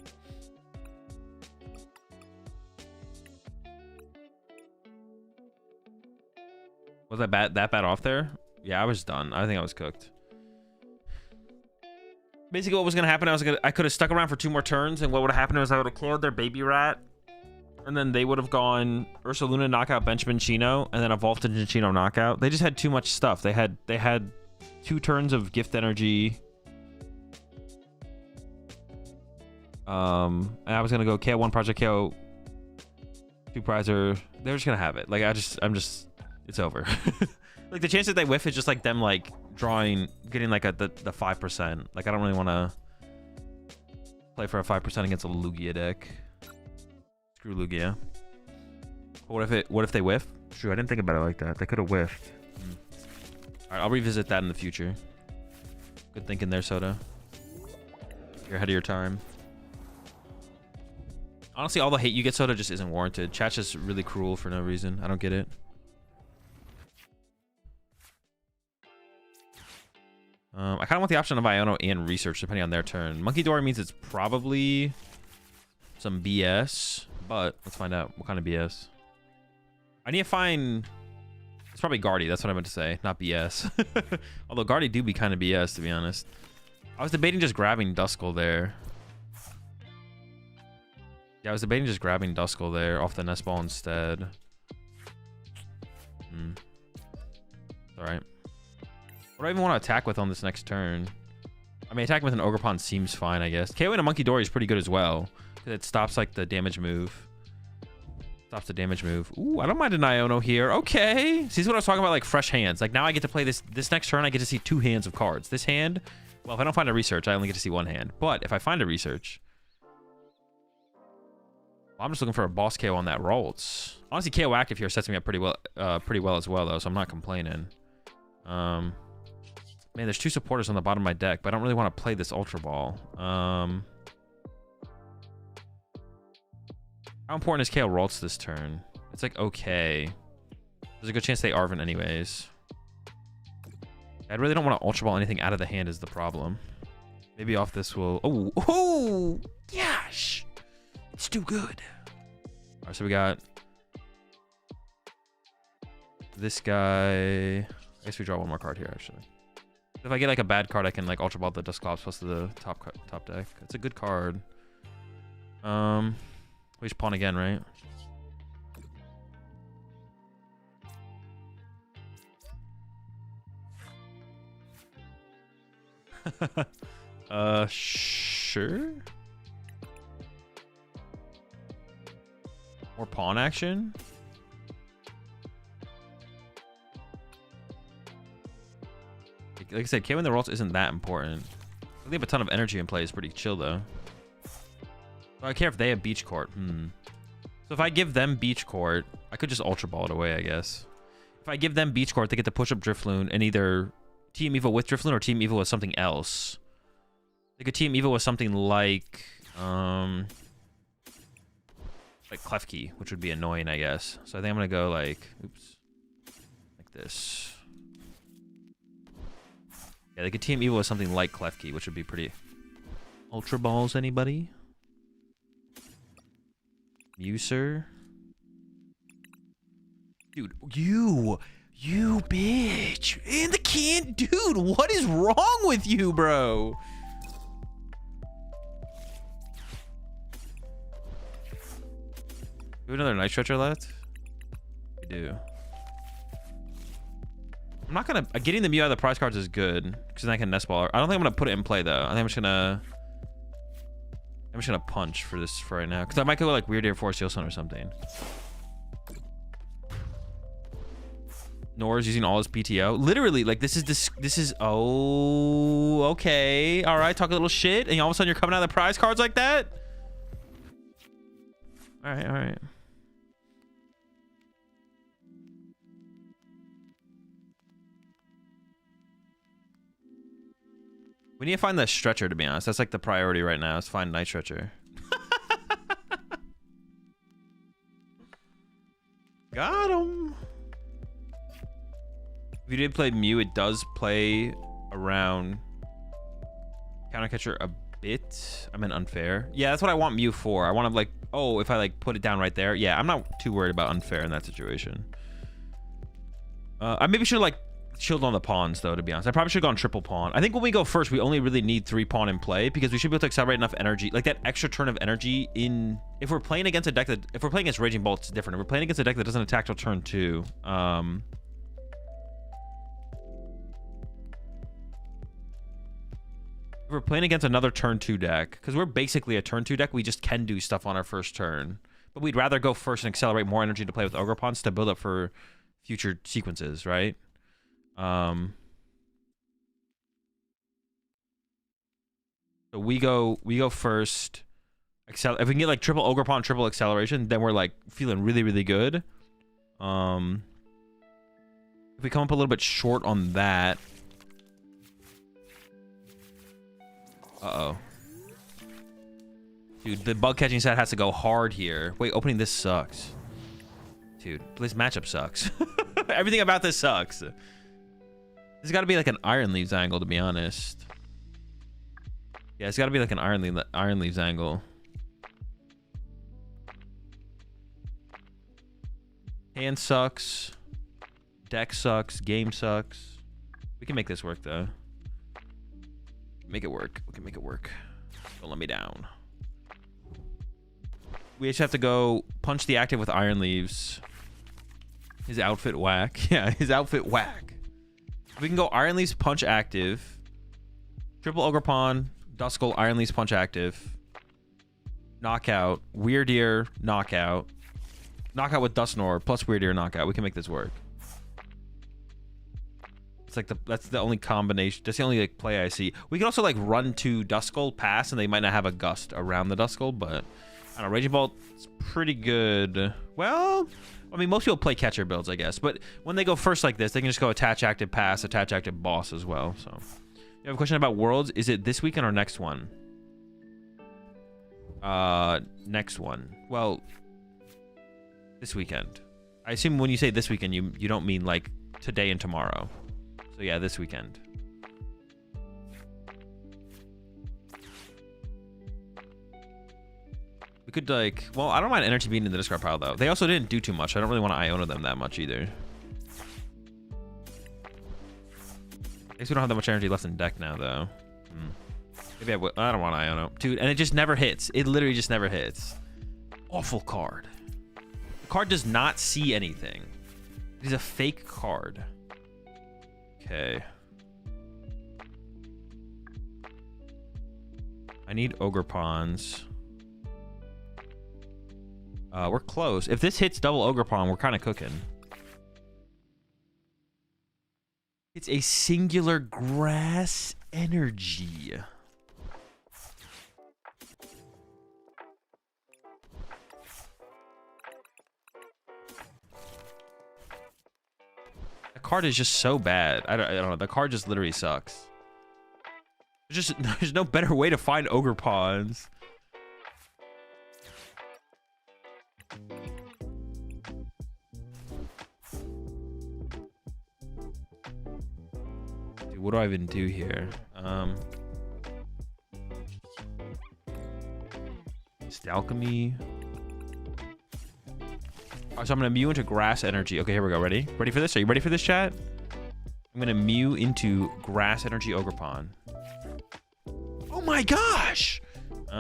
Was that bad off there? Yeah, I was done. I think I was cooked. Basically, what was gonna happen? I could have stuck around for 2 more turns, and what would have happened was I would have killed their baby rat, and then they would have gone Ursaluna knockout Benjamin Chino, and then evolved to Chino knockout. They just had too much stuff. They had 2 turns of gift energy. And I was gonna go KO1 Project KO 2 Prizer. They're just gonna have it. Like I'm just. It's over. Like the chance that they whiff is just like them like getting like the 5%. Like I don't really want to play for a 5% against a Lugia deck. Screw Lugia. But what if they whiff? True, I didn't think about it like that. They could have whiffed. All right, I'll revisit that in the future. Good thinking there, Soda. You're ahead of your time. Honestly, all the hate you get, Soda, just isn't warranted. Chat's just really cruel for no reason. I don't get it. I kind of want the option of Iono and Research, depending on their turn. Monkey Dory means it's probably some BS, but let's find out what kind of BS. I need to find... It's probably Guardy, that's what I meant to say, not BS. Although Guardy do be kind of BS, to be honest. I was debating just grabbing Duskull there. Yeah, I was debating just grabbing Duskull there off the Nest Ball instead. Alright. What do I even want to attack with on this next turn? I mean, attacking with an Ogerpon seems fine, I guess. KO and a Monkey Dory is pretty good as well. It stops, like, the damage move. Stops the damage move. Ooh, I don't mind an Iono here. Okay. See, this is what I was talking about, like, fresh hands. Like, now I get to play this next turn, I get to see 2 hands of cards. This hand, well, if I don't find a Research, I only get to see 1 hand. But if I find a Research... Well, I'm just looking for a boss KO on that Ralts. Honestly, KO active here sets me up pretty well as well, though, so I'm not complaining. Man, there's 2 supporters on the bottom of my deck, but I don't really want to play this Ultra Ball. How important is KO Ralts this turn? It's like, okay. There's a good chance they Arven anyways. I really don't want to Ultra Ball anything out of the hand is the problem. Maybe off this will... Oh, gosh! It's too good. All right, so we got... This guy... I guess we draw 1 more card here, actually. If I get like a bad card, I can like Ultra Ball the Dusclops plus the top deck. It's a good card. We just pawn again, right? Sure. More pawn action. Like I said, KO in the Ralts isn't that important. They have a ton of energy in play. It's pretty chill, though. So I care if they have Beach Court. So if I give them Beach Court, I could just Ultra Ball it away, I guess. If I give them Beach Court, they get to push up Drifloon and either Team Evo with Drifloon or Team Evo with something else. They could Team Evo with something like Klefki, which would be annoying, I guess. So I think I'm gonna go like, oops, like this. Yeah, they could Team Evo with something like Klefki, which would be pretty... Ultra Balls, anybody? You, sir? Dude, you bitch! In the can... Dude, what is wrong with you, bro? Do we have another Night Stretcher left? We do. I'm not gonna... Getting the Mew out of the prize cards is good, because then I can Nest Ball. I don't think I'm gonna put it in play, though. I think I'm just gonna punch for this for right now, because I might go like Weird Air Force Seal Sun or something. Nor's using all his PTO. Literally, like this is oh, okay. All right, talk a little shit, and all of a sudden you're coming out of the prize cards like that? All right, all right. We need to find that stretcher, to be honest. That's like the priority right now, is find Night Stretcher. Got him. If you did play Mew, it does play around Counter Catcher a bit. I mean, unfair. Yeah, that's what I want Mew for. I want to like, oh, if I like put it down right there. Yeah, I'm not too worried about unfair in that situation. I maybe should like shield on the pawns though, to be honest. I probably should have gone triple pawn. I think when we go first, we only really need 3 pawn in play because we should be able to accelerate enough energy, like that extra turn of energy in. If we're playing against a deck that, if we're playing against Raging Bolt, it's different. If we're playing against a deck that doesn't attack till turn 2, if we're playing against another turn 2 deck, because we're basically a turn 2 deck, we just can do stuff on our first turn. But we'd rather go first and accelerate more energy to play with Ogerpons to build up for future sequences, right? So we go first. If we can get like triple Ogerpon, triple acceleration, then we're like feeling really, really good. If we come up a little bit short on that. Uh-oh. Dude, the bug catching set has to go hard here. Wait, opening this sucks. Dude, this matchup sucks. Everything about this sucks. This has got to be like an Iron Leaves angle, to be honest. Yeah, it's got to be like an Iron Leaves angle. Hand sucks. Deck sucks. Game sucks. We can make this work, though. Make it work. We can make it work. Don't let me down. We just have to go punch the active with Iron Leaves. His outfit whack. Yeah, his outfit whack. We can go Iron Leaves, punch active. Triple Ogerpon, Duskull, Iron Leaves, punch active. Knockout. Weird Ear, knockout. Knockout with Dusknoir, plus Weird Ear, knockout. We can make this work. It's like that's the only combination. That's the only like play I see. We can also like run to Duskull, pass, and they might not have a gust around the Duskull, but I don't know. Raging Bolt is pretty good. Well, I mean, most people play catcher builds, I guess, but when they go first like this, they can just go attach active pass, attach active boss as well. So, you have a question about Worlds? Is it this weekend or next one? Next one. Well, this weekend. I assume when you say this weekend, you don't mean like today and tomorrow. So yeah, this weekend. We could like, well, I don't mind energy being in the discard pile though. They also didn't do too much. I don't really want to Iona them that much either. I guess we don't have that much energy left in deck now though. Maybe I don't want to Iona. Dude, and it just never hits. It literally just never hits. Awful card. The card does not see anything. It is a fake card. Okay. I need Ogerpons. We're close. If this hits double Ogerpon, we're kind of cooking. It's a singular grass energy. The card is just so bad. I don't know. The card just literally sucks. There's no better way to find Ogerpons. Dude, what do I even do here? Stalchemy. All right, so I'm gonna Mew into grass energy. Okay, here we go. Ready? Ready for this? Are you ready for this, chat? I'm gonna Mew into grass energy Ogerpon. Oh my gosh! So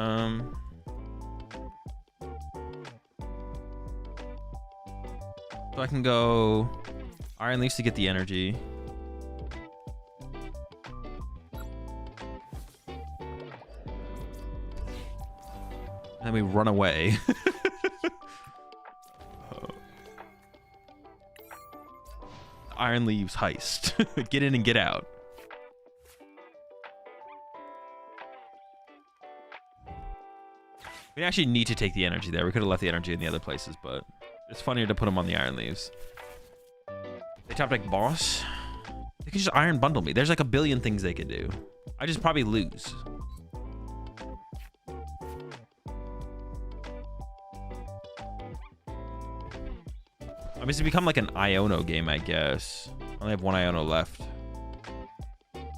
I can go Iron Leaves to get the energy. And then we run away. Iron Leaves heist. Get in and get out. We actually need to take the energy there. We could have left the energy in the other places, but it's funnier to put them on the Iron Leaves. They top deck boss. They could just iron bundle me. There's like a billion things they could do. I just probably lose. I mean, it's become like an Iono game, I guess. I only have one Iono left.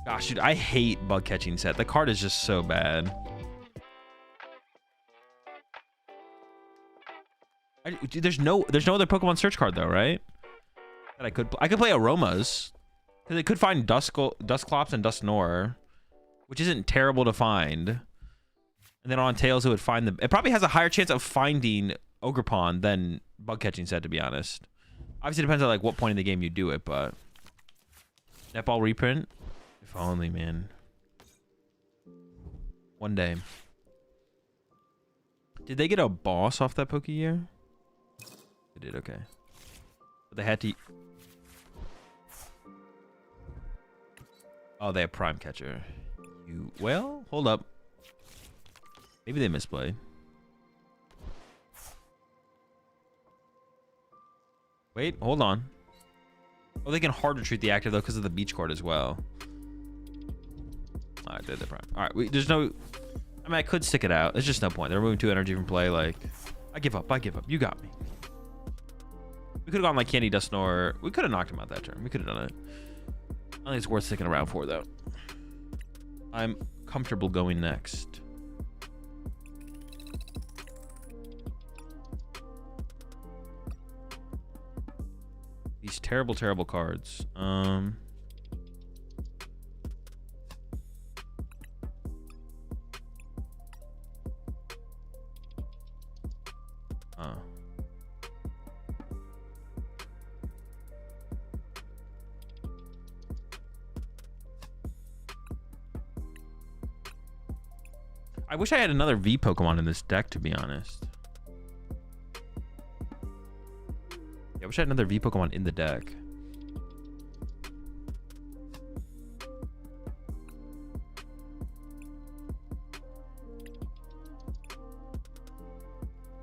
Gosh, dude, I hate bug catching set. The card is just so bad. Dude, there's no other Pokemon search card though, right? That I could play Aromas, because it could find Dusclops and Dusknoir, which isn't terrible to find. And then on Tails, it would find them. It probably has a higher chance of finding Ogerpon than bug catching set, to be honest. Obviously, it depends on like what point in the game you do it, but Netball reprint. If only, man. One day. Did they get a boss off that Poke Year? They did, okay. But they had to... Oh, they have Prime Catcher. Well, hold up. Maybe they misplayed. Wait, hold on. Oh, they can hard retreat the active though because of the beach court as well. All right, they're the Prime. All right, there's no... I mean, I could stick it out. There's just no point. They're removing 2 energy from play. Like, I give up. I give up. You got me. We could have gone like Candy Dusknoir. We could have knocked him out that turn. We could have done it. I think it's worth sticking around for, though. I'm comfortable going next. These terrible, terrible cards. Oh. I wish I had another V Pokemon in this deck, to be honest. Yeah, I wish I had another V Pokemon in the deck.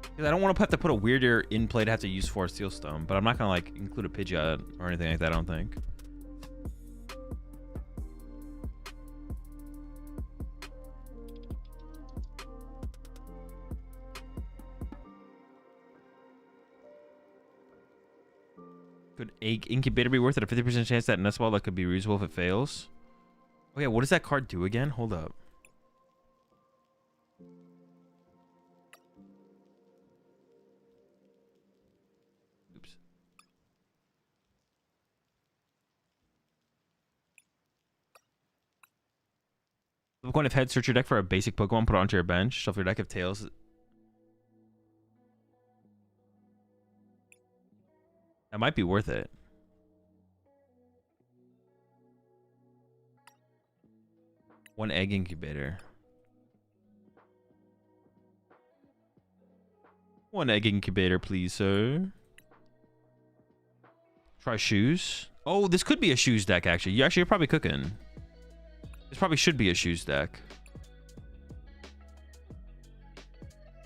Because I don't want to have to put a weirder in play to have to use Forest Steel Stone, but I'm not going to like include a Pidgeot or anything like that, I don't think. Could Egg Incubator be worth it? A 50% chance that Nest Ball that could be reusable if it fails? Oh yeah, what does that card do again? Hold up. Oops. Flip a coin if head, search your deck for a basic Pokemon, put it onto your bench. Shuffle your deck if tails. That might be worth it. One Egg Incubator. One Egg Incubator, please, sir. Try Shoes. Oh, this could be a Shoes deck, actually. You're probably cooking. This probably should be a Shoes deck.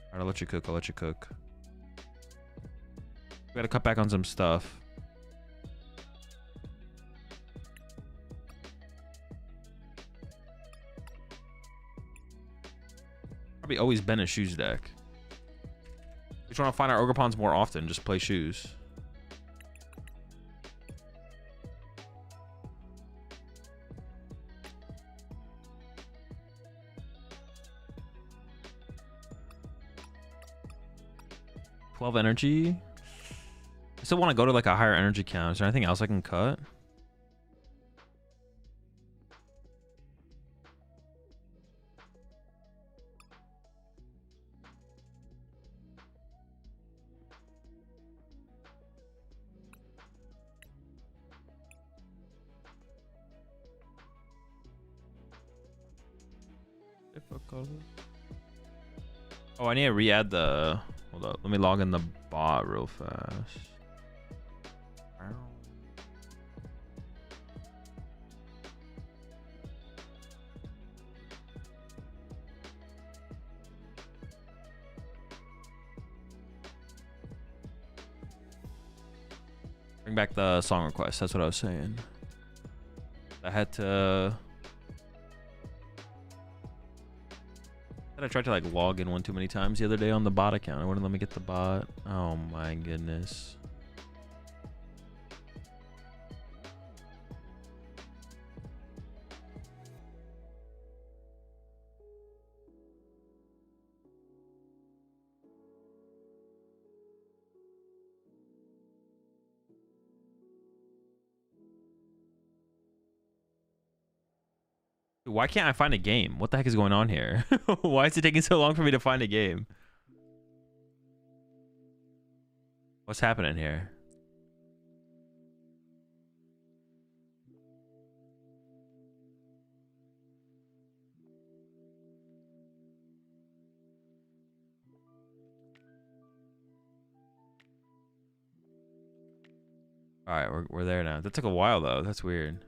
Alright, I'll let you cook. I'll let you cook. We gotta cut back on some stuff. Probably always been a Shoes deck. We just want to find our Ogerpons more often. Just play Shoes. $12 energy. I still want to go to like a higher energy count. Is there anything else I can cut? Oh, I need to re-add the... Hold up. Let me log in the bot real fast. Bring back the song request. That's what I was saying. had to. I tried to like log in one too many times the other day on the bot account. It wouldn't let me get the bot. Oh my goodness. Why can't I find a game? What the heck is going on here? Why is it taking so long for me to find a game? What's happening here? All right, we're there now. That took a while though. That's weird.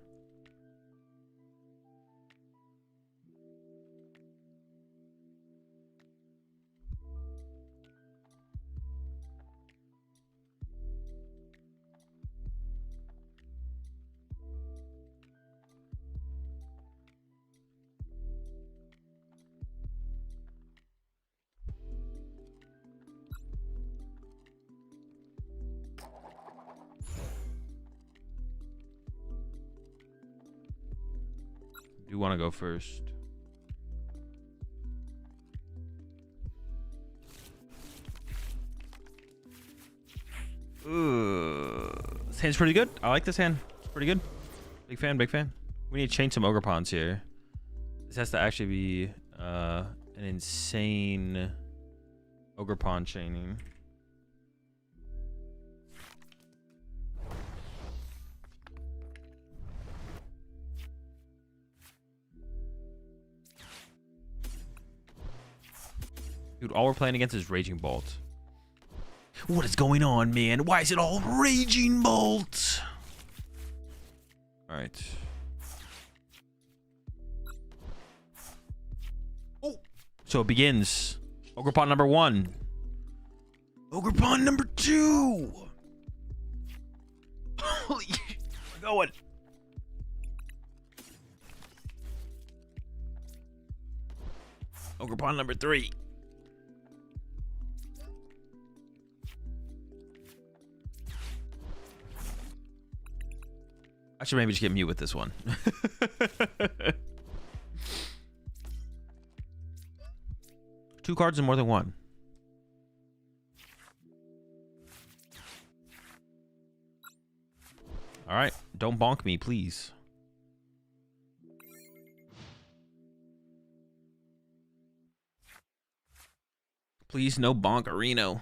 You want to go first? This hand's pretty good. I like this hand. It's pretty good. Big fan, big fan. We need to change some Ogerpons here. This has to actually be an insane Ogerpon chaining. Dude, all we're playing against is Raging Bolt. What is going on, man? Why is it all Raging Bolt? All right. Oh, so it begins. Ogerpon number 1. Ogerpon number 2. Holy, we're going. Ogerpon number 3. I should maybe just get mute with this one. 2 cards and more than 1. All right, don't bonk me, please. Please, no bonkerino.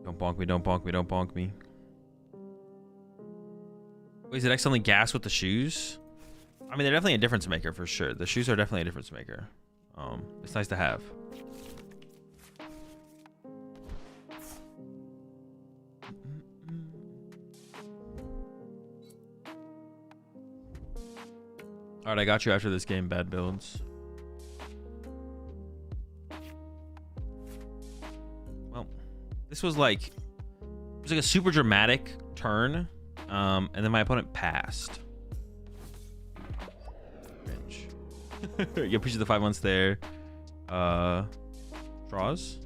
Don't bonk me, don't bonk me, don't bonk me. Wait, is it accidentally gas with the shoes? I mean, they're definitely a difference maker for sure. The shoes are definitely a difference maker. It's nice to have. All right, I got you after this game, bad builds. Well, this was like, it was like a super dramatic turn. And then my opponent passed. Cringe. You appreciate the 5 months there. Draws.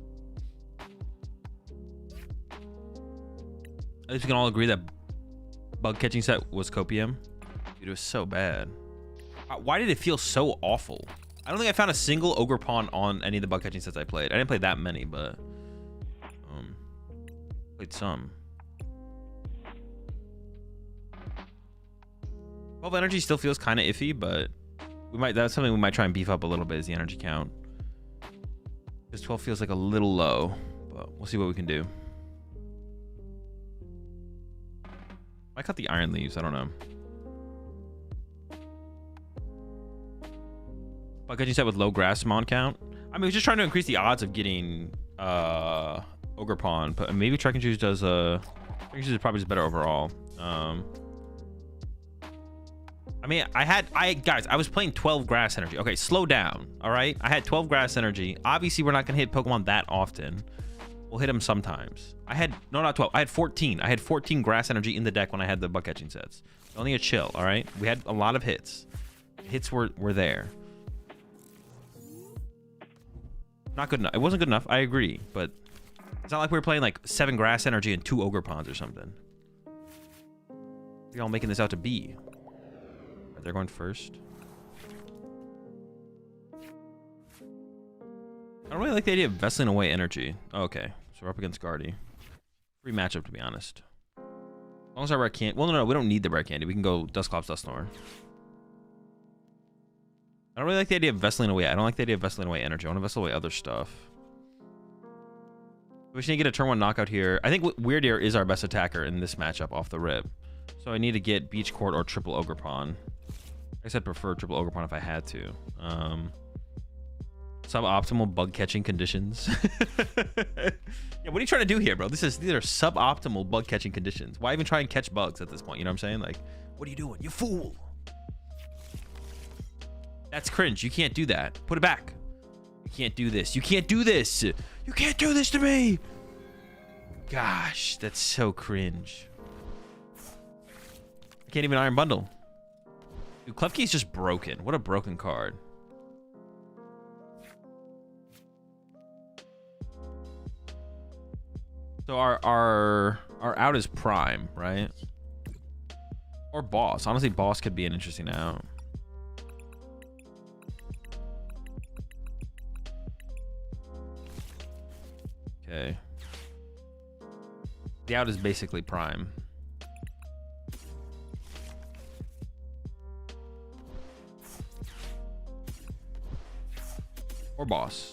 At least we can all agree that bug catching set was copium. Dude, it was so bad. Why did it feel so awful? I don't think I found a single Ogerpon on any of the bug catching sets I played. I didn't play that many, but played some. 12 energy still feels kind of iffy, but that's something we might try and beef up a little bit, is the energy count. Because 12 feels like a little low, but we'll see what we can do. I cut the iron leaves, I don't know. Bug catching set with low grass mon count. I mean, we're just trying to increase the odds of getting Ogerpon, but maybe Trek and Shoes does Trek and Shoes is probably just better overall. I mean, guys, I was playing 12 grass energy. Okay, slow down. All right, I had 12 grass energy. Obviously, we're not gonna hit Pokemon that often. We'll hit him sometimes. I had, no, not 12. I had 14. I had 14 grass energy in the deck when I had the bug catching sets. Only a chill, all right? We had a lot of hits. Hits were there. Not good enough. It wasn't good enough. I agree, but it's not like we were playing like 7 grass energy and 2 Ogerpons or something. You're all making this out to be. They're going first. I don't really like the idea of vesseling away energy. Oh, okay, so we're up against Guardy. Free matchup, to be honest. As long as our rare candy. Well, no, we don't need the rare candy. We can go Dusclops, Dusknoir. I don't really like the idea of vesseling away. I don't like the idea of vesseling away energy. I want to vessel away other stuff. We should get a turn 1 knockout here. I think Weird Ear is our best attacker in this matchup off the rip. So I need to get Beach Court or triple Ogerpon. I guess I'd prefer triple Ogerpon if I had to. Suboptimal bug catching conditions. Yeah, what are you trying to do here, bro? These are suboptimal bug catching conditions. Why even try and catch bugs at this point? You know what I'm saying? Like, what are you doing? You fool. That's cringe. You can't do that. Put it back. You can't do this. You can't do this. You can't do this to me. Gosh, that's so cringe. I can't even Iron Bundle. Dude, Klefki's just broken. What a broken card. So our out is Prime, right? Or Boss. Honestly, Boss could be an interesting out. Okay. The out is basically Prime. Or Boss.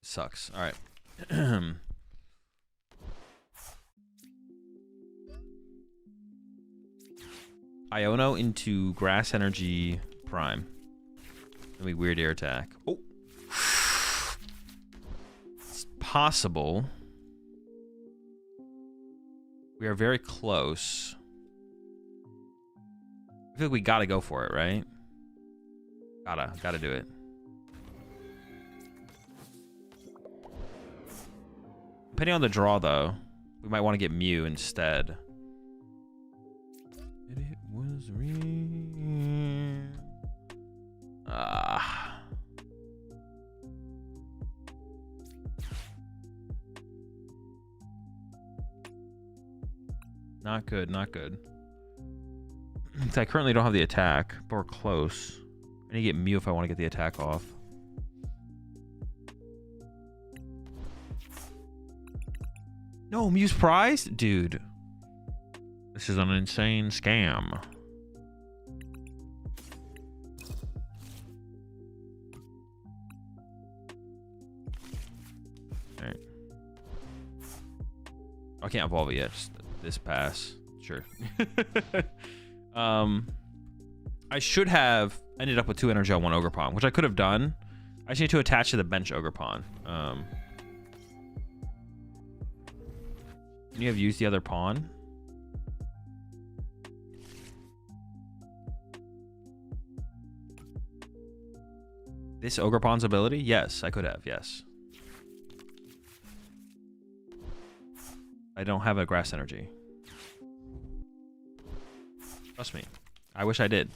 Sucks. All right. Iono into Grass Energy Prime. Then we Weird Air attack. Oh. It's possible. We are very close. I feel like we gotta go for it, right? Gotta do it. Depending on the draw, though, we might want to get Mew instead. It was real. Not good, not good. I currently don't have the attack, but we're close. I need to get Mew if I want to get the attack off. No, Mew's prized? Dude. This is an insane scam. Alright. I can't evolve it yet. Just this pass. Sure. I should have ended up with 2 energy on 1 Ogerpon, which I could have done. I just need to attach to the bench Ogerpon. Can you have used the other pawn? This Ogerpon's ability? Yes, I could have, yes. I don't have a grass energy. Trust me. I wish I did.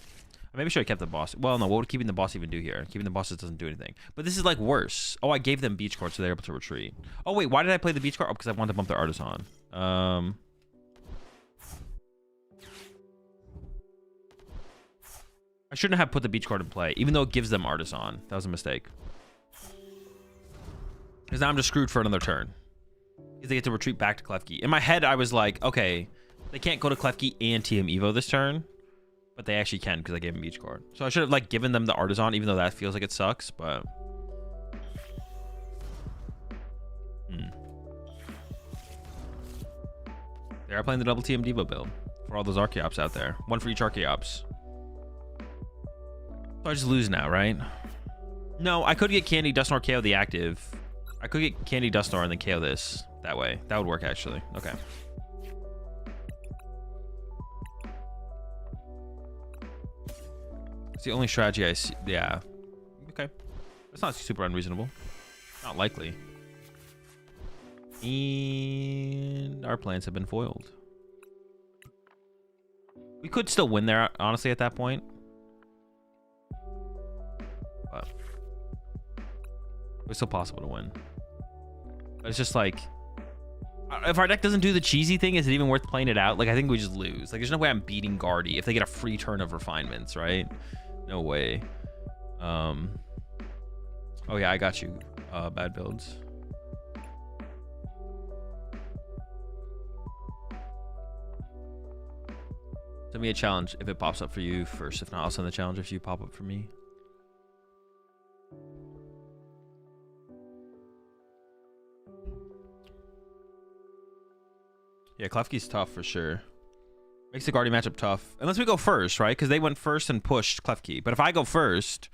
I maybe should have kept the boss. Well, no, what would keeping the boss even do here? Keeping the bosses doesn't do anything. But this is like worse. Oh, I gave them beach court so they're able to retreat. Oh, wait, why did I play the beach court? Oh, because I wanted to bump their Artisan. I shouldn't have put the beach card in play, even though it gives them Artisan. That was a mistake. Because now I'm just screwed for another turn. Because they get to retreat back to Klefki. In my head, I was like, okay, they can't go to Klefki and TM Evo this turn. But they actually can because I gave them beach card. So I should have like given them the Artisan, even though that feels like it sucks, but... They are playing the double TM Devo build for all those Archeops out there. 1 for each Archeops. So I just lose now, right? No, I could get Candy, Dusknoir, KO the active. I could get Candy Dusknoir and then KO this that way. That would work actually. Okay. It's the only strategy I see. Yeah. Okay. That's not super unreasonable. Not likely. And our plans have been foiled. We could still win there, honestly, at that point. But it's still possible to win. But it's just like, if our deck doesn't do the cheesy thing, is it even worth playing it out? Like, I think we just lose. Like, there's no way I'm beating Guardy if they get a free turn of refinements, right? No way. Oh yeah, I got you. Bad builds. Send me a challenge if it pops up for you first. If not, I'll send the challenge if you pop up for me. Yeah, Klefki's tough for sure. Makes the Guardian matchup tough. Unless we go first, right? Because they went first and pushed Klefki. But if I go first,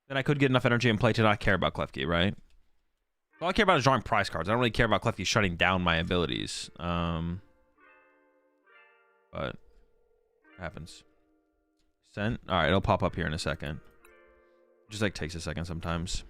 then I could get enough energy in play to not care about Klefki, right? All I care about is drawing prize cards. I don't really care about Klefki shutting down my abilities. But it happens. Sent. All right, it'll pop up here in a second. Just like takes a second sometimes.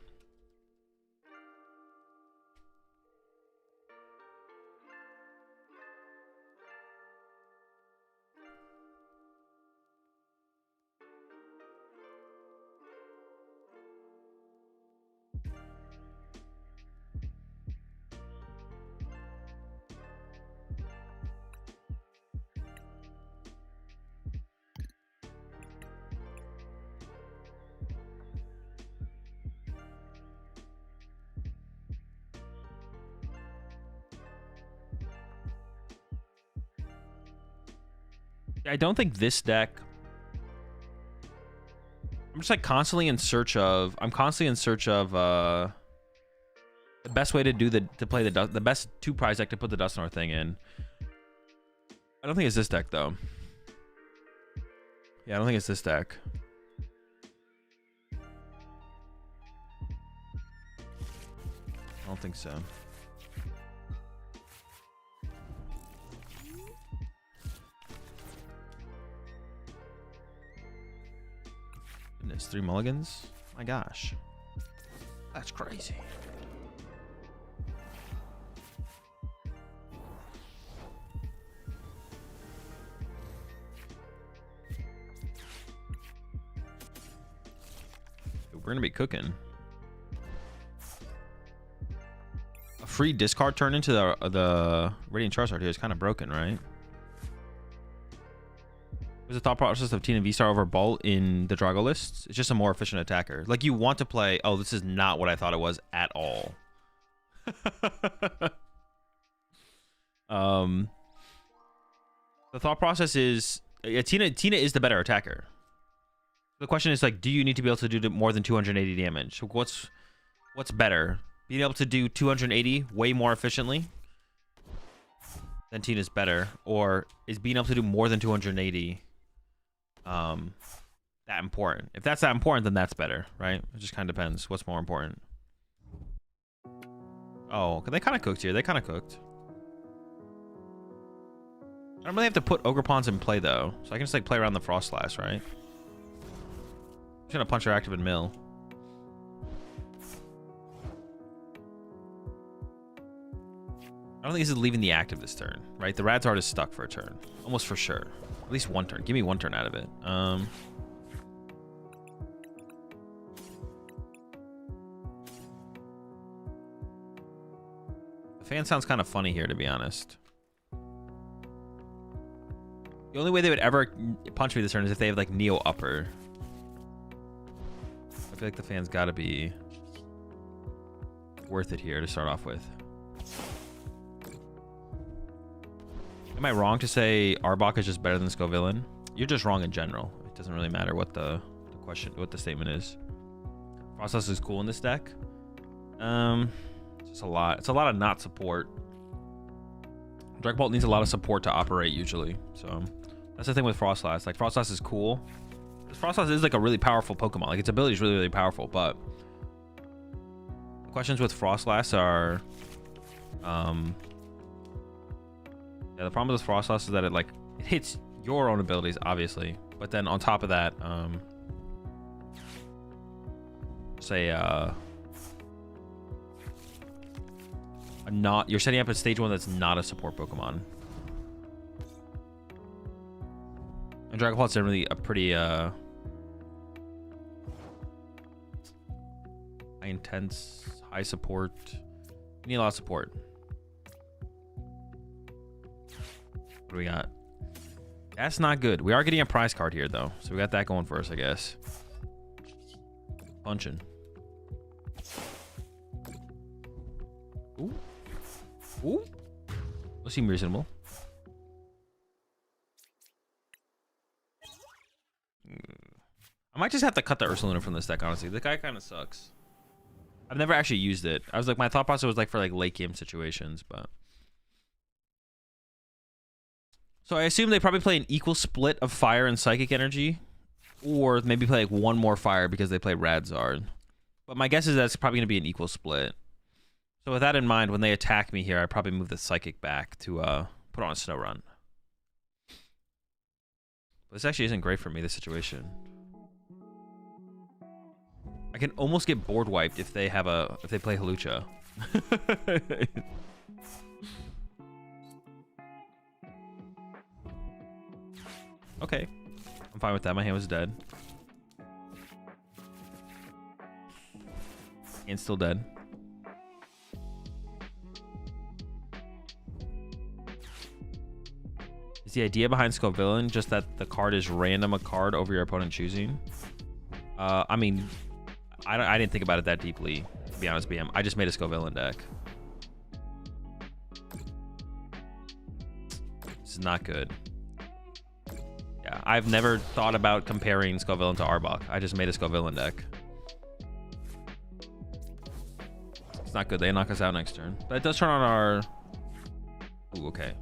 I don't think this deck. I'm just like constantly in search of. I'm constantly in search of the best way to do the best 2 prize deck to put the Dusknoir thing in. I don't think it's this deck though. Yeah, I don't think it's this deck. I don't think so. Goodness, 3 mulligans? My gosh. That's crazy. We're gonna be cooking. A free discard turn into the Radiant Charizard here is kind of broken, right? What's the thought process of Tina V-Star over Bolt in the Drago lists? It's just a more efficient attacker. Like, you want to play... Oh, this is not what I thought it was at all. The thought process is... Yeah, Tina is the better attacker. The question is, like, do you need to be able to do more than 280 damage? What's better? Being able to do 280 way more efficiently? Then Tina's better. Or is being able to do more than 280... that important? If that's that important, then that's better, right? It just kind of depends what's more important. Oh, they kind of cooked here. They kind of cooked. I don't really have to put Ogerpons in play though, so I can just like play around the Frost Slash, right? I'm just gonna punch her active and mill. I don't think this is leaving the active this turn, right? The Rad's Art is stuck for a turn, almost for sure. At least 1 turn. Give me 1 turn out of it. The fan sounds kind of funny here, to be honest. The only way they would ever punch me this turn is if they have like Neo Upper. I feel like the fan's got to be worth it here to start off with. Am I wrong to say Arbok is just better than Scovillain? You're just wrong in general. It doesn't really matter what the statement is. Process is cool in this deck. It's just a lot. It's a lot of not support. Drag Bolt needs a lot of support to operate usually. So that's the thing with Frostlass. Like, Frostlass is cool. Frostlass is like a really powerful Pokemon. Like, its ability is really, really powerful, but the questions with Frostlass are, yeah, the problem with Frostlass is that it hits your own abilities, obviously, but then on top of that, say you're setting up a stage 1 that's not a support Pokemon. And Dragapult's generally a pretty high intense, high support. You need a lot of support. What do we got? That's not good. We are getting a prize card here though, so we got that going for us, I guess. Punching. Ooh. Ooh. Those seem reasonable. I might just have to cut the Ursaluna from this deck, honestly. The guy kind of sucks. I've never actually used it. I was like, my thought process was like for like late game situations, but. So I assume they probably play an equal split of fire and psychic energy, or maybe play like one more fire because they play Radzard. But my guess is that's probably going to be an equal split. So with that in mind, when they attack me here, I probably move the psychic back to put on a snow run. But this actually isn't great for me, this situation. I can almost get board wiped if they have if they play Hawlucha. Okay, I'm fine with that. My hand was dead. And still dead. Is the idea behind Scovillain just that the card is random a card over your opponent choosing? I mean, I didn't think about it that deeply, to be honest, BM. I just made a Scovillain deck. This is not good. Yeah, I've never thought about comparing Scovillain to Arbok. I just made a Scovillain deck. It's not good. They knock us out next turn. But it does turn on our... Ooh, okay.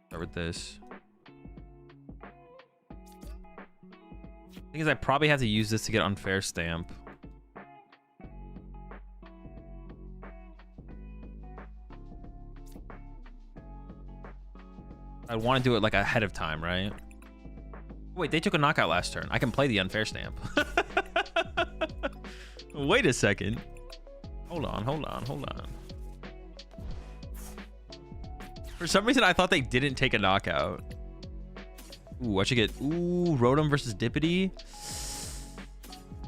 Start with this. Thing is, I probably have to use this to get Unfair Stamp. I want to do it like ahead of time, right? Wait, they took a knockout last turn. I can play the Unfair Stamp. Wait a second. Hold on, hold on, hold on. For some reason, I thought they didn't take a knockout. Ooh, I should get... Ooh, Rotom versus Dippity.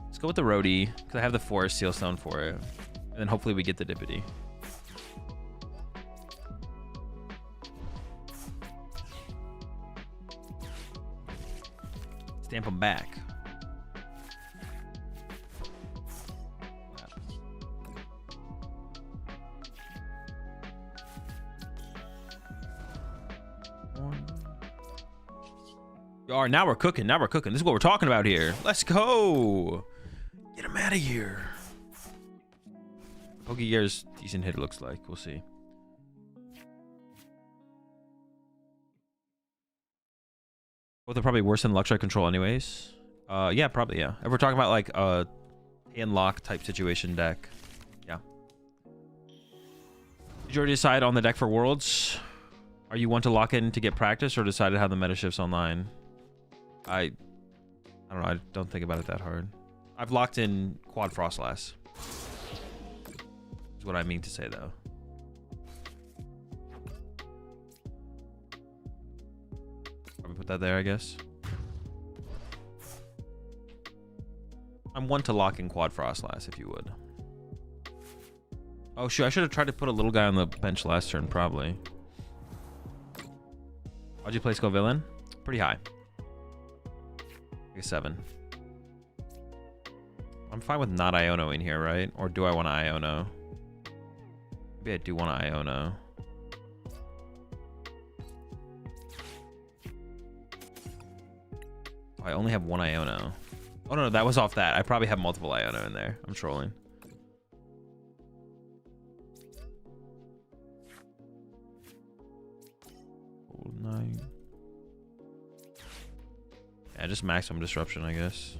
Let's go with the Rhodey, because I have the Forest Seal Stone for it. And then hopefully we get the Dippity. Stamp them back. Now we're cooking. Now we're cooking. This is what we're talking about here. Let's go. Get him out of here. Pokegear's decent hit, it looks like. We'll see. Both are probably worse than Luxray Control anyways. Yeah, probably, yeah. If we're talking about like a hand lock type situation deck. Yeah. Did you already decide on the deck for Worlds? Are you one to lock in to get practice or decided how the meta shifts online? I don't know. I don't think about it that hard. I've locked in Quad Frostlass. Is what I mean to say, though. Probably put that there, I guess. I'm one to lock in Quad Frostlass, if you would. Oh, shoot. I should have tried to put a little guy on the bench last turn, probably. How'd you play Scovillain? Pretty high. Like a 7. I'm fine with not Ionoing here, right? Or do I want to Iono? Maybe I do want to Iono. Oh, I only have one Iono. Oh, no, that was off that. I probably have multiple Iono in there. I'm trolling. Yeah, just maximum disruption, I guess.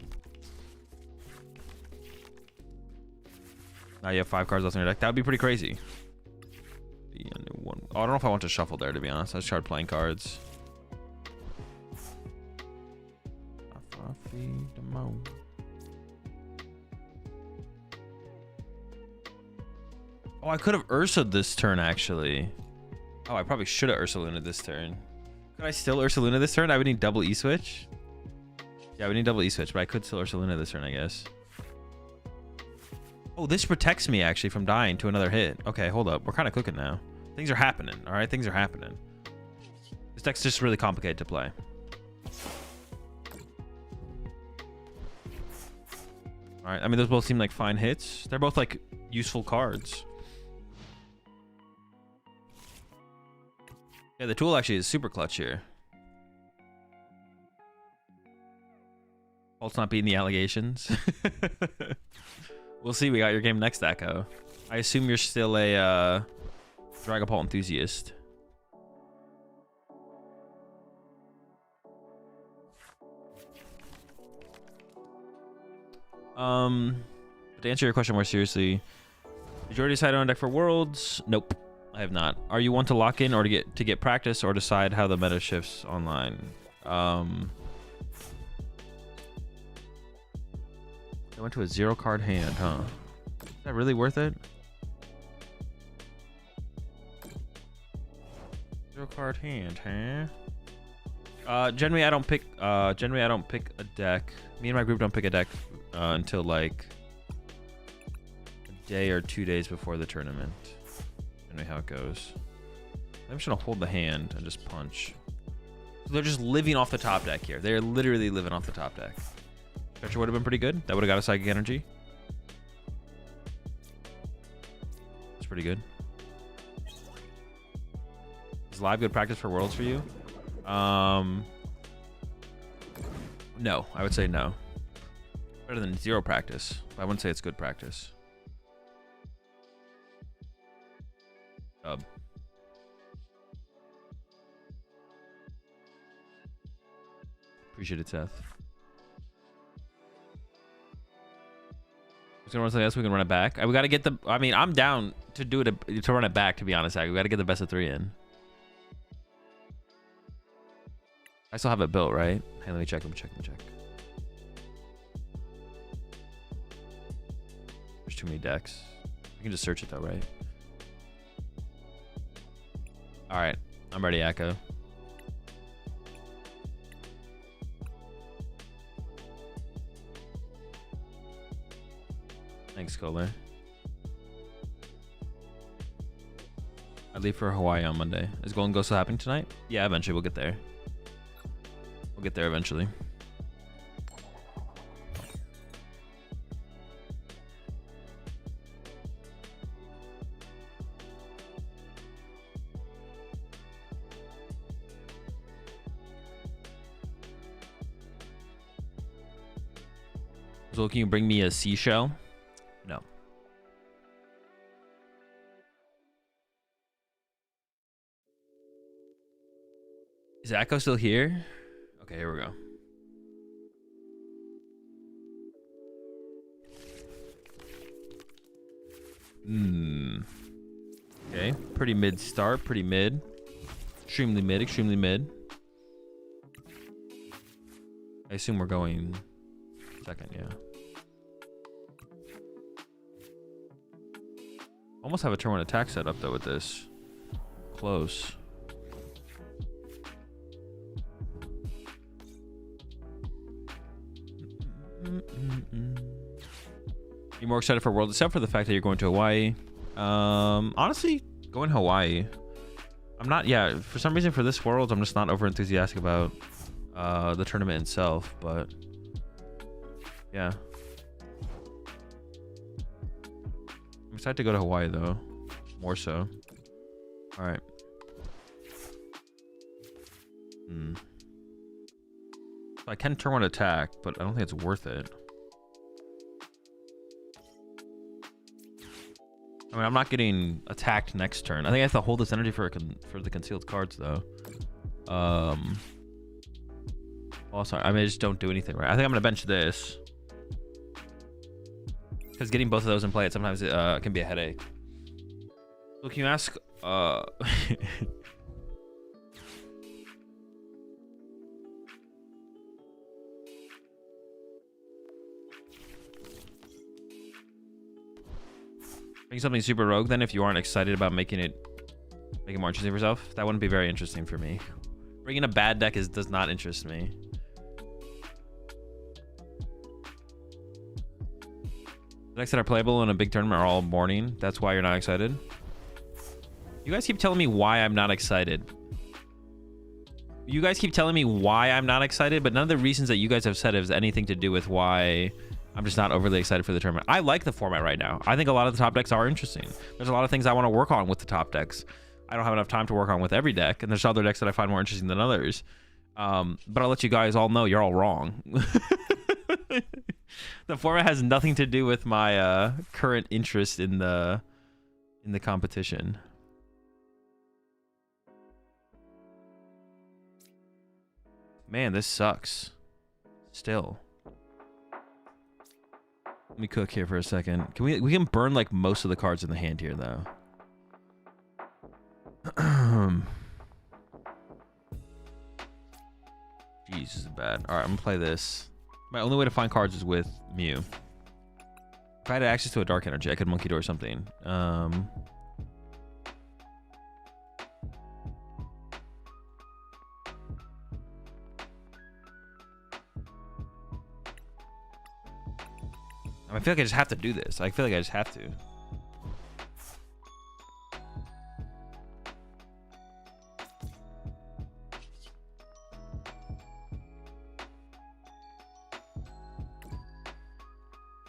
Now you have 5 cards left in your deck. That would be pretty crazy. Oh, I don't know if I want to shuffle there, to be honest. I just started playing cards. Oh, I could have Ursa'd this turn, actually. Oh, I probably should have Ursaluna'd this turn. Could I still Ursaluna this turn? I would need double E-switch. Yeah, we need double E-switch, but I could still Ursaluna this turn, I guess. Oh, this protects me, actually, from dying to another hit. Okay, hold up. We're kind of cooking now. Things are happening, all right? Things are happening. This deck's just really complicated to play. All right, I mean, those both seem like fine hits. They're both, like, useful cards. Yeah, the tool actually is super clutch here. Fault's not beating the allegations. We'll see. We got your game next, Echo. I assume you're still a Dragapult enthusiast. To answer your question more seriously, did you already decide on a deck for Worlds? Nope, I have not. Are you one to lock in or to get practice or decide how the meta shifts online? I went to a 0-card hand, huh? Is that really worth it? 0-card hand, huh? Generally I don't pick a deck. Me and my group don't pick a deck until like a day or 2 days before the tournament. Generally how it goes. I'm just gonna hold the hand and just punch. So they're just living off the top deck here. They're literally living off the top deck. Stretcher would have been pretty good. That would have got a Psychic Energy. That's pretty good. Is live good practice for Worlds for you? No, I would say no. Better than 0 practice. I wouldn't say it's good practice. Appreciate it, Seth. Gonna run something else. We can run it back. We gotta get the. I mean, I'm down to do it to run it back. To be honest, we gotta get the best of 3 in. I still have it built, right? Hey, let me check. There's too many decks. You can just search it though, right? All right, I'm ready, Echo. Thanks, Kohler. I leave for Hawaii on Monday. Is Gholdengo still happening tonight? Yeah, eventually we'll get there. We'll get there eventually. So can you bring me a seashell? No. Is Echo still here? Okay, here we go. Okay, pretty mid start, pretty mid. Extremely mid, extremely mid. I assume we're going second, yeah. Almost have a turn 1 attack set up though with this. Close. You're more excited for World, except for the fact that you're going to Hawaii. Honestly, going to Hawaii. I'm not, yeah, for some reason for this World, I'm just not over enthusiastic about the tournament itself, but yeah. I'm excited to go to Hawaii though, more so. All right. So I can turn 1 attack, but I don't think it's worth it. I mean, I'm not getting attacked next turn. I think I have to hold this energy for the concealed cards though. Also, I mean, I just don't do anything right. I think I'm gonna bench this because getting both of those in play sometimes it can be a headache. So can you ask? Make something super rogue then if you aren't excited about making it more interesting for yourself. That wouldn't be very interesting for me. Bringing a bad deck does not interest me. The decks that are playable in a big tournament are all morning. That's why you're not excited. You guys keep telling me why I'm not excited. You guys keep telling me why I'm not excited, but none of the reasons that you guys have said has anything to do with why I'm just not overly excited for the tournament. I like the format right now. I think a lot of the top decks are interesting. There's a lot of things I want to work on with the top decks. I don't have enough time to work on with every deck, and there's other decks that I find more interesting than others. But I'll let you guys all know you're all wrong. The format has nothing to do with my current interest in the competition. Man, this sucks. Still. Let me cook here for a second. Can we can burn like most of the cards in the hand here though. Jeez, this is bad. All right, I'm gonna play this. My only way to find cards is with Mew. If I had access to a dark energy, I could monkey door something. I feel like I just have to do this. I feel like I just have to.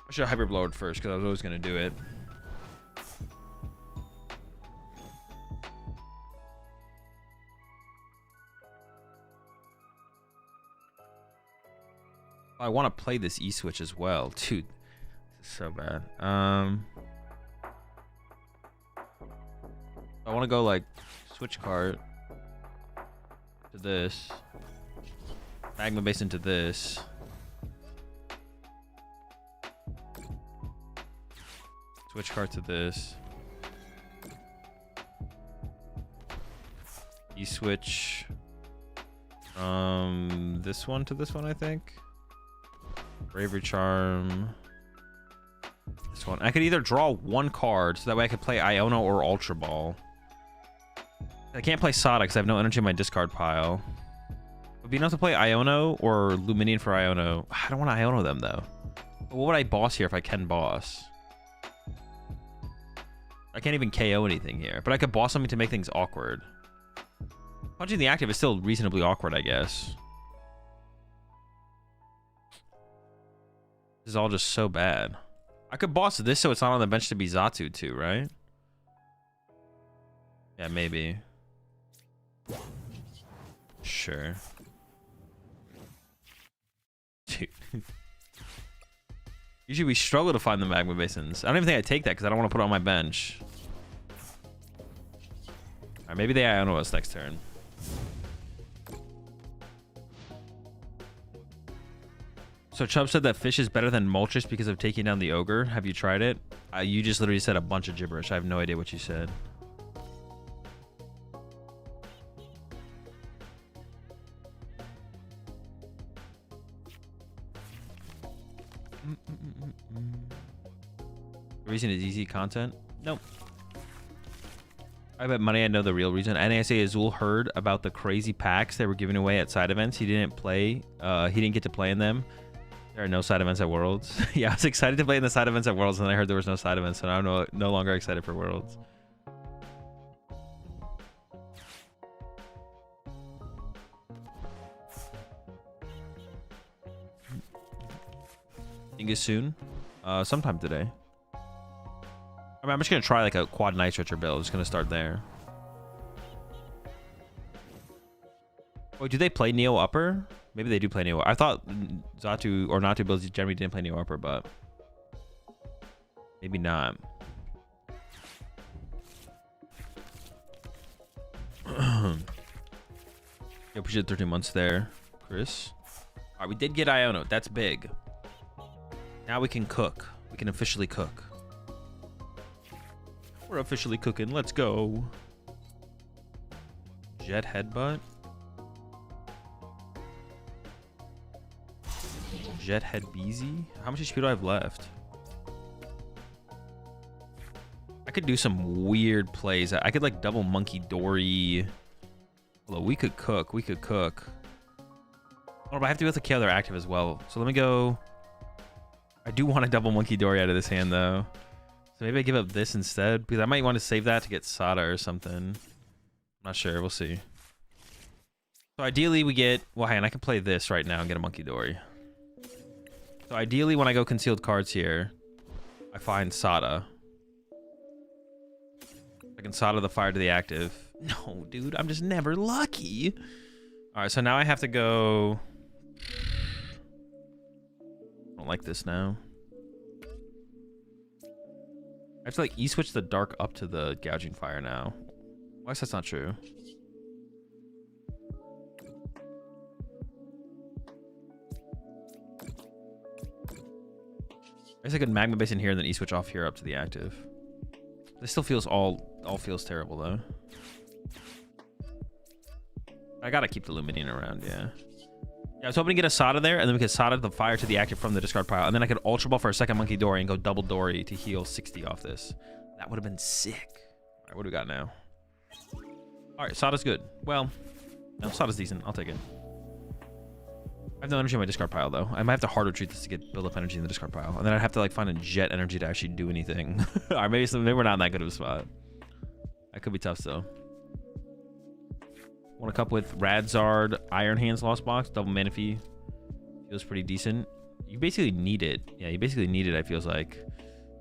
I should have hyperblowered first because I was always going to do it. I want to play this E-switch as well. Dude, this is so bad. I want to go like switch card to this. Magma Basin to this. Switch card to this. E-switch from this one to this one, I think. Bravery Charm. This one. I could either draw one card so that way I could play Iono or Ultra Ball. I can't play Sada because I have no energy in my discard pile. Would be enough to play Iono or Luminion for Iono. I don't want to Iono them though. But what would I boss here if I can boss? I can't even KO anything here, but I could boss something to make things awkward. Punching the active is still reasonably awkward, I guess. This is all just so bad. I could boss this so it's not on the bench to be Zatu too, right? Yeah, maybe. Sure. Dude. Usually we struggle to find the Magma Basins. I don't even think I take that because I don't want to put it on my bench. Alright, maybe they Iono us next turn. So Chubb said that fish is better than Moltres because of taking down the ogre. Have you tried it? You just literally said a bunch of gibberish. I have no idea what you said. The reason is easy content? Nope. I bet money I know the real reason. NASA Azul heard about the crazy packs they were giving away at side events. He didn't play. He didn't get to play in them. There are no side events at Worlds. Yeah, I was excited to play in the side events at Worlds, and then I heard there was no side events, so now I'm no longer excited for Worlds. Think it's soon? Sometime today. I mean, I'm just gonna try like a quad Night Stretcher build. Just gonna start there. Wait, do they play Neo Upper? Maybe they do play Neo. I thought Zatu or Natu builds generally didn't play Neo Upper, but maybe not. Yeah, appreciate 13 months there, Chris. All right, we did get Iono. That's big. Now we can cook. We can officially cook. We're officially cooking. Let's go. Jet headbutt. Jet head BZ. How much HP do I have left? I could do some weird plays. I could like double Monkey Dory. Although we could cook. We could cook. Oh, but I have to be able to kill their active as well. So let me go. I do want a double Monkey Dory out of this hand though. So maybe I give up this instead, because I might want to save that to get Sada or something. I'm not sure. We'll see. So ideally we get... Well, hang on. I can play this right now and get a Monkey Dory. So ideally when I go concealed cards here, I find Sada. I can Sada the fire to the active. No, dude. I'm just never lucky. All right. So now I have to go... I don't like this now. I have to like E-switch the dark up to the gouging fire now. Why is that not true? I guess I could magma base in here and then E-switch off here up to the active. This still feels all feels terrible though. I gotta keep the Luminian around, yeah. Yeah, I was hoping to get a Sada there, and then we could Sada the fire to the active from the discard pile, and then I could Ultra Ball for a second Monkey Dory and go double Dory to heal 60 off this. That would have been sick. All right, what do we got now? All right, Sada's good. Well, no, Sada's decent. I'll take it. I have no energy in my discard pile, though. I might have to hard retreat this to get build up energy in the discard pile, and then I'd have to like find a jet energy to actually do anything. All right, maybe we're not in that good of a spot. That could be tough, still. Want to cup with Radzard, Iron Hands, Lost Box, double Manaphy. Feels pretty decent. You basically need it. Yeah, you basically need it, it feels like.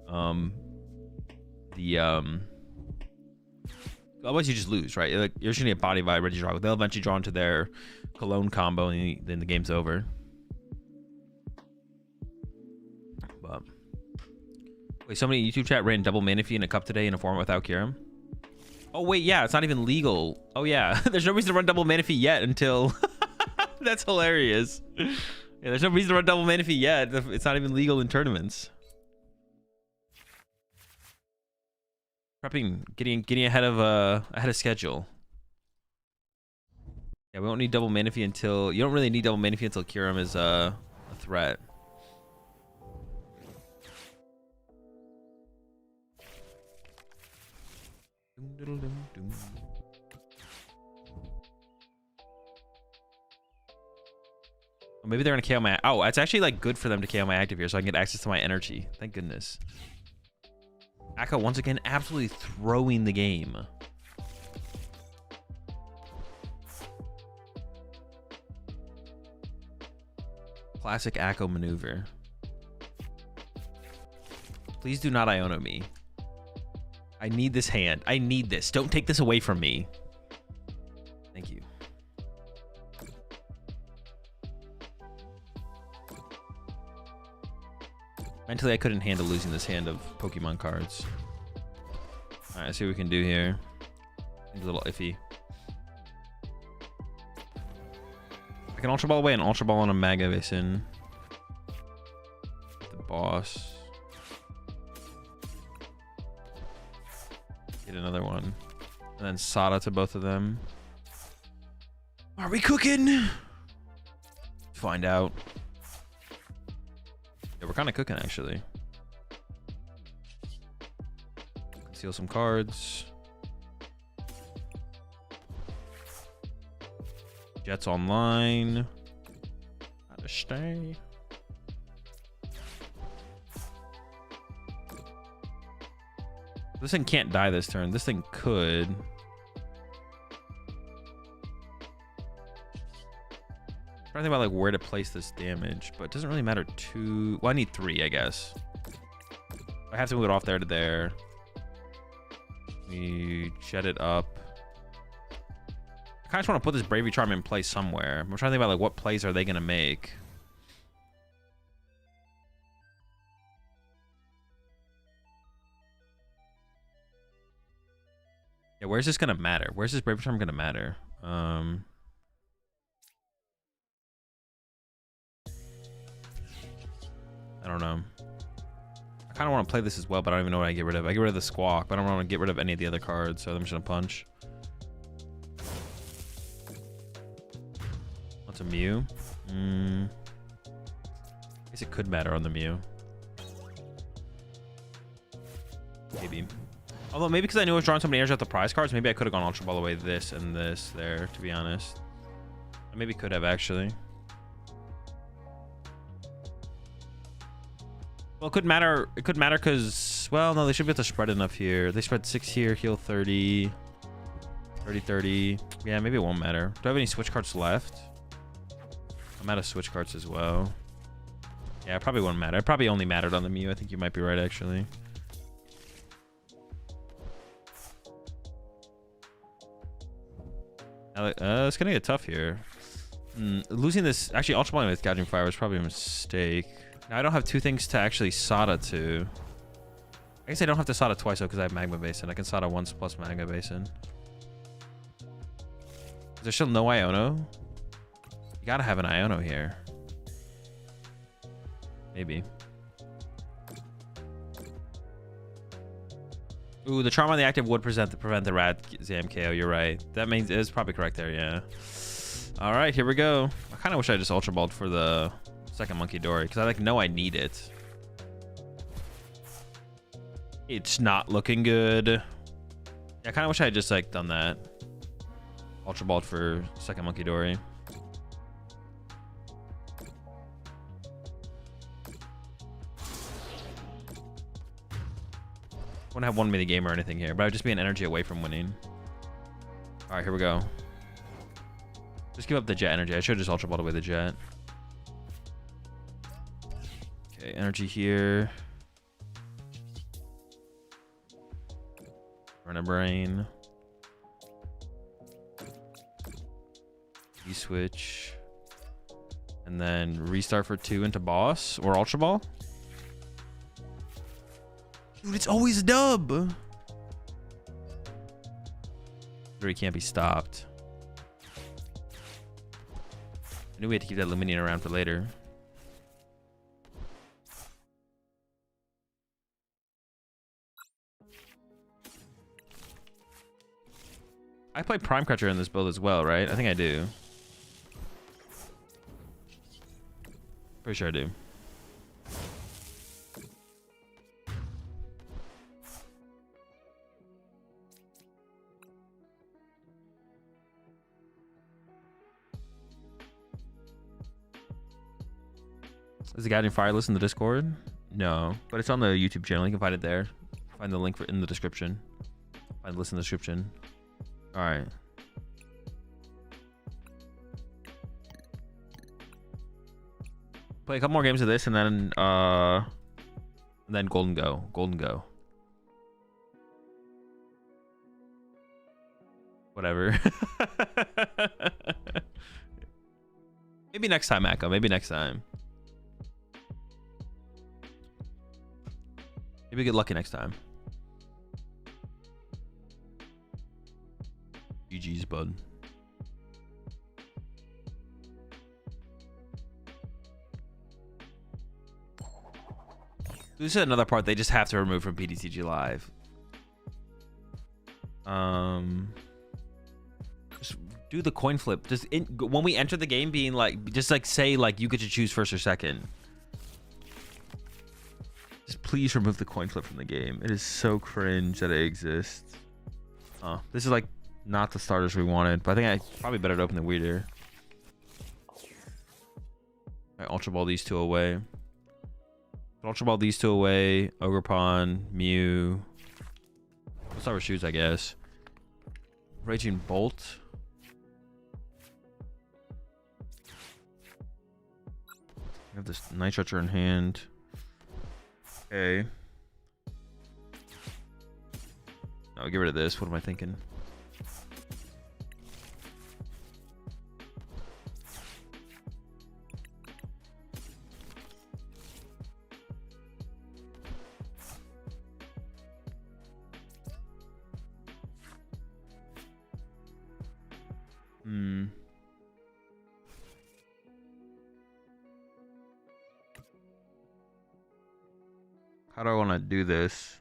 Otherwise you just lose, right? Like, you're just gonna get Body by Regidrago. They'll eventually draw into their Cologne combo and then the game's over. But wait, somebody in YouTube chat ran double Manaphy in a cup today in a format without Kyurem. Oh, wait, yeah, it's not even legal. Oh, yeah. There's no reason to run double Manaphy yet until... That's hilarious. Yeah, there's no reason to run double Manaphy yet. It's not even legal in tournaments. Prepping, getting ahead of schedule. Yeah, we don't need double Manaphy until... You don't really need double Manaphy until Kyurem is a threat. Oh, maybe they're gonna KO my... Oh, it's actually like good for them to KO my active here so I can get access to my energy. Thank goodness. Akko once again absolutely throwing the game. Classic Akko maneuver. Please do not Iono me. I need this hand. I need this. Don't take this away from me. Thank you. Mentally, I couldn't handle losing this hand of Pokemon cards. All right, let's see what we can do here. It's a little iffy. I can Ultra Ball away and Ultra Ball on a Mega Basin. The boss. Get another one. And then Sada to both of them. Are we cooking? Find out. Yeah, we're kind of cooking, actually. Conceal some cards. Jets online. Gotta stay. This thing can't die this turn. This thing could. I'm trying to think about like where to place this damage, but it doesn't really matter too... Well, I need 3, I guess. I have to move it off there to there. We jet it up. I kind of just want to put this Bravery Charm in place somewhere. I'm trying to think about like what plays are they going to make. Yeah, where's this gonna matter? Where's this Bravery Charm gonna matter? I don't know. I kind of want to play this as well, but I don't even know what I get rid of. I get rid of the Squawk, but I don't want to get rid of any of the other cards, so I'm just gonna punch. What's a Mew? I guess it could matter on the Mew. Maybe. Although maybe because I knew I was drawing so many energy off the prize cards, maybe I could have gone Ultra Ball away this and this there, to be honest. I maybe could have actually. Well, it could matter. It could matter because, well, no, they should be able to spread enough here. They spread 6 here, heal 30. 30, 30. Yeah, maybe it won't matter. Do I have any switch cards left? I'm out of switch cards as well. Yeah, it probably won't matter. It probably only mattered on the Mew. I think you might be right, actually. It's gonna get tough here. Losing this, actually, Ultra Balling with Gouging Fire was probably a mistake. Now I don't have 2 things to actually Sada to. I guess I don't have to Sada twice though, because I have Magma Basin. I can Sada once plus Magma Basin. Is there still no Iono? You gotta have an Iono here. Maybe. Ooh, the charm on the active would prevent the Rat Zam KO. You're right. That means it's probably correct there. Yeah. All right, here we go. I kind of wish I just Ultra Balled for the second Monkey Dory because I know I need it. It's not looking good. Yeah, I kind of wish I had just done that. Ultra Balled for second Monkey Dory. I wouldn't have one mini game or anything here, but I'd just be an energy away from winning. All right, here we go. Just give up the Jet energy. I should have just Ultra Balled away the Jet. Okay, energy here. Run a Brain. E-switch. And then restart for 2 into boss or Ultra Ball. Dude, it's always a dub. He can't be stopped. I knew we had to keep that Luminion around for later. I play Prime Crutcher in this build as well, right? I think I do. Pretty sure I do. Is the Guiding Fire list in the Discord? No, but it's on the YouTube channel. You can find it there. Find the link in the description. Find the list in the description. All right. Play a couple more games of this, and then Gholdengo. Gholdengo. Whatever. Maybe next time, Akko. Maybe next time. Maybe get lucky next time. GG's, bud. This is another part they just have to remove from PTCG Live. Just do the coin flip. Just when we enter the game, being say you get to choose first or second. Just please remove the coin flip from the game. It is so cringe that it exists. Oh, this is not the starters we wanted, but I think I probably better to open the weirder. I Ultra Ball these 2 away. Ultra Ball these 2 away. Ogerpon, Mew. Let's start with shoes, I guess. Raging Bolt. I have this Night Stretcher in hand. Okay. No, get rid of this. What am I thinking? How do I want to do this?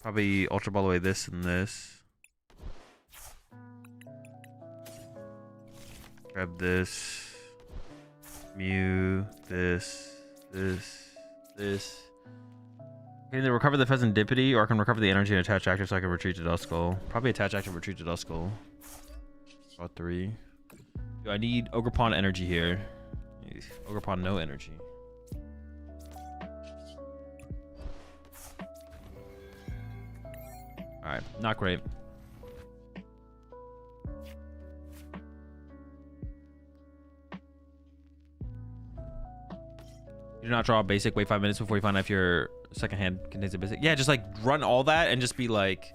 Probably Ultra Ball away this and this. Grab this. Mew. This. This. I can either recover the Pheasantipity, or I can recover the energy and attach active so I can retreat to Duskull. Probably attach active, retreat to Duskull. About 3. Do I need Ogerpon energy here? Ogerpon no energy. Alright, not great. You do not draw a basic, wait 5 minutes before you find out if your second hand contains a basic. Yeah, just like run all that and just be like...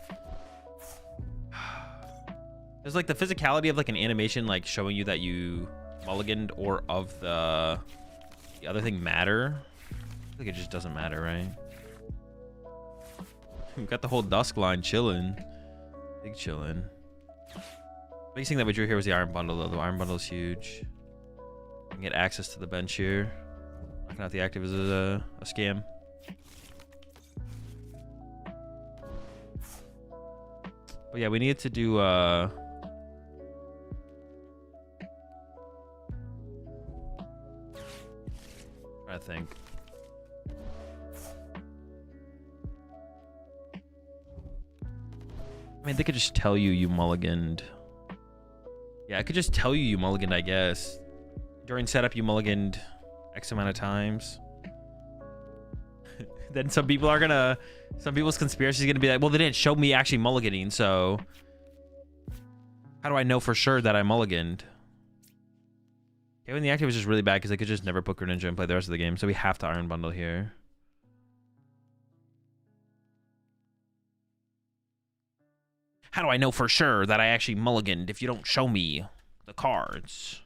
There's like the physicality of like an animation like showing you that you mulliganed or of the other thing matter. I think it just doesn't matter, right? We've got the whole Dusk line chilling. Big chilling. Biggest thing that we drew here was the Iron Bundle though. The Iron Bundle is huge. We can get access to the bench here. Knocking out the active is a scam. But yeah, we needed to do I think. I mean, they could just tell you mulliganed. Yeah, I could just tell you mulliganed, I guess. During setup, you mulliganed X amount of times. Then some people's conspiracy is gonna be like, well, they didn't show me actually mulliganing, so how do I know for sure that I mulliganed? Okay, when the active is just really bad because they could just never put Greninja and play the rest of the game, so we have to Iron Bundle here. How do I know for sure that I actually mulliganed if you don't show me the cards?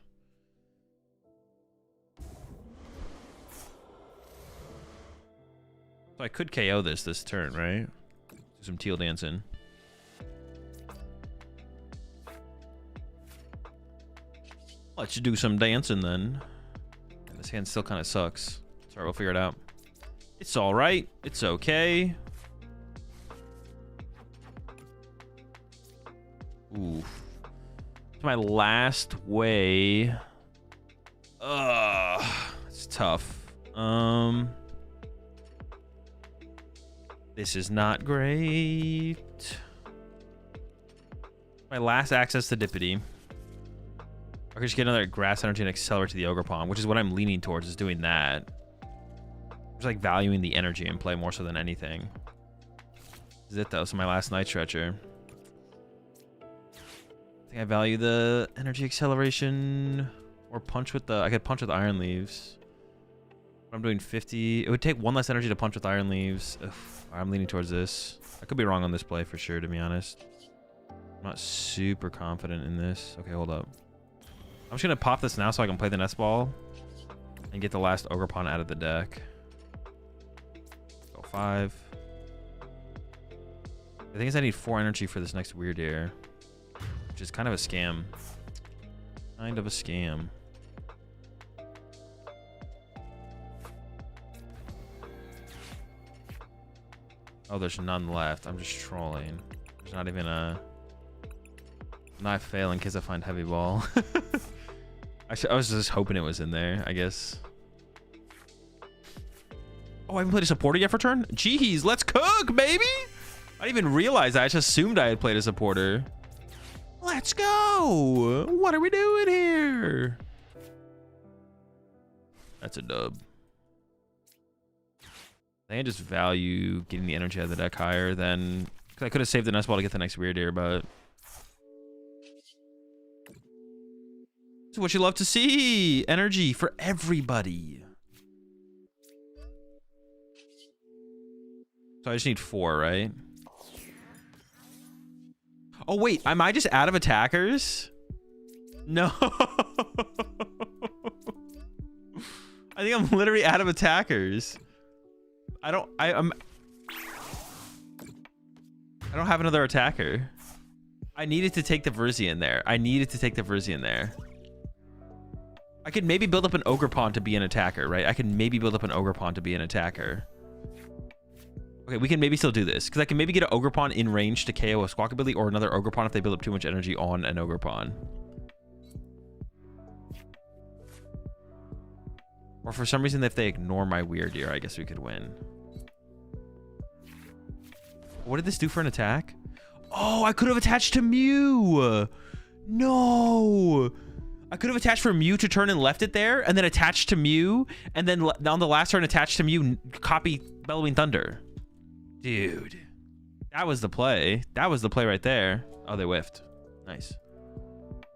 So I could KO this turn, right? Do some teal dancing. Let's do some dancing then. And this hand still kind of sucks. Sorry, we'll figure it out. It's all right. It's okay. Ooh. It's my last way. It's tough. This is not great. My last access to Dippity. I could just get another grass energy and accelerate to the Ogerpon, which is what I'm leaning towards, is doing that. Just like valuing the energy in play more so than anything. This is it though, so my last Night Stretcher. I think I value the energy acceleration or punch with the... I could punch with Iron Leaves. I'm doing 50. It would take 1 less energy to punch with Iron Leaves. Ugh, I'm leaning towards this. I could be wrong on this play for sure, to be honest. I'm not super confident in this. Okay, hold up. I'm just going to pop this now so I can play the Nest Ball and get the last Ogerpon out of the deck. Go 5. The thing is I need 4 energy for this next Weird Air, which is kind of a scam. Kind of a scam. Oh, there's none left. I'm just trolling. There's not even a... I'm not failing because I find Heavy Ball. I was just hoping it was in there, I guess. Oh, I haven't played a supporter yet for turn? Jeez, let's cook, baby! I didn't even realize that. I just assumed I had played a supporter. Let's go! What are we doing here? That's a dub. I can just value getting the energy out of the deck higher than... Because I could have saved the Nest Ball to get the next Weird Ear, but... It's what you love to see! Energy for everybody! So I just need 4, right? Oh, wait. Am I just out of attackers? No. I think I'm literally out of attackers. I don't have another attacker. I needed to take the Verzian there. I could maybe build up an Ogerpon to be an attacker, right? I can maybe build up an Ogerpon to be an attacker. Okay, we can maybe still do this because I can maybe get an Ogerpon in range to KO a Squawkabilly or another Ogerpon if they build up too much energy on an Ogerpon. Or for some reason, if they ignore my Weird Ear, I guess we could win. What did this do for an attack? Oh, I could have attached to Mew. No. I could have attached for Mew to turn and left it there, and then attached to Mew, and then on the last turn attached to Mew, copy Bellowing Thunder. Dude, that was the play. That was the play right there. Oh, they whiffed. Nice.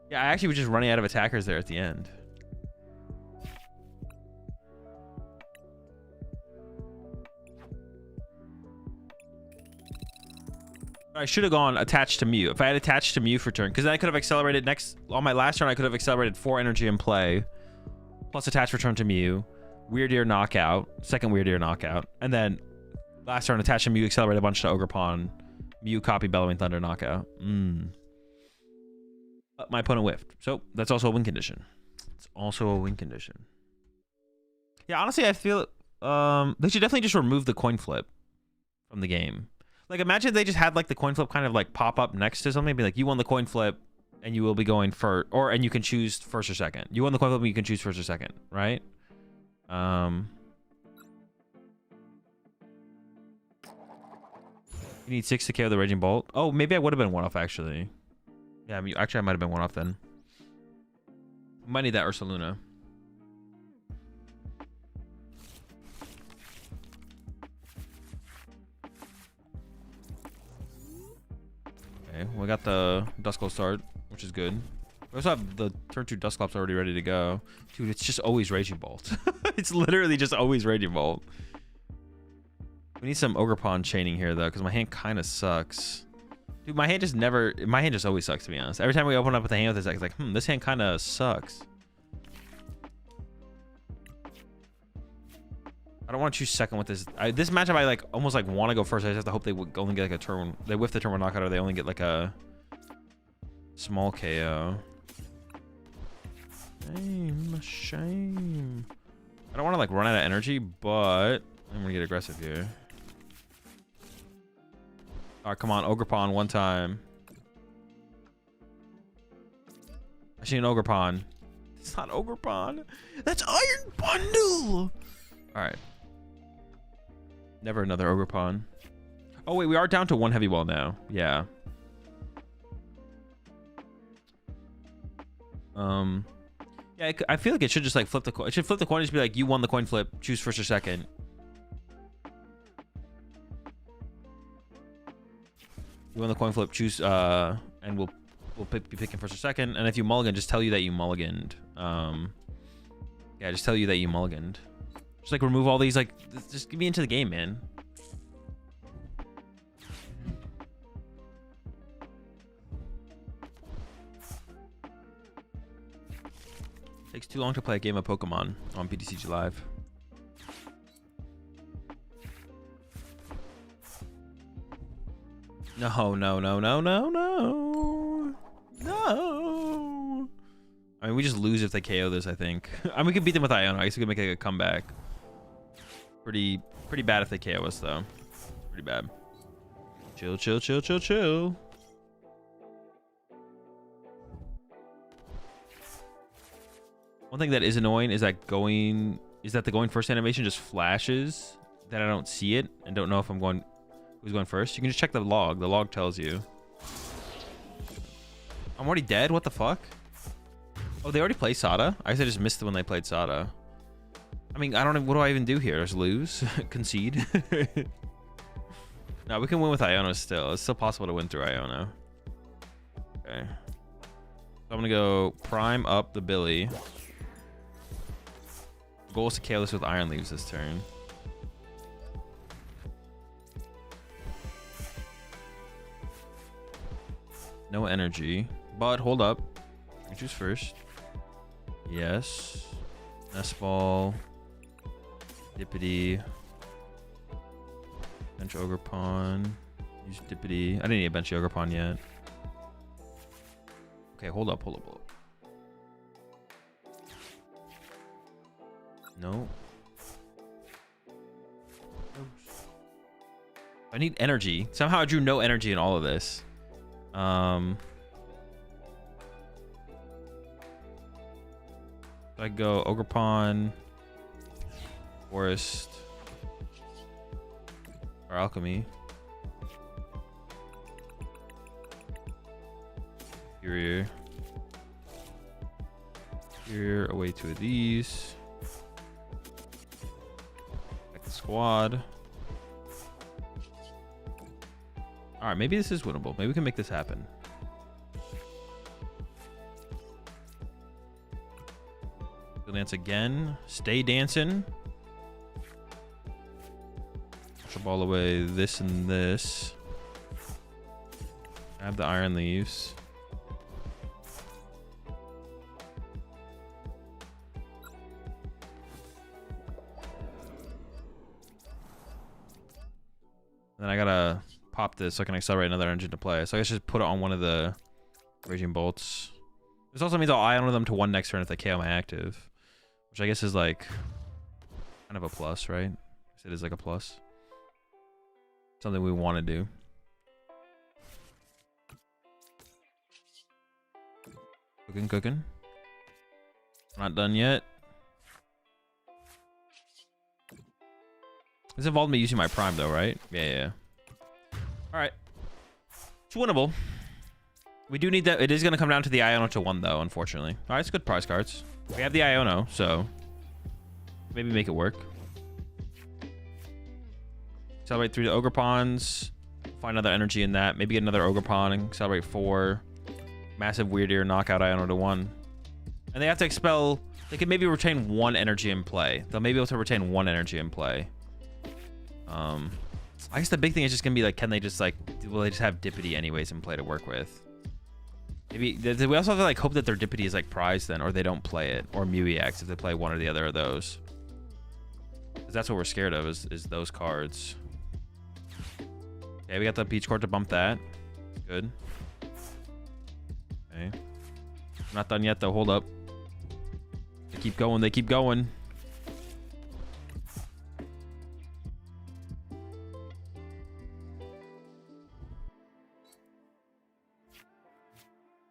Yeah, I actually was just running out of attackers there at the end. I should have gone attached to Mew. If I had attached to Mew for turn, because then I could have accelerated next on my last turn. I could have accelerated 4 energy in play, plus attach return to Mew, Weird Ear knockout, second Weird Ear knockout, and then last turn attach to Mew, accelerate a bunch to Ogerpon, Mew copy Bellowing Thunder knockout. But my opponent whiffed, so that's also a win condition. It's also a win condition. Yeah, honestly, I feel they should definitely just remove the coin flip from the game. Like, imagine they just had like the coin flip kind of like pop up next to something, be like, you won the coin flip and you will be going first, and you can choose first or second. You won the coin flip and you can choose first or second, right? You need 6 to KO the Raging Bolt. Oh, maybe I would have been one off actually. Yeah, I mean, actually I might have been one off then. Might need that Ursaluna. Okay, we got the Dusclops start, which is good. We also have the turn 2 Dusclops already ready to go. Dude, it's just always Raging Bolt. It's literally just always Raging Bolt. We need some Ogerpon chaining here though, because my hand kind of sucks. Dude, my hand just always sucks, to be honest. Every time we open up with a hand with this, it's like, this hand kind of sucks. I don't want to choose second with this. This matchup, I like almost like want to go first. I just have to hope they only get like a turn. They whiff the turn one knockout, or they only get like a small KO. Shame. I don't want to like run out of energy, but I'm gonna get aggressive here. All right, come on, Ogerpon one time. Actually, an Ogerpon. It's not Ogerpon. That's Iron Bundle. All right. Never another Ogerpon. Oh wait, we are down to 1 heavy ball now. Yeah. Yeah, I feel like it should just like flip the coin. It should flip the coin and just be like, you won the coin flip. Choose first or second. You won the coin flip. Choose and we'll be picking first or second. And if you mulligan, just tell you that you mulliganed. Yeah, just tell you that you mulliganed. Just like remove all these, like just get me into the game, man. Takes too long to play a game of Pokemon on PTCG Live. No. I mean, we just lose if they KO this, I think. I mean, we can beat them with Iono. I guess we can make a comeback. Pretty bad if they KO us, though. Pretty bad. Chill. One thing that is annoying is that the going first animation just flashes that I don't see it and don't know if I'm going who's going first. You can just check the log. The log tells you. I'm already dead. What the fuck? Oh, they already play Sada? I guess I just missed it when they played Sada. I mean, I don't know. What do I even do here? Just lose? Concede? No, we can win with Iono still. It's still possible to win through Iono. Okay. So I'm going to go prime up the Billy. Goal is to KO this with Iron Leaves this turn. No energy. But hold up. You choose first. Yes. Nest Ball. Dippity. Bench Ogerpon. Use Dippity. I didn't need a bench Ogerpon yet. Okay, hold up. No. I need energy. Somehow I drew no energy in all of this. I go Ogerpon, Forest, or Alchemy. Here, away 2 of these. Back the squad. All right, maybe this is winnable. Maybe we can make this happen. Go dance again. Stay dancing. Push the ball away. This and this. I have the iron leaves. Then I gotta pop this so I can accelerate another engine to play. So I guess just put it on one of the Raging Bolts. This also means I'll ion them to 1 next turn if they KO my active. Which I guess is like kind of a plus, right? It is like a plus. Something we want to do. Cooking. Not done yet. This involved me using my prime though, right? Yeah. Alright. It's winnable. We do need that. It is going to come down to the Iono to 1 though, unfortunately. Alright, it's good prize cards. We have the Iono, so maybe make it work. Accelerate 3 to Ogerpons. Find another energy in that. Maybe get another Ogerpon and accelerate 4. Massive Weird Ear, knockout Iono to 1. And they have to expel. They could maybe retain 1 energy in play. They'll maybe be able to retain 1 energy in play. I guess the big thing is just gonna be like, can they just like, will they just have Dippity anyways in play to work with? Maybe we also have to like hope that their Dippity is like prized then, or they don't play it, or Mew EX if they play one or the other of those. Because that's what we're scared of is those cards. Okay, we got the Peach card to bump that. Good. Okay. Not done yet though. Hold up. They keep going. They keep going.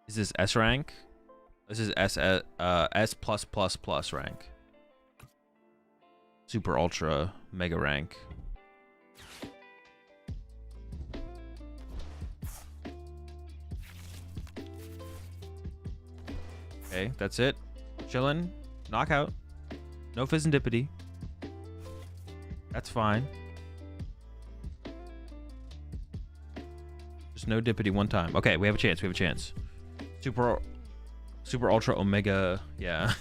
Is this S rank? This is S plus rank. Super ultra mega rank. Okay, that's it. Chillin'. Knockout. No Fizz and Dippity. That's fine. Just no Dippity 1 time. Okay, we have a chance. We have a chance. Super ultra omega. Yeah.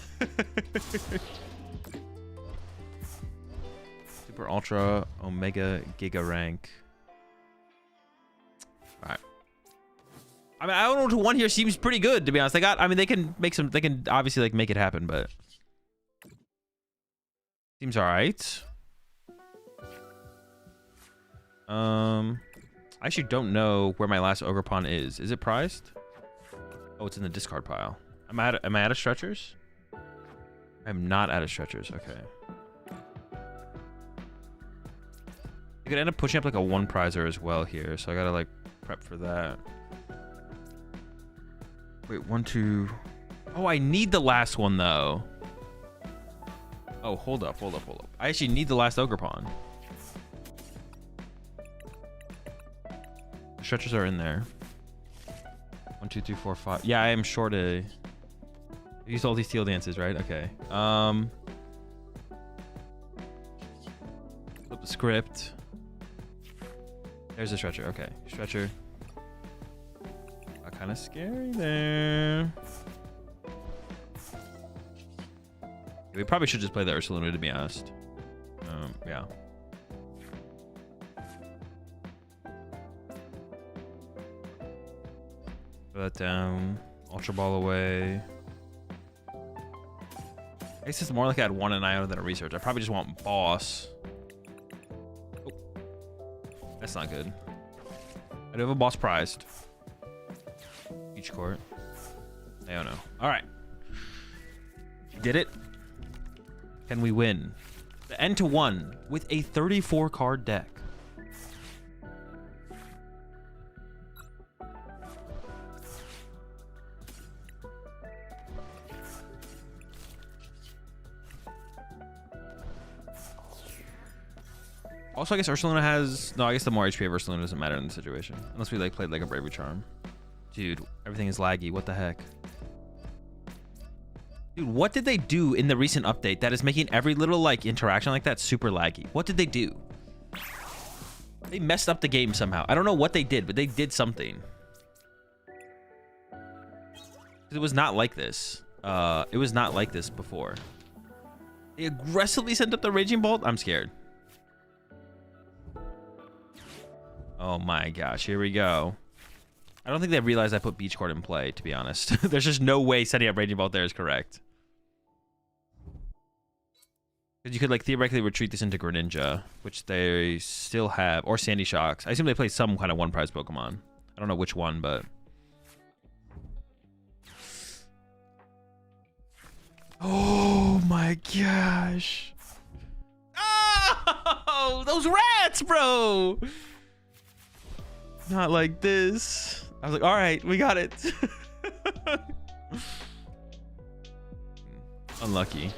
Super ultra omega giga rank. All right. I mean, I don't know to 1 here seems pretty good to be honest. They got. I mean, they can make some. They can obviously like make it happen, but seems all right. I actually don't know where my last Ogerpon is. Is it prized? Oh, it's in the discard pile. Am I out of stretchers? I'm not out of stretchers. Okay. I could end up pushing up like a 1 prizer as well here, so I gotta like prep for that. Wait, 1, 2. Oh, I need the last one though. Oh, hold up. I actually need the last Ogerpon. The stretchers are in there. 1, 2, 3, 4, 5. Yeah, I am short a. I used all these teal dances, right? Okay. Flip the script. There's a stretcher. Okay, stretcher. Kind of scary there. We probably should just play the Ursaluna to be honest. Yeah. Throw that down. Ultra Ball away. I guess it's more like I had 1 in Iono than a research. I probably just want boss. Oh. That's not good. I do have a boss prized. Each court. I don't know. All right. Did it. Can we win? The end to 1 with a 34 card deck. Also, I guess Ursaluna has... No, I guess the more HP of Ursaluna doesn't matter in the situation. Unless we like played like a Bravery Charm. Dude, everything is laggy. What the heck? Dude, what did they do in the recent update that is making every little like interaction like that super laggy? What did they do? They messed up the game somehow. I don't know what they did, but they did something. It was not like this. It was not like this before. They aggressively sent up the Raging Bolt? I'm scared. Oh my gosh, here we go. I don't think they realized I put Beach Court in play, to be honest. There's just no way setting up Raging Bolt there is correct. Because you could like theoretically retreat this into Greninja, which they still have, or Sandy Shocks. I assume they play some kind of one prize Pokemon. I don't know which one, but... Oh my gosh. Oh, those rats, bro. Not like this. I was like, all right, we got it. Unlucky.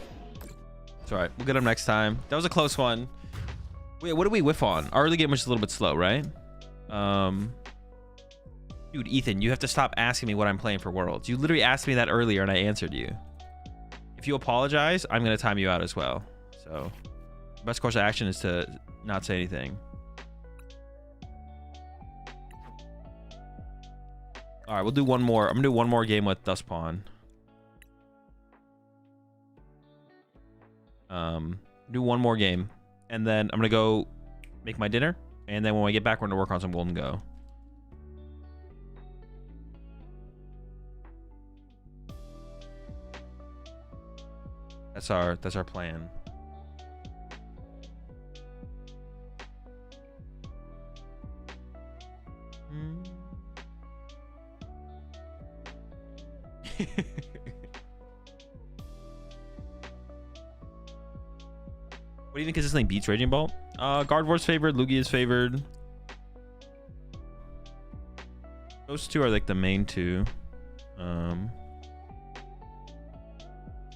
It's all right. We'll get them next time. That was a close one. Wait, what did we whiff on? Our early game was just a little bit slow, right? Dude, Ethan, you have to stop asking me what I'm playing for Worlds. You literally asked me that earlier and I answered you. If you apologize, I'm going to time you out as well. So, best course of action is to not say anything. All right, we'll do one more. I'm gonna do one more game with Dustpawn. Do one more game, and then I'm gonna go make my dinner, and then when I get back, we're gonna work on some Gholdengo. That's our plan. What do you think consistently beats Raging Bolt? Gardevoir's favored, Lugia is favored. Those two are like the main two. Who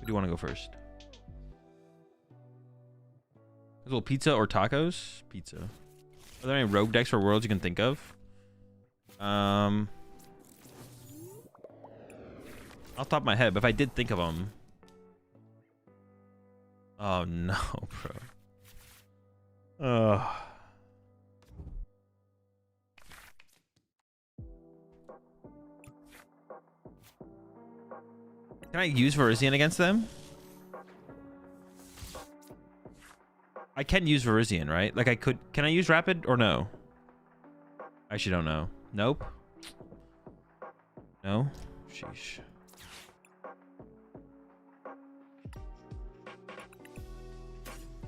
do you want to go first? A little pizza or tacos? Pizza. Are there any rogue decks for Worlds you can think of? Off the top of my head, but if I did think of them. Oh no, bro. Can I use Virizion against them? I can use Virizion, right? Like I could. Can I use Rapid or no? I actually don't know. Nope. No? Sheesh.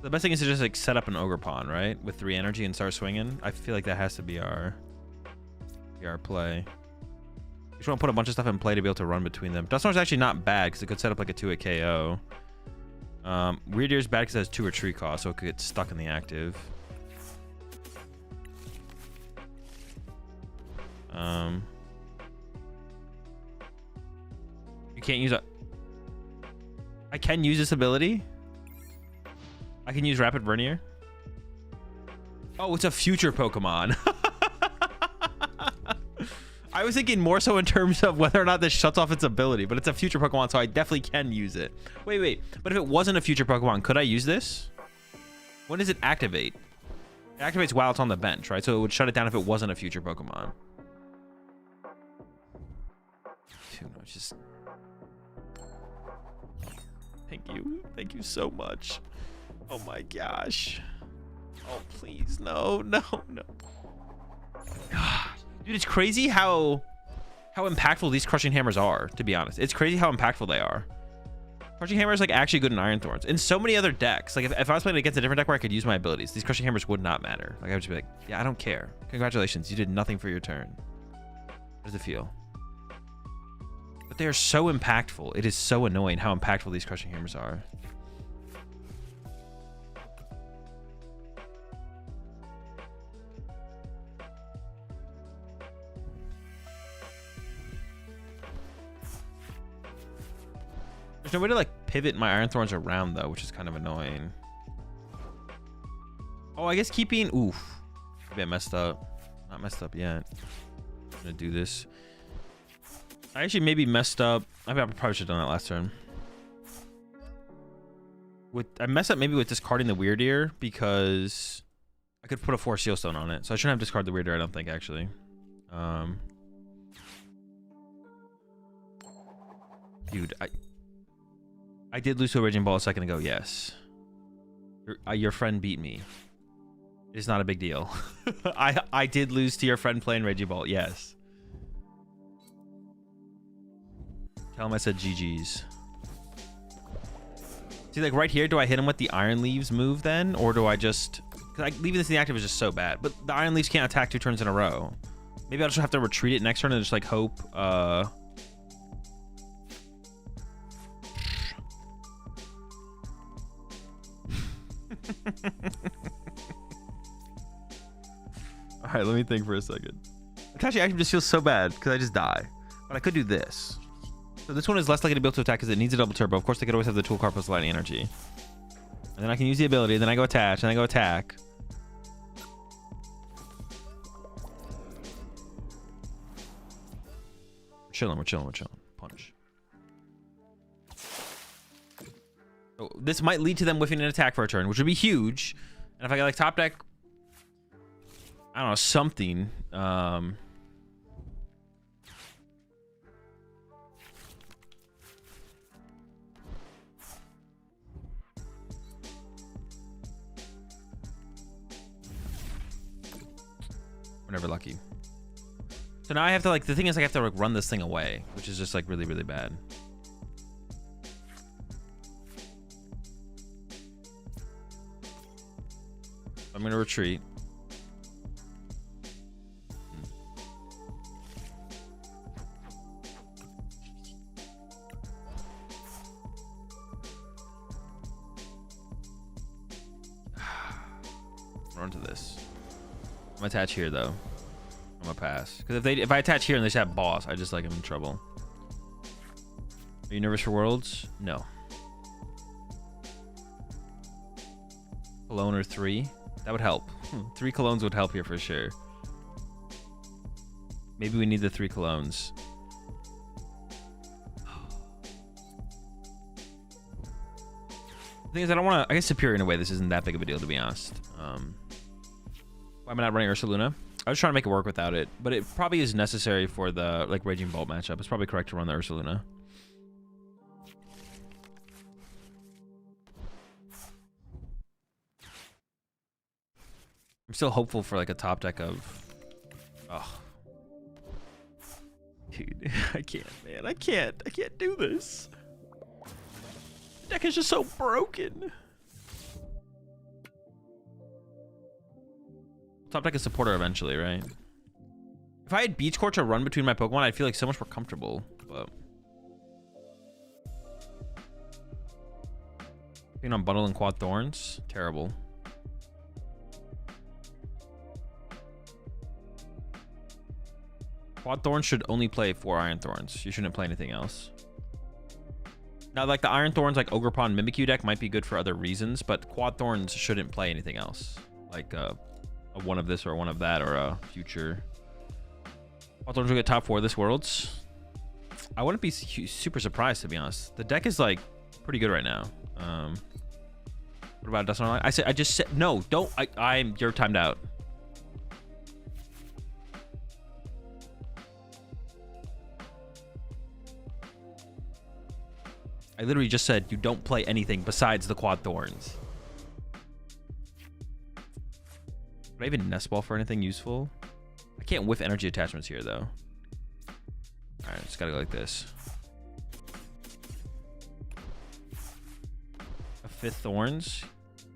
The best thing is to just like set up an Ogerpon, right? With 3 energy and start swinging. I feel like that has to be our play. You just want to put a bunch of stuff in play to be able to run between them. Dusknoir's actually not bad because it could set up like a 2-hit KO. Weird Ear's bad because it has 2 retreat costs, so it could get stuck in the active. You can't use a... I can use this ability? I can use Rapid Vernier? Oh, it's a future Pokemon. I was thinking more so in terms of whether or not this shuts off its ability, but it's a future Pokemon, so I definitely can use it. Wait. But if it wasn't a future Pokemon, could I use this? When does it activate? It activates while it's on the bench, right? So it would shut it down if it wasn't a future Pokemon. Dude, no, it's just... Thank you. Thank you so much. Oh my gosh. Oh, please. No. God. Dude, it's crazy how impactful these Crushing Hammers are, to be honest. It's crazy how impactful they are. Crushing Hammer is like actually good in Iron Thorns. In so many other decks, like if I was playing against a different deck where I could use my abilities, these Crushing Hammers would not matter. Like I would just be like, yeah, I don't care. Congratulations, you did nothing for your turn. How does it feel? But they are so impactful. It is so annoying how impactful these Crushing Hammers are. There's no way to like pivot my Iron Thorns around though, which is kind of annoying. Oh, I guess keeping... Oof. Maybe I messed up. Not messed up yet. I'm gonna do this. I actually maybe messed up. I probably should have done that last turn. I messed up maybe with discarding the Weird Ear because I could put a 4 Seal Stone on it. So I shouldn't have discarded the Weird Ear, I don't think, actually. Dude, I did lose to a Raging Ball a second ago, yes. Your friend beat me. It's not a big deal. I did lose to your friend playing Raging Ball, yes. Tell him I said GG's. See, like right here, do I hit him with the Iron Leaves move then? Or do I just... Because leaving this inactive is just so bad. But the Iron Leaves can't attack 2 turns in a row. Maybe I'll just have to retreat it next turn and just like hope... Alright, let me think for a second. Actually, I just feel so bad because I just die. But I could do this. So this one is less likely to be able to attack because it needs a double turbo. Of course, they could always have the tool card plus lightning energy. And then I can use the ability. Then I go attach. And I go attack. We're chilling. We're chilling. We're chilling. Punch. So this might lead to them whiffing an attack for a turn, which would be huge. And if I get like top deck, I don't know, something. We're never lucky. So now I have to like, the thing is I have to like run this thing away, which is just like really, really bad. I'm gonna retreat. Run to this. I'm gonna attach here though. I'm gonna pass. Because if I attach here and they just have boss, I just like I'm in trouble. Are you nervous for Worlds? No. Cologne or 3? That would help. 3 colognes would help here for sure. Maybe we need the 3 colognes. The thing is, I don't want to... I guess Superior in a way, this isn't that big of a deal, to be honest. Why am I not running Ursaluna? I was trying to make it work without it, but it probably is necessary for the like Raging Bolt matchup. It's probably correct to run the Ursaluna. I'm still hopeful for like a top deck of... Oh. Dude, I can't, man. I can't do this. The deck is just so broken. Top deck a supporter eventually, right? If I had Beach Court to run between my Pokemon, I'd feel like so much more comfortable, but... Being on Bundle and Quad Thorns? Terrible. Quad Thorns should only play 4 Iron Thorns. You shouldn't play anything else. Now, like the Iron Thorns, like Ogerpon Mimikyu deck might be good for other reasons, but Quad Thorns shouldn't play anything else. Like a one of this or one of that or a future. Quad Thorns will get top 4 this Worlds. I wouldn't be super surprised, to be honest. The deck is like pretty good right now. What about Dust Online? I just said no. Don't. You're timed out. I literally just said you don't play anything besides the Quad Thorns. Would I even Nest Ball for anything useful? I can't whiff energy attachments here, though. Alright, just gotta go like this. A 5th Thorns?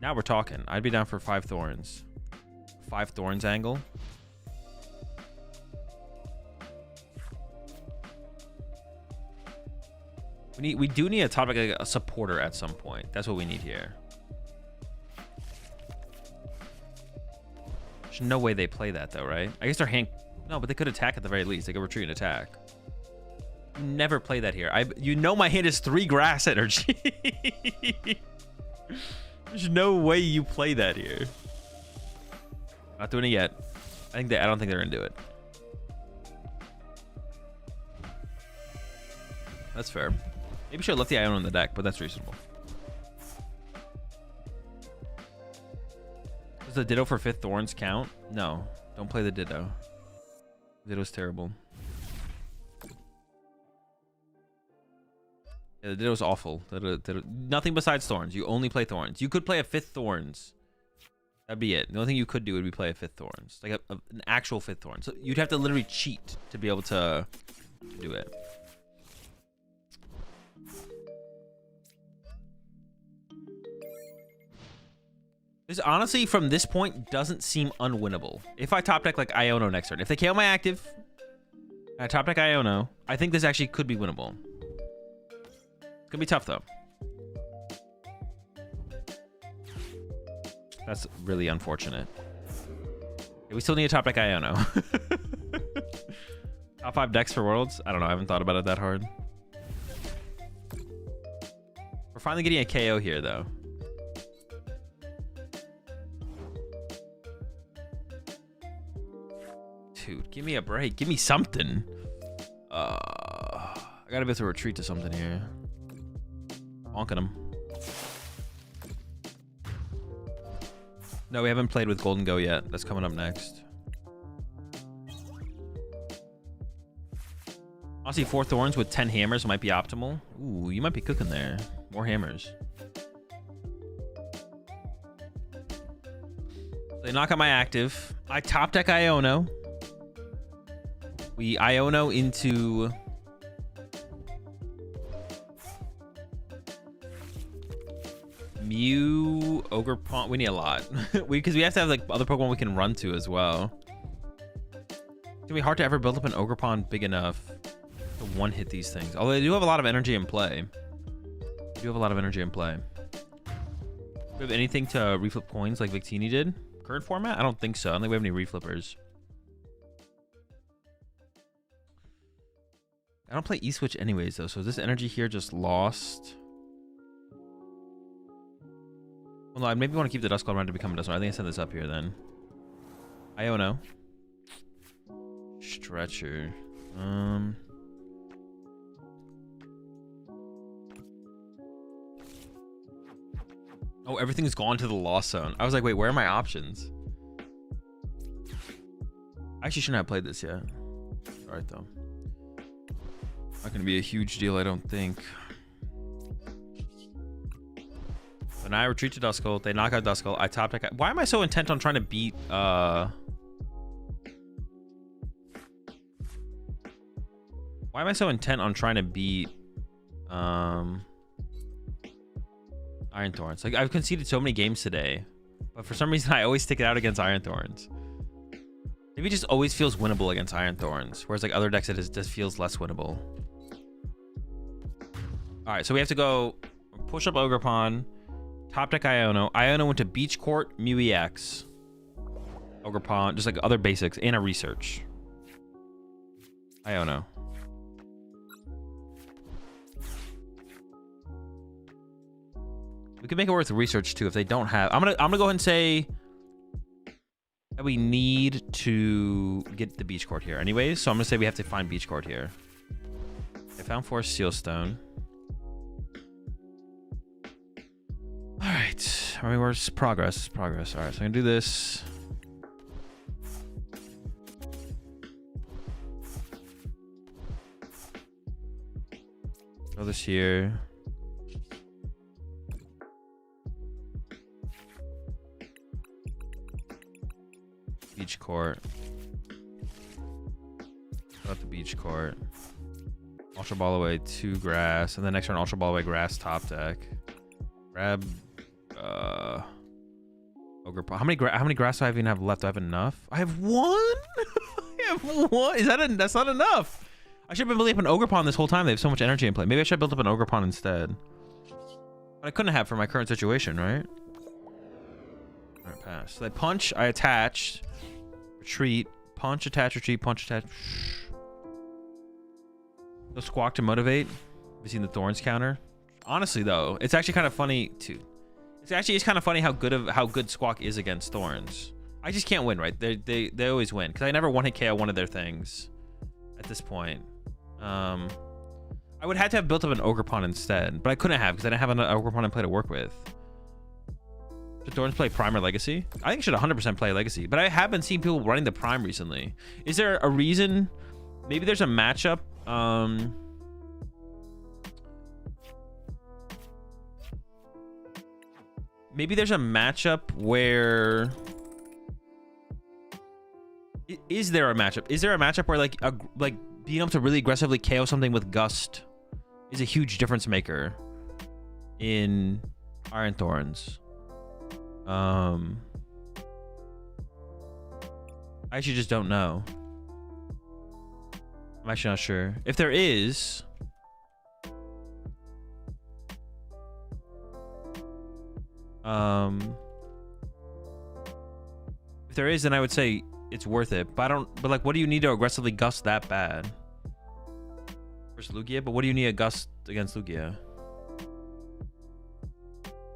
Now we're talking. I'd be down for 5 Thorns. 5 Thorns angle. We do need a top, like a supporter at some point. That's what we need here. There's no way they play that though, right? I guess their hand... No, but they could attack at the very least. They could retreat and attack. You never play that here. You know my hand is 3 grass energy. There's no way you play that here. Not doing it yet. I don't think they're gonna do it. That's fair. Maybe should have left the Iono in the deck, but that's reasonable. Does the Ditto for 5th Thorns count? No. Don't play the Ditto. Ditto's terrible. Yeah, the Ditto's awful. Ditto, nothing besides Thorns. You only play Thorns. You could play a 5th Thorns. That'd be it. The only thing you could do would be play a 5th Thorns. Like an actual 5th Thorns. So you'd have to literally cheat to be able to do it. This honestly, from this point, doesn't seem unwinnable. If I top deck like Iono next turn, if they KO my active, and I top deck Iono, I think this actually could be winnable. It's gonna be tough though. That's really unfortunate. Yeah, we still need a top deck Iono. Top 5 decks for Worlds? I don't know. I haven't thought about it that hard. We're finally getting a KO here though. Dude, give me a break. Give me something. I gotta be able to retreat to something here. Bonking him. No, we haven't played with Gholdengo yet. That's coming up next. Honestly, 4 Thorns with 10 hammers might be optimal. Ooh, you might be cooking there. More hammers. They knock out my active. I top deck Iono. We Iono into Mew, Ogerpon. We need a lot. Because we have to have like other Pokemon we can run to as well. It's gonna be hard to ever build up an Ogerpon big enough to one-hit these things. Although they do have a lot of energy in play. They do have a lot of energy in play. Do we have anything to reflip coins like Victini did? Current format? I don't think so. I don't think we have any reflippers. I don't play E-Switch anyways, though, so is this energy here just lost? Well, no, I maybe want to keep the Duskull around to become a Duskull. I think I set this up here, then. Iono. Stretcher. Oh, everything's gone to the Lost Zone. I was like, wait, where are my options? I actually shouldn't have played this yet. Alright, though. Not gonna be a huge deal, I don't think. So now I retreat to Duskull. They knock out Duskull. I top deck. Why am I so intent on trying to beat why am I so intent on trying to beat Iron Thorns? Like, I've conceded so many games today, but for some reason I always stick it out against Iron Thorns. Maybe it just always feels winnable against Iron Thorns, whereas like other decks it just feels less winnable. All right, so we have to go push up Ogerpon, top deck Iono. Iono went to Beach Court, Mew EX, Ogerpon, just like other basics, and a research. Iono. We could make it worth research too if they don't have. I'm gonna go ahead and say that we need to get the Beach Court here anyways. So I'm gonna say we have to find Beach Court here. I found 4 Sealstone. All right. I mean, where's progress? Progress. All right. So I'm gonna do this. Throw this here. Beach Court. Got the Beach Court. Ultra Ball away 2 grass, and then next turn Ultra Ball away grass top deck. Grab Ogerpon. How many grass do I even have left? Do I have enough? I have 1. I have 1. Is that that's not enough? I should have been building up an Ogerpon this whole time. They have so much energy in play. Maybe I should have built up an Ogerpon instead. But I couldn't have for my current situation, right? All right, pass. So I punch. I attached. Retreat. Punch, attach, retreat. Punch, attach. The Squawk to motivate. Have you seen the Thorns counter? Honestly, though, it's actually kind of funny too. It's kind of funny how good Squawk is against Thorns. I just can't win, right? They always win because I never one hit KO one of their things at this point. I would have to have built up an Ogerpon instead, but I couldn't have because I didn't have an Ogerpon to play to work with. Should Thorns play Prime or Legacy? I think it should 100% play Legacy, but I have been seeing people running the Prime recently. Is there a reason? Maybe there's a matchup. Maybe there's a matchup where... Is there a matchup? Is there a matchup where like being able to really aggressively KO something with Gust is a huge difference maker in Iron Thorns? I actually just don't know. I'm actually not sure. If there is... if there is, then I would say it's worth it. But like, what do you need to aggressively Gust that bad? Versus Lugia? But what do you need a Gust against Lugia?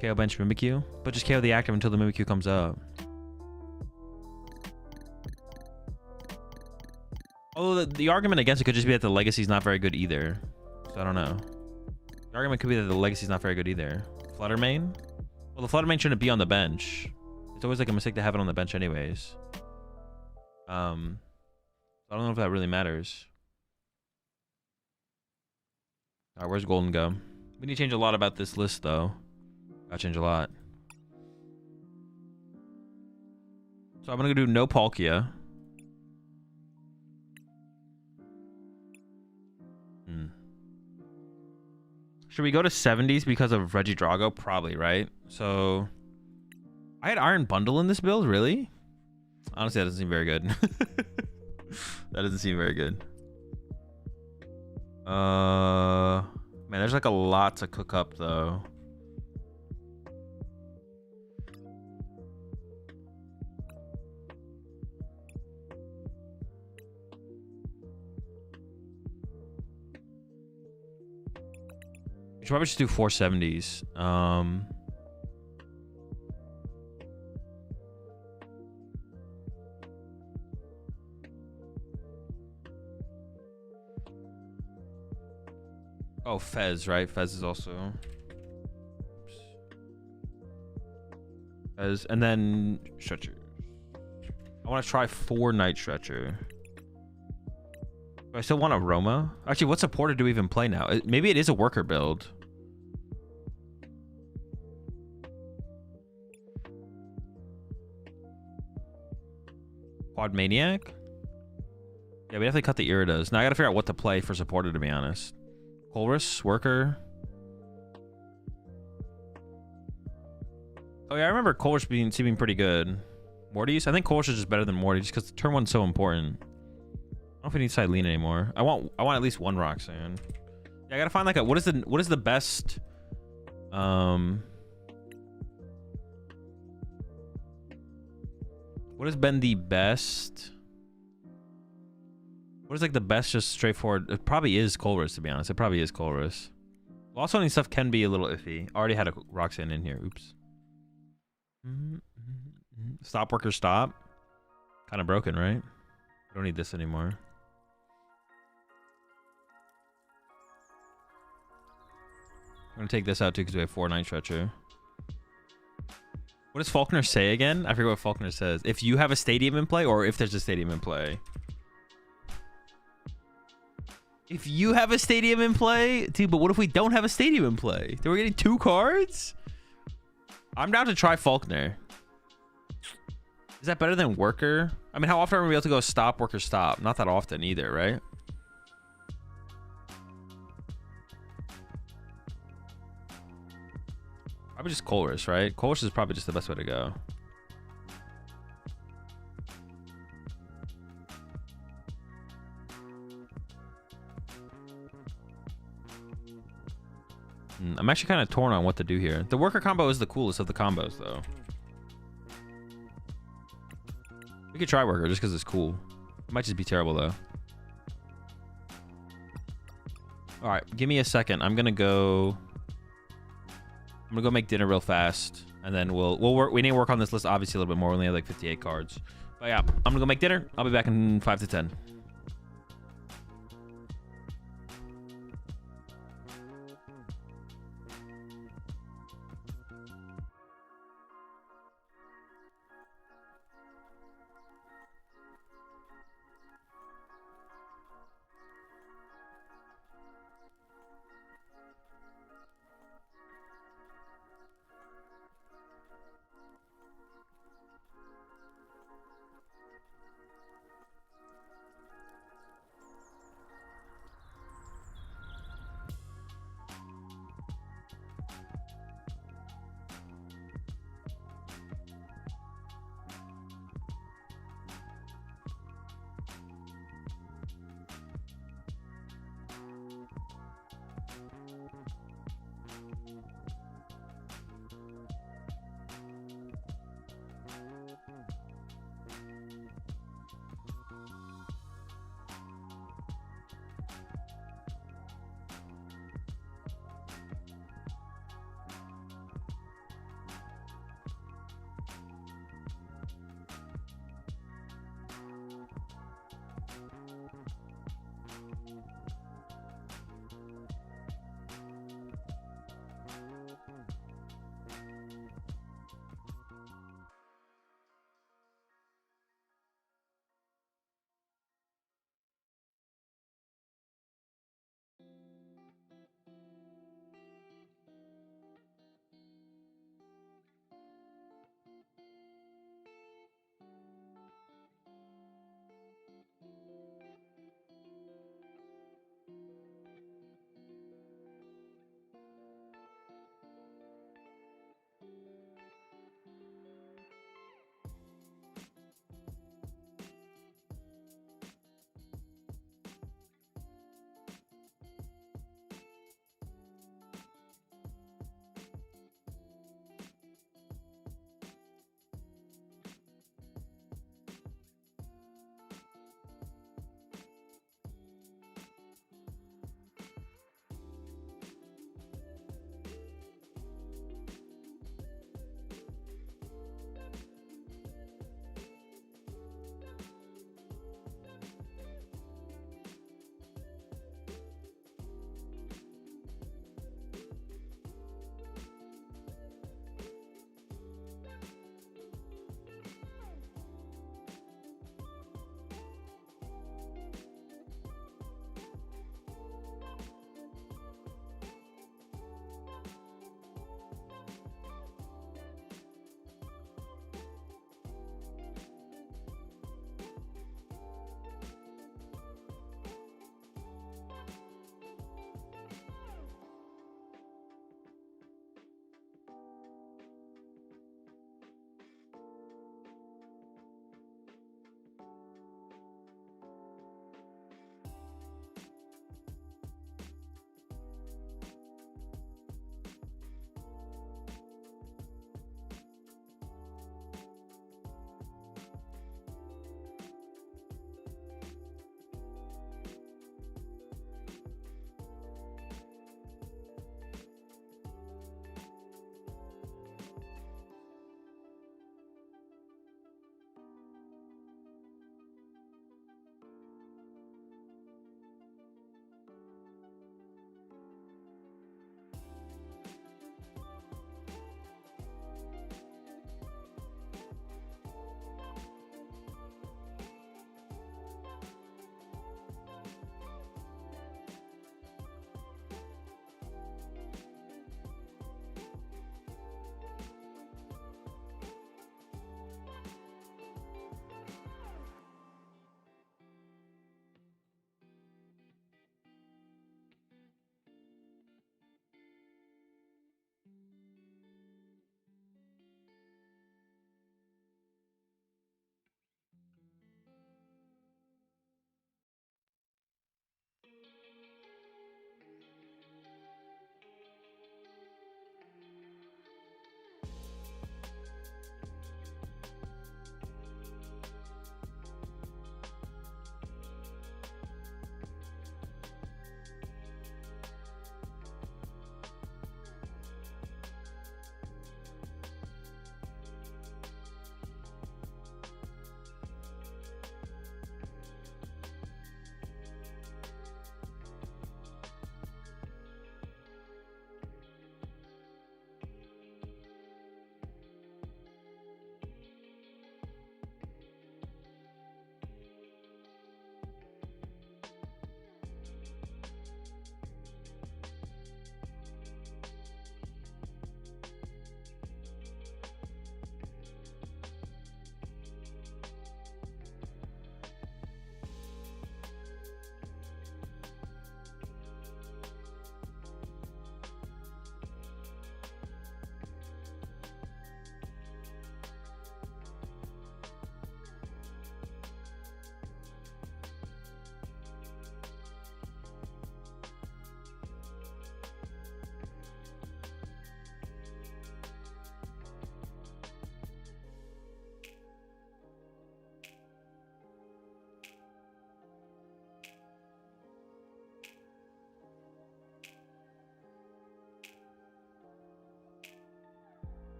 KO bench Mimikyu? But just KO the active until the Mimikyu comes up. Oh, the argument against it could just be that the Legacy's not very good either. So I don't know. The argument could be that the Legacy's not very good either. Flutter Mane? Well, the Flutter Mane shouldn't be on the bench. It's always like a mistake to have it on the bench anyways. I don't know if that really matters. Alright, where's Gholdengo? We need to change a lot about this list though. Gotta change a lot. So I'm gonna do no Palkia. Should we go to 70s because of Regidrago? Probably, right? So I had Iron Bundle in this build, really? Honestly, that doesn't seem very good. That doesn't seem very good. Man, there's like a lot to cook up though. We should probably just do 470s. Oh, Fez, right? Fez is also... Oops. Fez, and then Stretcher. I want to try 4 Night Stretcher. Do I still want a Roma? Actually, what supporter do we even play now? Maybe it is a worker build. Quad Maniac? Yeah, we definitely cut the Iridas. Now I gotta figure out what to play for supporter, to be honest. Colress, worker. Oh yeah, I remember Colress seeming pretty good. Morty's? I think Colress is just better than Morty, just because turn 1's so important. I don't know if we need Silene anymore. I want at least one Roxanne. Yeah, I gotta find like a what is the best what has been the best? What is like the best just straightforward? It probably is Colress, to be honest. It probably is Colress. Lost Owning stuff can be a little iffy. I already had a Roxanne in here. Oops. Stop worker stop. Kind of broken, right? I don't need this anymore. I'm gonna take this out too because we have 4 Night Stretcher. What does Faulkner say again? I forget what Faulkner says. If you have a stadium in play, or if there's a stadium in play. If you have a stadium in play, dude, but what if we don't have a stadium in play? Then we're getting 2 cards? I'm down to try Faulkner. Is that better than worker? I mean, how often are we able to go stop, worker, stop? Not that often either, right? Probably just Colress, right? Colress is probably just the best way to go. I'm actually kind of torn on what to do here. The worker combo is the coolest of the combos, though. We could try worker just because it's cool. It might just be terrible, though. All right, give me a second. I'm gonna go make dinner real fast, and then we'll work. We need to work on this list obviously a little bit more. We only have like 58 cards. But yeah, I'm gonna go make dinner. I'll be back in 5 to 10.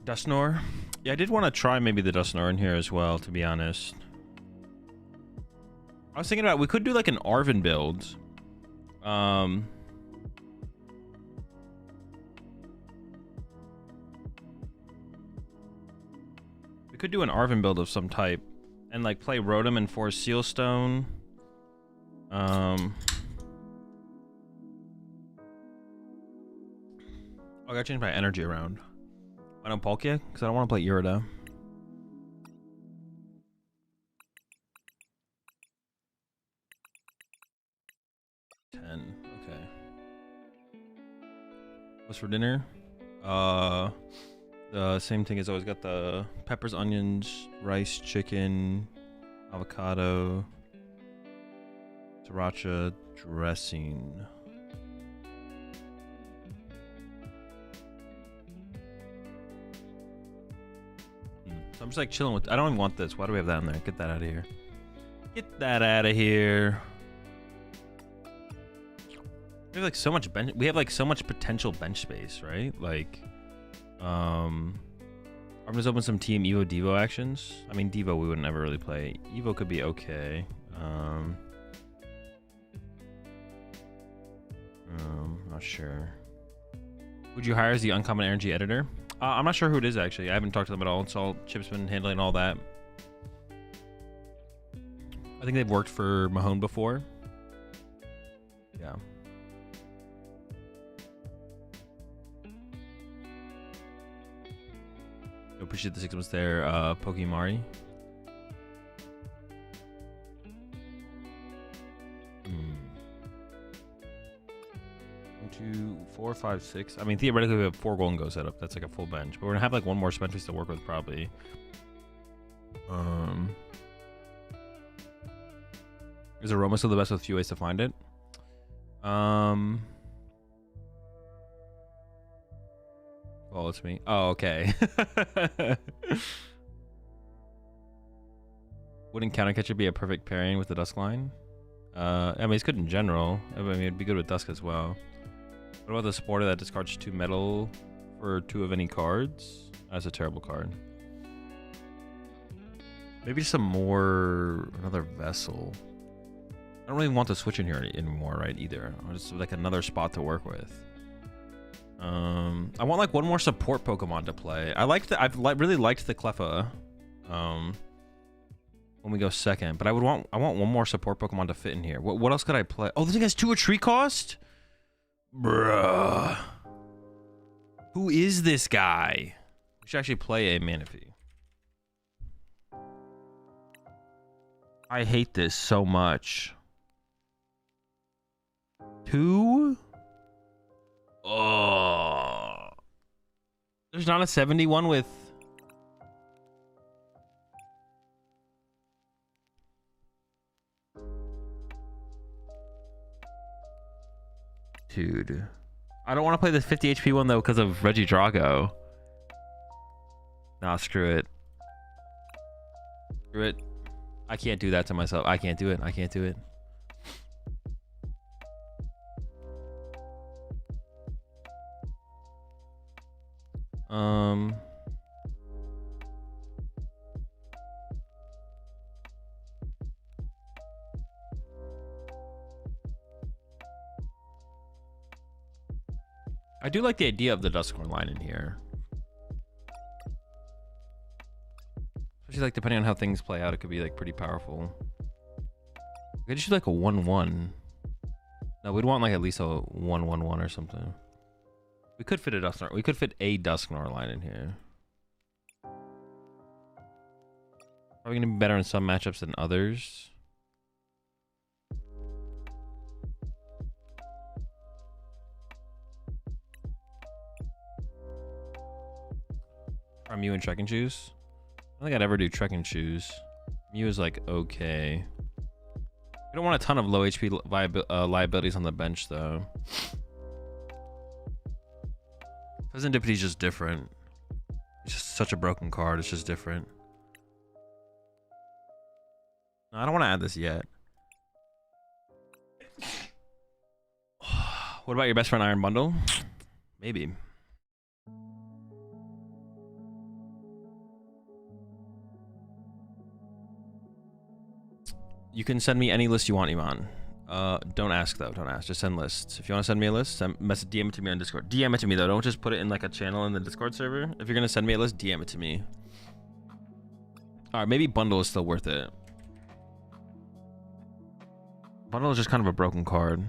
Dusknoir? Yeah, I did want to try maybe the Dusknoir in here as well, to be honest. I was thinking about, we could do like an Arven build. We could do an Arven build of some type. And like play Rotom and force Sealstone. I gotta change my energy around. I don't Palkia, because I don't want to play Irida. Okay. What's for dinner? The same thing as always. Got the peppers, onions, rice, chicken, avocado, sriracha dressing. So I'm just like chilling with. I don't even want this. Why do we have that in there? Get that out of here. Get that out of here. We have like so much bench. We have like so much potential bench space, right? Like, I'm just open some Team Evo Devo actions. I mean, Devo we would never really play. Evo could be okay. Not sure. Would you hire as the Uncommon Energy editor? I'm not sure who it is actually. I haven't talked to them at all. It's all Chip's been handling all that. I think they've worked for Mahone before. Yeah. Appreciate the 6 months there, Pokemari. 1, 2, 4, 5, 6. I mean, theoretically, we have 4 Gholdengo set up. That's like a full bench. But we're gonna have like one more Spentrice to work with, probably. Is Aroma still the best with few ways to find it? Well, it's me. Oh, okay. Wouldn't Countercatcher be a perfect pairing with the Dusk line? I mean, it's good in general. I mean, it'd be good with Dusk as well. What about the supporter that discards 2 metal for 2 of any cards? That's a terrible card. Maybe some more... another Vessel. I don't really want to switch in here anymore, right, either. Just like another spot to work with. I want like one more support Pokemon to play. I've really liked the Cleffa when we go second, but I want one more support Pokemon to fit in here. What else could I play? Oh, this thing has 2 Retreat cost? Bruh. Who is this guy? We should actually play a Manaphy. I hate this so much. 2? Oh, there's not a 71 with. Dude, I don't want to play this 50 HP one though because of Regidrago. Nah, screw it. Screw it. I can't do that to myself. I can't do it. I can't do it. I do like the idea of the Dusknoir line in here. Especially like depending on how things play out, it could be like pretty powerful. We could just do like a 1-1. No, we'd want like at least a 1-1-1 or something. We could fit a Dusknoir. We could fit a Dusknoir line in here. Probably gonna be better in some matchups than others. Try Mew and Trek and Choose. I don't think I'd ever do Trek and Choose. Mew is like okay. We don't want a ton of low HP liabilities on the bench though. Serendipity is just different. It's just such a broken card. It's just different. No, I don't want to add this yet. What about your best friend Iron Bundle? Maybe. You can send me any list you want, Iman. Don't ask though. Don't ask. Just send lists. If you want to send me a list, DM it to me on Discord. DM it to me though. Don't just put it in like a channel in the Discord server. If you're gonna send me a list, DM it to me. All right, maybe bundle is still worth it. Bundle is just kind of a broken card.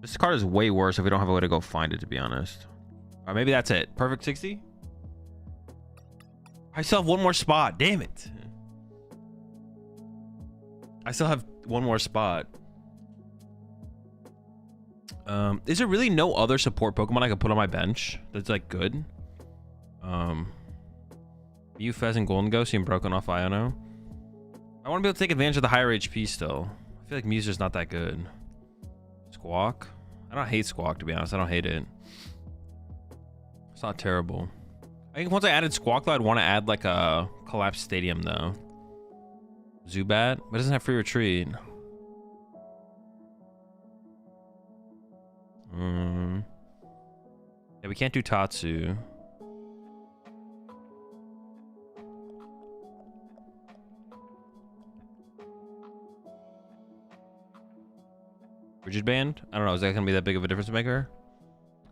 This card is way worse if we don't have a way to go find it, to be honest. All right, maybe that's it. Perfect 60? I still have one more spot. Damn it. I still have one more spot. Is there really no other support Pokemon I could put on my bench that's like good? Mew, Fez, and Gholdengo seem broken off Iono. I want to be able to take advantage of the higher HP still. I feel like Mew's just not that good. Squawk? I don't hate Squawk, to be honest. I don't hate it. It's not terrible. I think once I added Squawk, though, I'd want to add like a Collapsed Stadium, though. Zubat? But it doesn't have free retreat. Yeah, we can't do Tatsu. Rigid Band? I don't know. Is that going to be that big of a difference maker?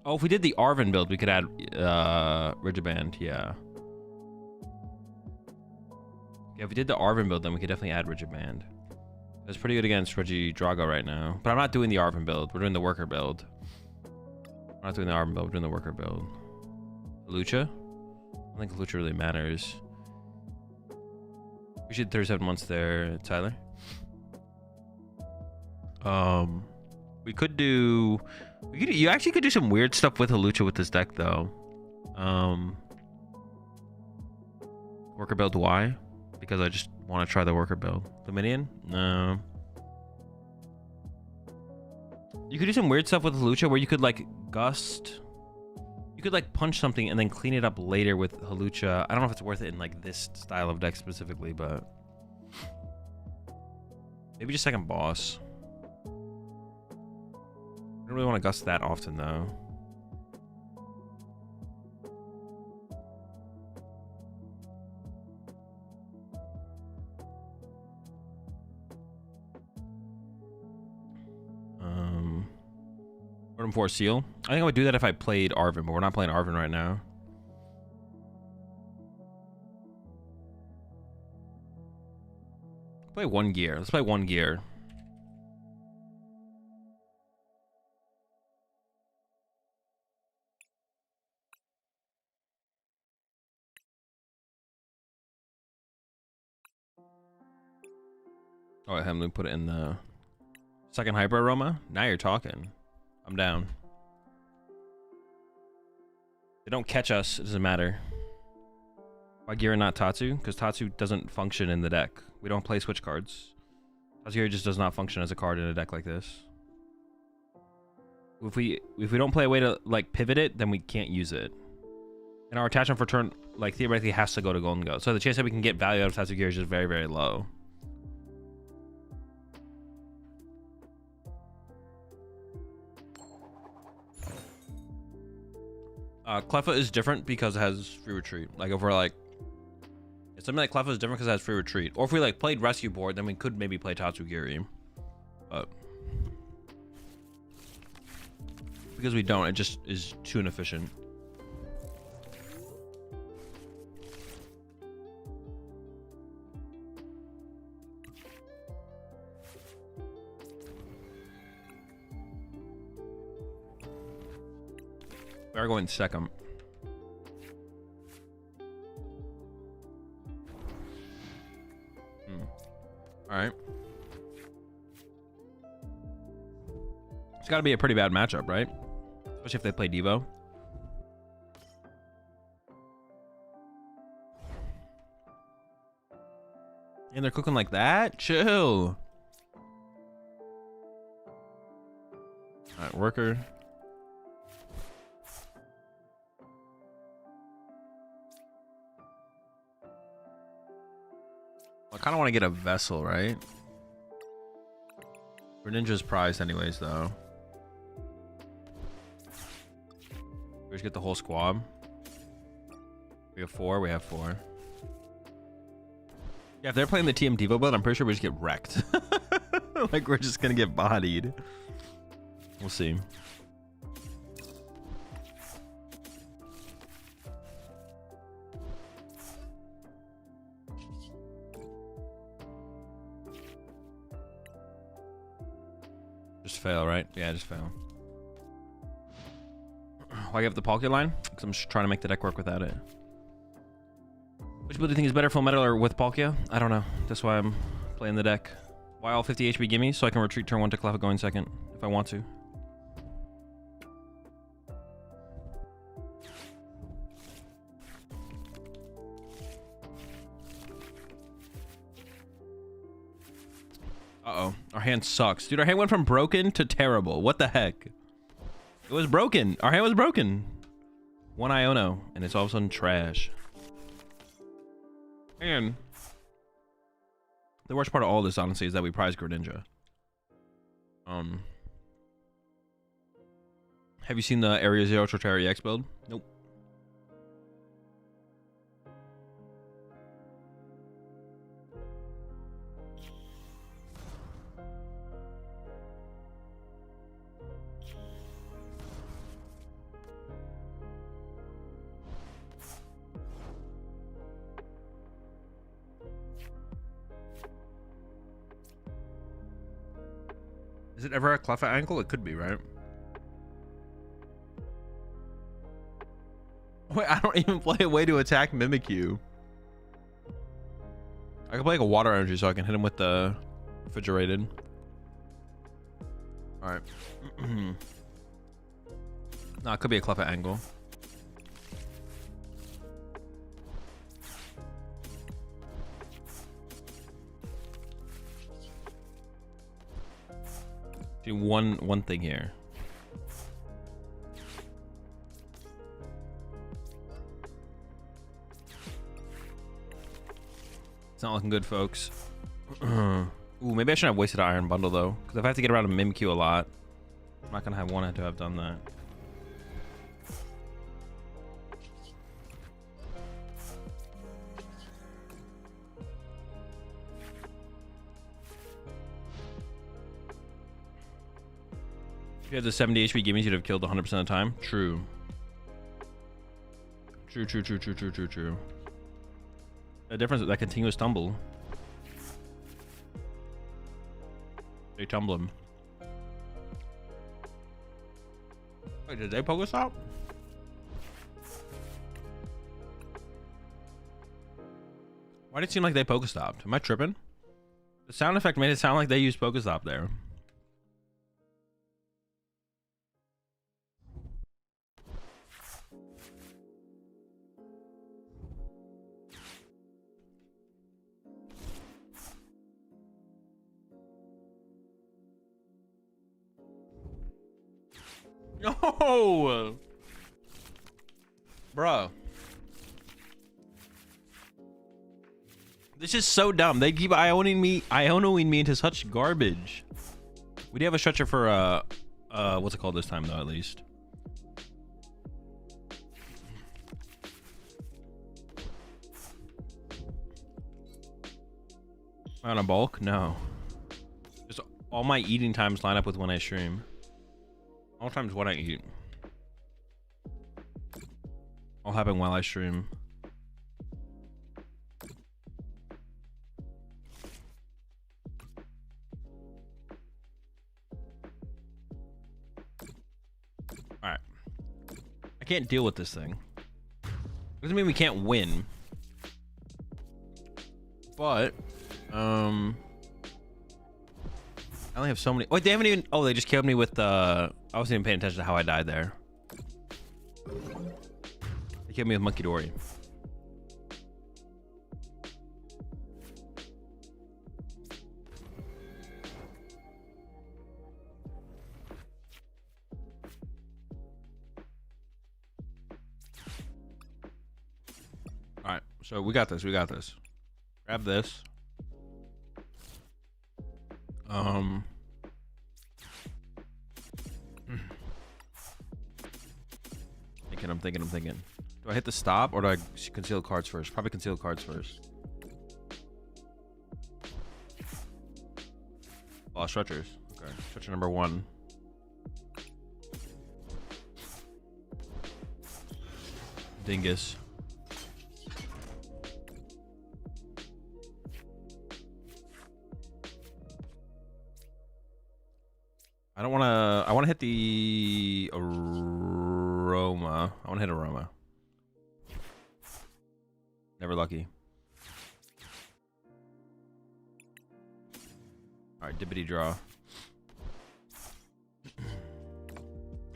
Oh, if we did the Arven build, we could add Rigid Band. Yeah. Yeah, if we did the Arven build, then we could definitely add Rigid Band. It's pretty good against Regidrago right now. But I'm not doing the Arven build. We're doing the Worker build. We're not doing the Arven build. We're doing the Worker build. Lucha? I don't think Lucha really matters. We should 37 months there, Tyler. We could do... You actually could do some weird stuff with Hawlucha with this deck, though. Worker build, why? Because I just want to try the worker build. Dominion? No. You could do some weird stuff with Hawlucha where you could, like, Gust. You could, like, punch something and then clean it up later with Hawlucha. I don't know if it's worth it in, like, this style of deck specifically, but... Maybe just second boss. I don't really want to Gust that often, though. Rotom 4 Seal. I think I would do that if I played Arven, but we're not playing Arven right now. Play one gear. Let's play one gear. Oh, I haven't put it in the second Hyper Aroma. Now you're talking. I'm down. They don't catch us. It doesn't matter. Why gear and not Tatsu? Because Tatsu doesn't function in the deck. We don't play switch cards. Tatsu just does not function as a card in a deck like this. If we don't play a way to like pivot it, then we can't use it. And our attachment for turn like theoretically has to go to Gholdengo. So the chance that we can get value out of Tatsu gear is just very, very low. Cleffa is different because it has free retreat. Like if we're like, if something like Cleffa is different because it has free retreat. Or if we like played rescue board, then we could maybe play Tatsugiri. But because we don't, it just is too inefficient. We are going second. All right. It's got to be a pretty bad matchup, right? Especially if they play Devo. And they're cooking like that? Chill. All right, worker. I kind of want to get a vessel, right? Greninja's prized anyways, though. We just get the whole squad. We have 4. We have 4. Yeah, if they're playing the TM Devo build, I'm pretty sure we just get wrecked. Like, we're just gonna get bodied. We'll see. Just fail, right? Yeah, just fail. Why give the Palkia line? Because I'm just trying to make the deck work without it. Which build do you think is better, Full Metal or with Palkia? I don't know. That's why I'm playing the deck. Why all 50 HP gimme? So I can retreat turn 1 to Cleffa going second if I want to. Uh-oh. Our hand sucks. Dude, our hand went from broken to terrible. What the heck? It was broken. Our hand was broken. 1 Iono, and it's all of a sudden trash. And the worst part of all this, honestly, is that we prize Gholdengo. Have you seen the Area 0 Torterra EX build? Nope. Is it ever a Cleffa angle? It could be, right? Wait, I don't even play a way to attack Mimikyu. I can play like a water energy so I can hit him with the refrigerated. Alright. No, it could be a Cleffa angle. Do one thing here. It's not looking good, folks. Ooh, maybe I shouldn't have wasted an Iron Bundle though, because if I have to get around a Mimikyu a lot, I'm not gonna have wanted to have done that. If you had the 70 HP gimmies, you'd have killed 100% of the time. True. True. The difference is that continuous tumble. They tumble him. Wait, did they Pokestop? Why did it seem like they Pokestopped? Am I tripping? The sound effect made it sound like they used Pokestop there. No, bro, this is so dumb. They keep ionoing me into such garbage. We do have a stretcher for what's it called this time though, at least. On a bulk? No. Just all my eating times line up with when I stream. All times what I eat. All happen while I stream. Alright. I can't deal with this thing. Doesn't mean we can't win. But, I only have so many. Wait, they haven't even. Oh, they just killed me with I wasn't even paying attention to how I died there. They killed me with Monkey Dory. All right, so we got this. We got this. Grab this. I'm thinking. Do I hit the stop or do I conceal cards first? Probably conceal cards first. Oh, stretchers. Okay. Stretcher number 1. Dingus. I don't want to. I want to hit the aroma. I want to hit aroma. Never lucky. All right, dippity draw.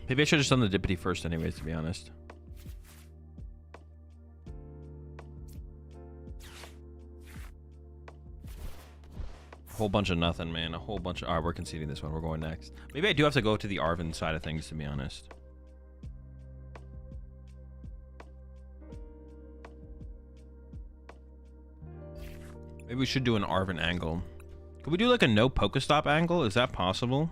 Maybe I should have just done the dippity first, anyways. To be honest. A whole bunch of nothing, man. A whole bunch of... All right, we're conceding this one. We're going next. Maybe I do have to go to the Arvin side of things, to be honest. Maybe we should do an Arvin angle. Could we do like a no Pokestop angle? Is that possible?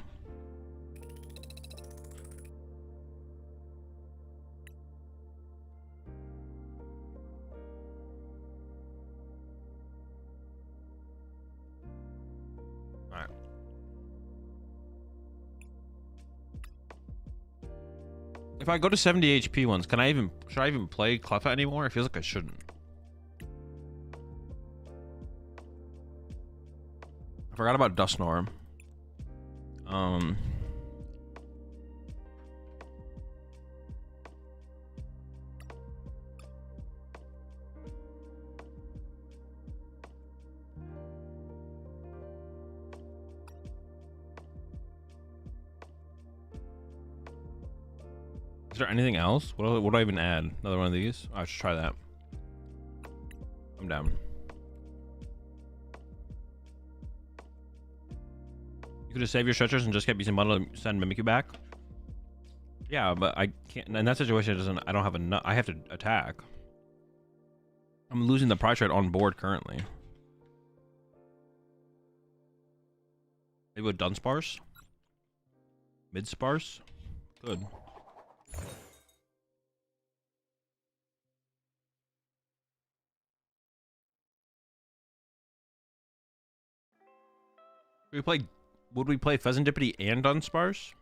If I go to 70 HP ones, should I even play Cleffa anymore? It feels like I shouldn't. I forgot about Dusknoir. Is there anything else? What do I even add? Another one of these? I should try that. I'm down. You could just save your stretchers and just get using bundle and send Mimikyu back. Yeah, but I can't. In that situation, I don't have enough. I have to attack. I'm losing the price rate on board currently. Maybe with Dunsparce? Mid-sparse? Good. Would we play Pheasantipity and Dunsparce?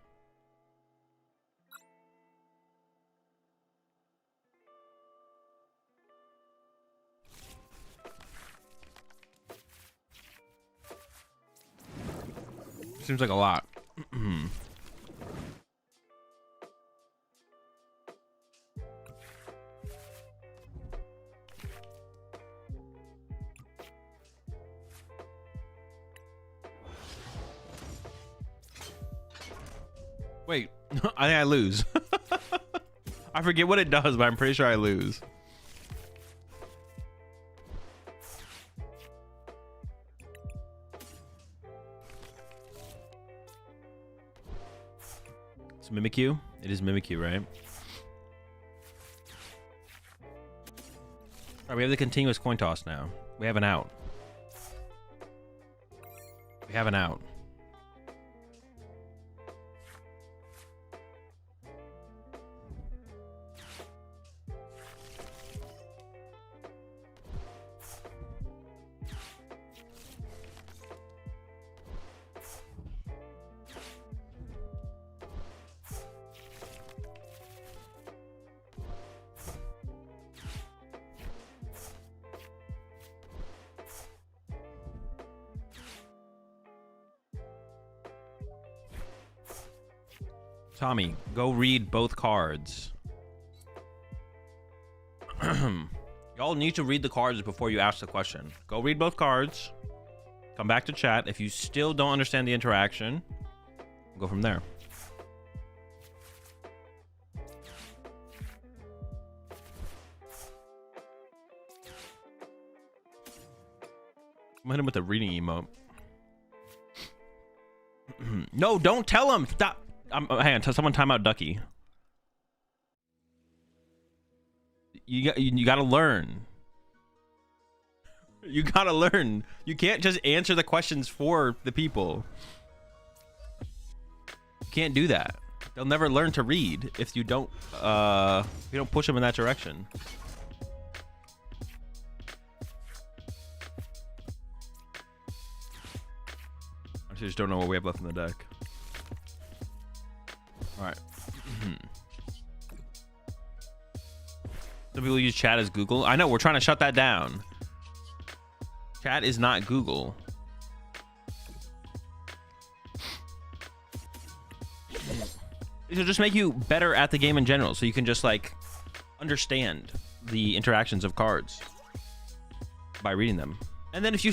Seems like a lot. Wait, I think I lose. I forget what it does, but I'm pretty sure I lose. It's Mimikyu? It is Mimikyu, right? Alright, we have the continuous coin toss now. We have an out. We have an out. Tommy, go read both cards. Y'all need to read the cards before you ask the question. Go read both cards. Come back to chat. If you still don't understand the interaction, we'll go from there. I'm gonna hit him with a reading emote. No, don't tell him. Stop. Hang on, someone time out Ducky. You gotta learn. You gotta learn. You can't just answer the questions for the people. You can't do that. They'll never learn to read if you don't push them in that direction. I just don't know what we have left in the deck. All right. Some people use chat as Google. I know, we're trying to shut that down. Chat is not Google. It'll just make you better at the game in general, so you can just like understand the interactions of cards by reading them. And then if you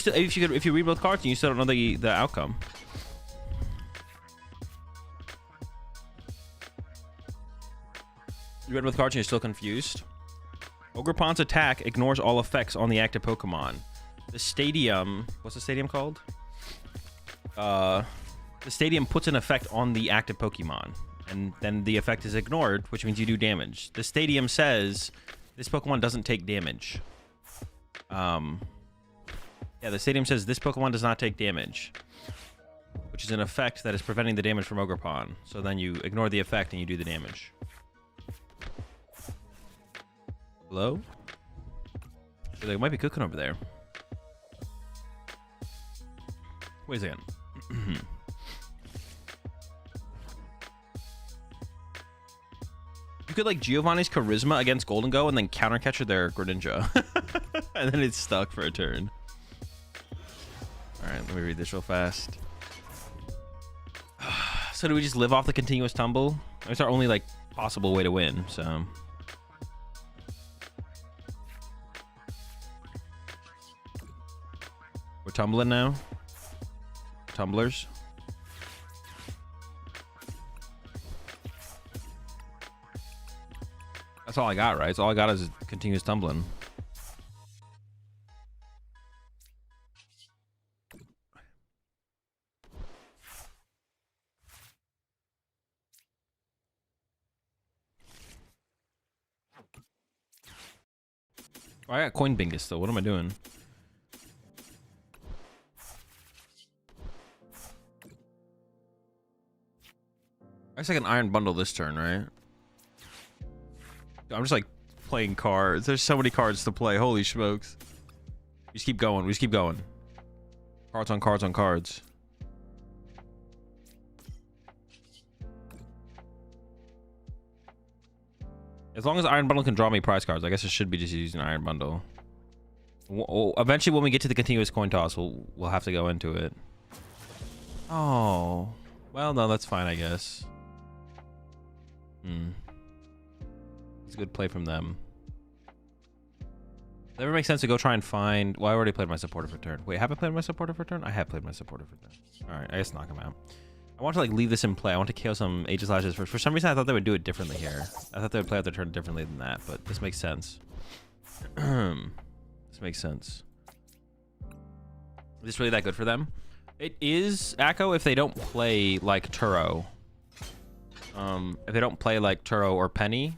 read both cards and you still don't know the outcome. You read both cards and you're still confused. Ogerpon's attack ignores all effects on the active Pokemon. The stadium, what's the stadium called? The stadium puts an effect on the active Pokemon, and then the effect is ignored, which means you do damage. The stadium says this Pokemon doesn't take damage. Yeah, the stadium says this Pokemon does not take damage, which is an effect that is preventing the damage from Ogerpon. So then you ignore the effect and you do the damage. Hello? So they might be cooking over there. Wait a second. You could like Giovanni's Charisma against Gholdengo and then countercatcher their Greninja. And then it's stuck for a turn. Alright, let me read this real fast. So do we just live off the continuous tumble? It's our only like possible way to win, so. We're tumbling now. Tumblers. That's all I got, right? So all I got is continuous tumbling. Oh, I got coin bingus still. What am I doing? I guess I can iron bundle this turn, right? I'm just like playing cards. There's so many cards to play. Holy smokes. We just keep going. We just keep going. Cards on cards on cards. As long as Iron Bundle can draw me prize cards, I guess it should be just using Iron Bundle. Eventually, when we get to the continuous coin toss, we'll have to go into it. Oh. Well, no, that's fine, I guess. It's a good play from them. Does it ever make sense to go try and find... Well, I already played my supportive return. Wait, have I played my supportive return? I have played my supportive return. Alright, I guess knock him out. I want to like leave this in play. I want to KO some Aegislashes first. For some reason, I thought they would do it differently here. I thought they would play out their turn differently than that, but this makes sense. This makes sense. Is this really that good for them? It is, Akko, if they don't play like Turo. If they don't play like Turo or Penny.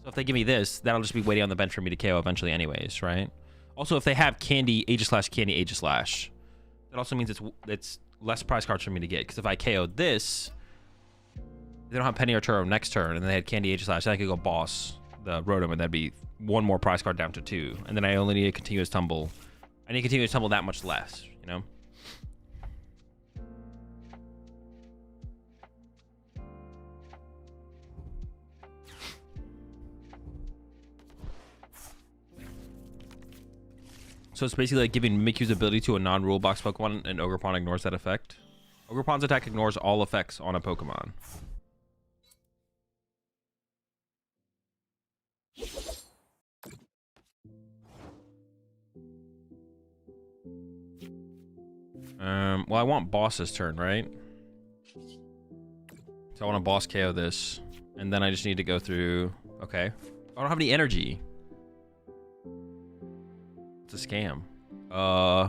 So if they give me this, that'll just be waiting on the bench for me to KO eventually anyways, right? Also, if they have Candy, Aegislash, Candy, Aegislash, that also means it's less prize cards for me to get. Because if I KO'd this, they don't have Penny or Turo next turn, and they had Candy, Aegislash, then I could go boss the Rotom, and that'd be one more prize card down to 2. And then I only need a continuous tumble. I need a continuous tumble that much less, you know? So it's basically like giving Mikuy's ability to a non-rule box Pokemon, and Ogerpon ignores that effect. Ogerpon's attack ignores all effects on a Pokemon. Well, I want boss's turn, right? So I want to boss KO this, and then I just need to go through... Okay. I don't have any energy. It's a scam. Huh.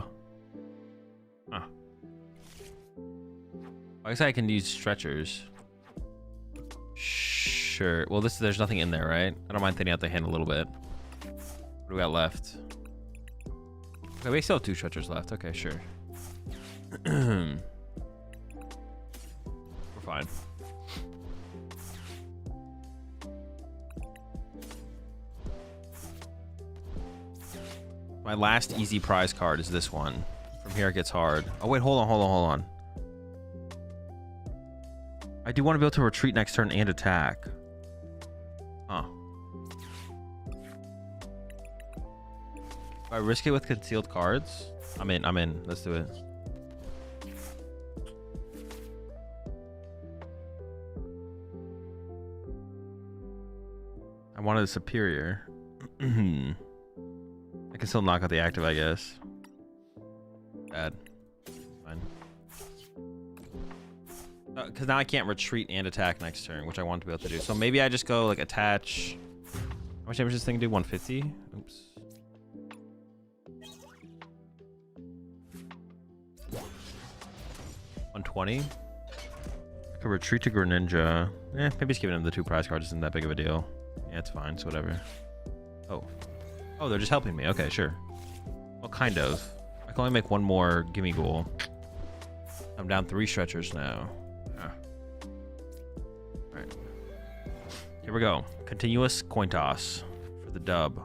I guess I can use stretchers. Sure. Well, there's nothing in there, right? I don't mind thinning out the hand a little bit. What do we got left? Okay, we still have 2 stretchers left. Okay, sure. We're fine. My last easy prize card is this one. From here it gets hard. Oh wait, hold on. I do want to be able to retreat next turn and attack. Huh. Do I risk it with concealed cards? I'm in. Let's do it. I wanted a superior. I can still knock out the active, I guess. Bad. Fine. Because now I can't retreat and attack next turn, which I want to be able to do. So maybe I just go like attach. How much damage does this thing do? 150? Oops. 120. I could retreat to Greninja. Maybe just giving him the 2 prize cards isn't that big of a deal. Yeah, it's fine. It's whatever. Oh, they're just helping me. Okay, sure. Well, kind of. I can only make 1 more Gimme Ghoul. I'm down 3 stretchers now. Alright. Here we go. Continuous coin toss for the dub.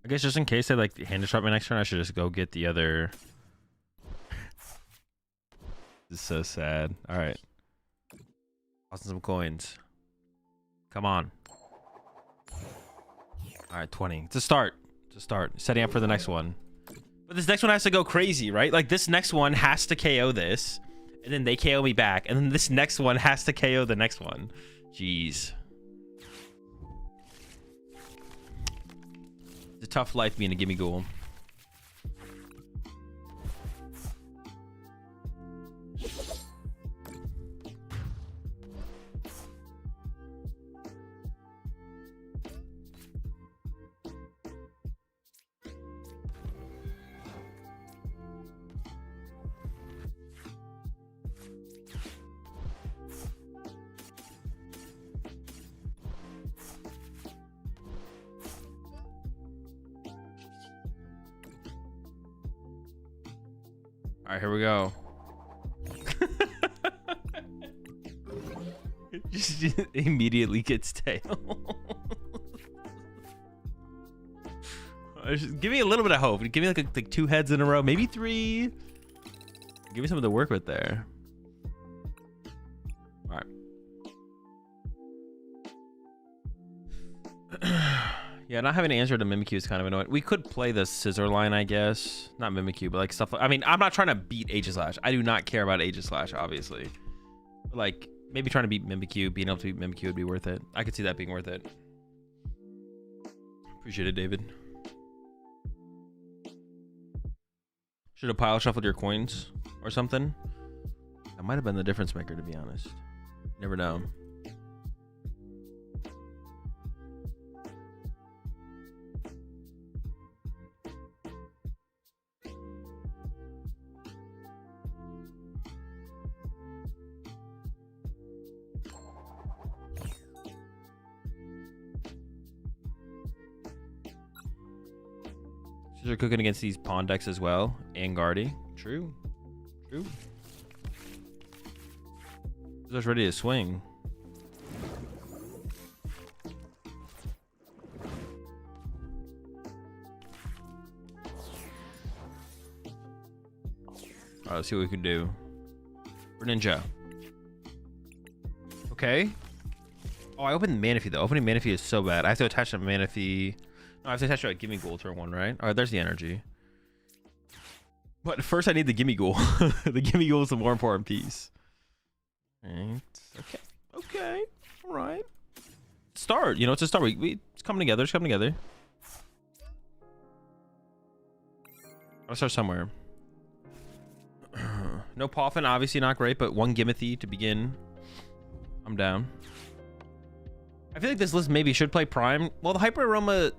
I guess just in case they like hand disrupt me next turn, I should just go get the other. This is so sad. All right, tossing some coins. Come on. All right, 20. It's a start. Setting up for the next one. But this next one has to go crazy, right? Like this next one has to KO this, and then they KO me back, and then this next one has to KO the next one. Jeez. It's a tough life being a Gimme Ghoul. All right, here we go. Just immediately gets tail. Just give me a little bit of hope. Give me like 2 heads in a row, maybe 3. Give me something to work with there. All right. Yeah, not having an answer to Mimikyu is kind of annoying. We could play the scissor line, I guess. Not Mimikyu, but like stuff. I mean, I'm not trying to beat Aegislash. I do not care about Aegislash, obviously. But like, maybe trying to beat Mimikyu, being able to beat Mimikyu would be worth it. I could see that being worth it. Appreciate it, David. Should have pile shuffled your coins or something. That might have been the difference maker, to be honest. Never know. They're cooking against these pawn decks as well, and Guardy. True. Just ready to swing. Alright, let's see what we can do. Greninja. Okay. Oh, I opened Manaphy though. Opening Manaphy is so bad. I have to attach a Manaphy. No, I have to attach a Gimme Ghoul turn 1, right? All right, there's the energy. But first I need the Gimme Ghoul. The Gimme Ghoul is the more important piece. Right. Okay. All right. Start. You know, it's a start. It's coming together. It's coming together. I'll start somewhere. No Poffin, obviously not great, but 1 Gimothy to begin. I'm down. I feel like this list maybe should play Prime. Well, the Hyper Aroma...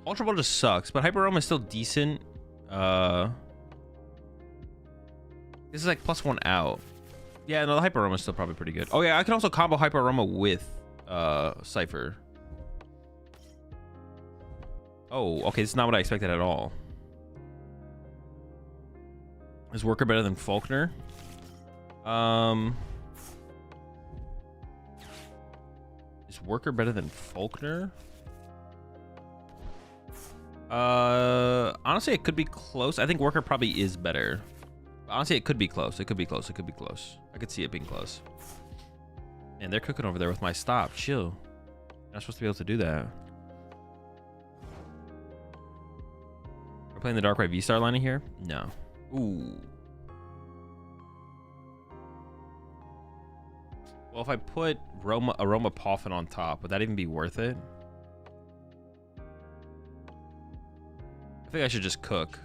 Ultra Ball just sucks, but Hyper Aroma is still decent. This is like +1 out. Yeah, no, the Hyper Aroma is still probably pretty good. Oh yeah, I can also combo Hyper Aroma with Cypher. Oh, okay. This is not what I expected at all. Is Worker better than Faulkner? Is Worker better than Faulkner? Honestly, it could be close. I think Worker probably is better. Honestly, it could be close. It could be close. It could be close. I could see it being close. And they're cooking over there with my stop. Chill. You're not supposed to be able to do that. We're playing the Darkrai V-Star lining here? No. Ooh. Well, if I put Aroma Poffin on top, would that even be worth it? I think I should just cook.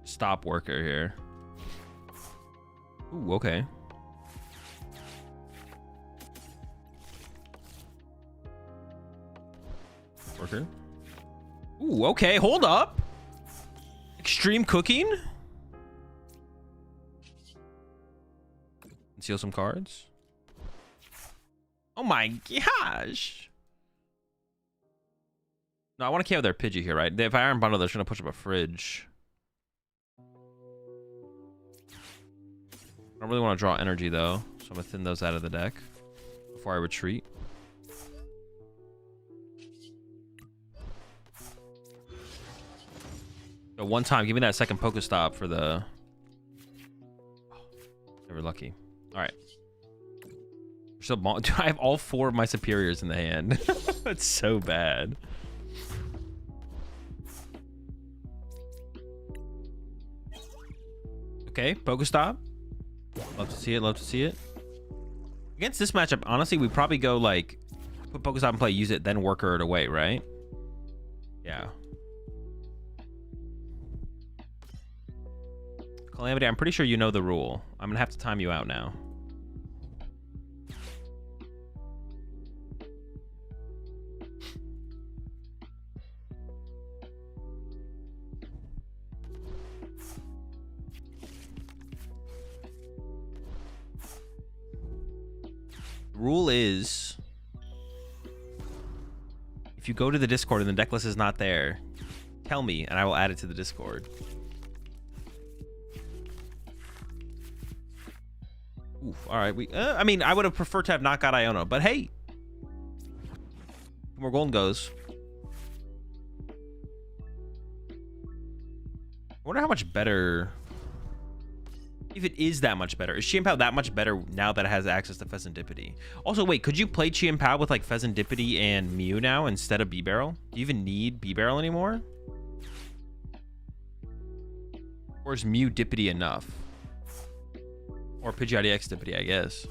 Stop Worker here. Ooh, okay. Worker. Ooh, okay. Hold up. Extreme cooking. Conceal some cards. Oh my gosh. No, I want to KO their Pidgey here, right? If I Iron Bundle, they're trying to push up a fridge. I don't really want to draw energy though, so I'm gonna thin those out of the deck before I retreat. So one time, give me that second Pokestop for the... Oh, never lucky. All right. So do I have all 4 of my superiors in the hand? That's so bad. Okay, Pokestop. Love to see it. Love to see it. Against this matchup, honestly, we probably go like put Pokestop in play, use it, then Worker it away, right? Yeah. Calamity, I'm pretty sure you know the rule. I'm gonna have to time you out now. Rule is, if you go to the Discord and the deck list is not there, tell me and I will add it to the Discord. Oof, all right. I mean, I would have preferred to have not got Iono, but hey, more Gholdengos. I wonder how much better, if it is that much better. Is Chien-Pao that much better now that it has access to Pheasantipity? Also, wait, could you play Chien-Pao with like Pheasantipity and Mew now instead of B-Barrel? Do you even need B-Barrel anymore? Or is Mew Dippity enough? Or Pidgeotix Dippity, I guess.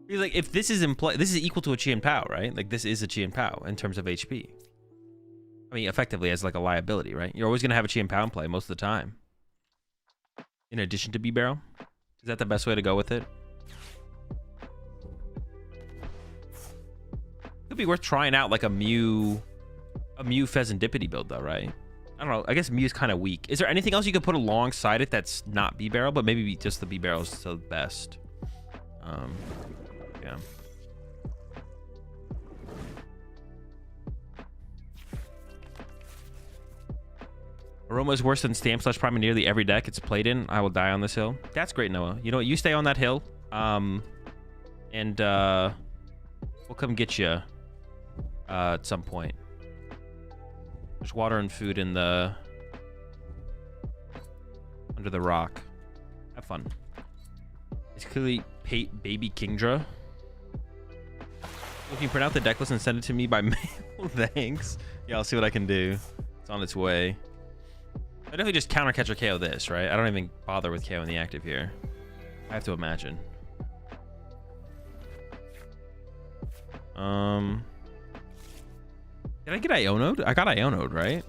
He's like, if this is in play, this is equal to a Chien-Pao, right? Like this is a Chien-Pao in terms of HP. I mean, effectively as like a liability, right? You're always gonna have a Chien-Pao in play most of the time. In addition to B-Barrel, is that the best way to go with it? Could be worth trying out like a Mew Pheasantipity build though, right? I don't know. I guess Mew's kind of weak. Is there anything else you could put alongside it that's not B-Barrel, but maybe just the B-Barrel is the best? Yeah. Aroma is worse than Stamp Slash Prime in nearly every deck it's played in. I will die on this hill. That's great, Noah. You know what? You stay on that hill. And we'll come get you at some point. There's water and food in the under the rock. Have fun. It's clearly Baby Kingdra. You can print out the deck list and send it to me by mail. Thanks. Yeah, I'll see what I can do. It's on its way. I definitely just counter catch or KO this, right? I don't even bother with KO in the active here. I have to imagine. Did I get Iono'd? I got Iono'd, right?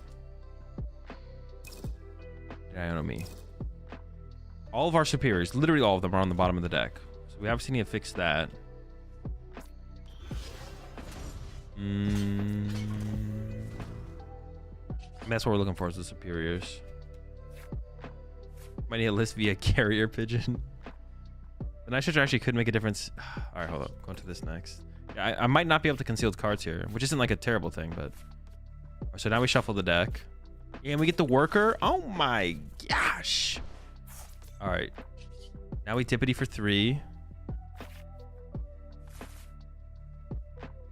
Did Iono me? All of our superiors, literally all of them, are on the bottom of the deck. So we obviously need to fix that. That's what we're looking for, is the superiors. Might need a list via carrier pigeon. The Night Stretcher actually could make a difference. All right, hold up. Going to this next. Yeah, I might not be able to conceal cards here, which isn't like a terrible thing, but... So now we shuffle the deck. Yeah, and we get the worker. Oh my gosh. All right. Now we Tippity for 3.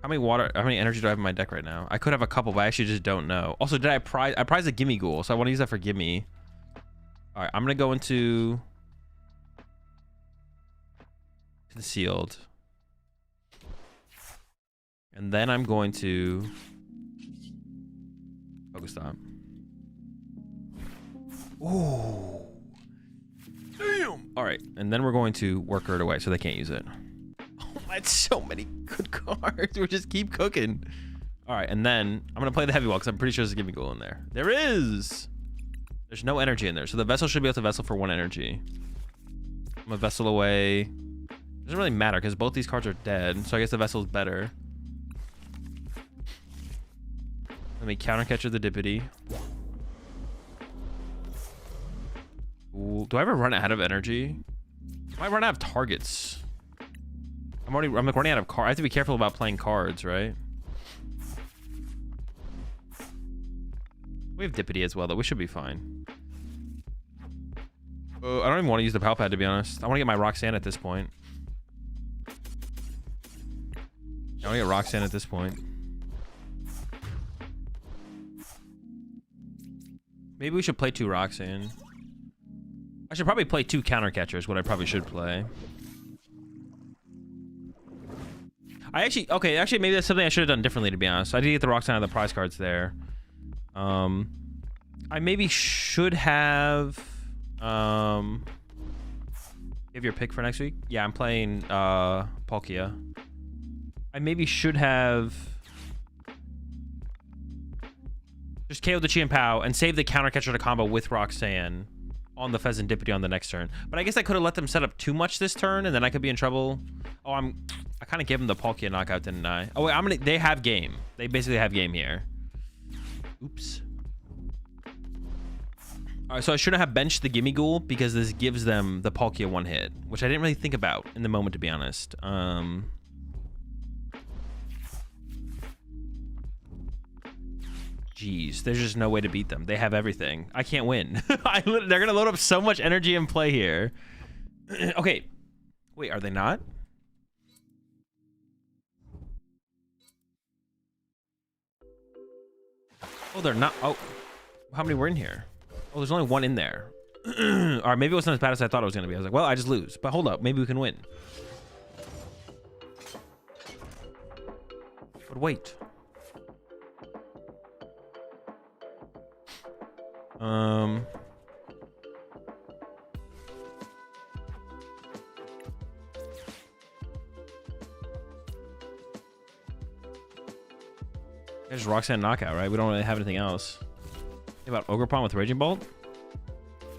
How many energy do I have in my deck right now? I could have a couple, but I actually just don't know. Also, I prize a Gimme Ghoul, so I want to use that for Gimme. All right, I'm gonna go into Concealed. And then I'm going to Pokestop. Ooh. Damn. All right, and then we're going to Worker it away so they can't use it. Oh, that's so many good cards. We just keep cooking. All right, and then I'm gonna play the heavy wall because I'm pretty sure there's a Gimme Ghoul in there. There is. There's no energy in there, so the Vessel should be able to Vessel for 1 energy. I'm gonna Vessel away. Doesn't really matter because both these cards are dead, so I guess the Vessel's better. Let me Countercatcher the Dippity. Ooh, do I ever run out of energy? I might run out of targets. I'm like running out of cards. I have to be careful about playing cards, right? We have Dippity as well, though. We should be fine. I don't even want to use the Pal Pad, to be honest. I want to get my Roxanne at this point. I want to get Roxanne at this point. Maybe we should play 2 Roxanne. I should probably play 2 Countercatchers, what I probably should play. Actually, maybe that's something I should have done differently, to be honest. I did get the Roxanne out of the prize cards there. I maybe should have... You have your pick for next week? Yeah, I'm playing Palkia. I maybe should have... just KO the Chi and Pow and save the Countercatcher to combo with Roxanne on the Pheasant Dippity on the next turn. But I guess I could have let them set up too much this turn, and then I could be in trouble. Oh, I kind of gave them the Palkia knockout, didn't I? Oh wait, they have game. They basically have game here. Oops. All right, so I shouldn't have benched the Gimme Ghoul because this gives them the Palkia 1 hit, which I didn't really think about in the moment, to be honest. Jeez, there's just no way to beat them. They have everything. I can't win. They're gonna load up so much energy in play here. Okay, wait, are they not? Oh, they're not. Oh, how many were in here? Oh, there's only 1 in there. All right, maybe it wasn't as bad as I thought it was gonna be. I was like, well, I just lose. But hold up, maybe we can win. But wait. There's Roxanne knockout, right? We don't really have anything else. Think about Ogerpon with Raging Bolt.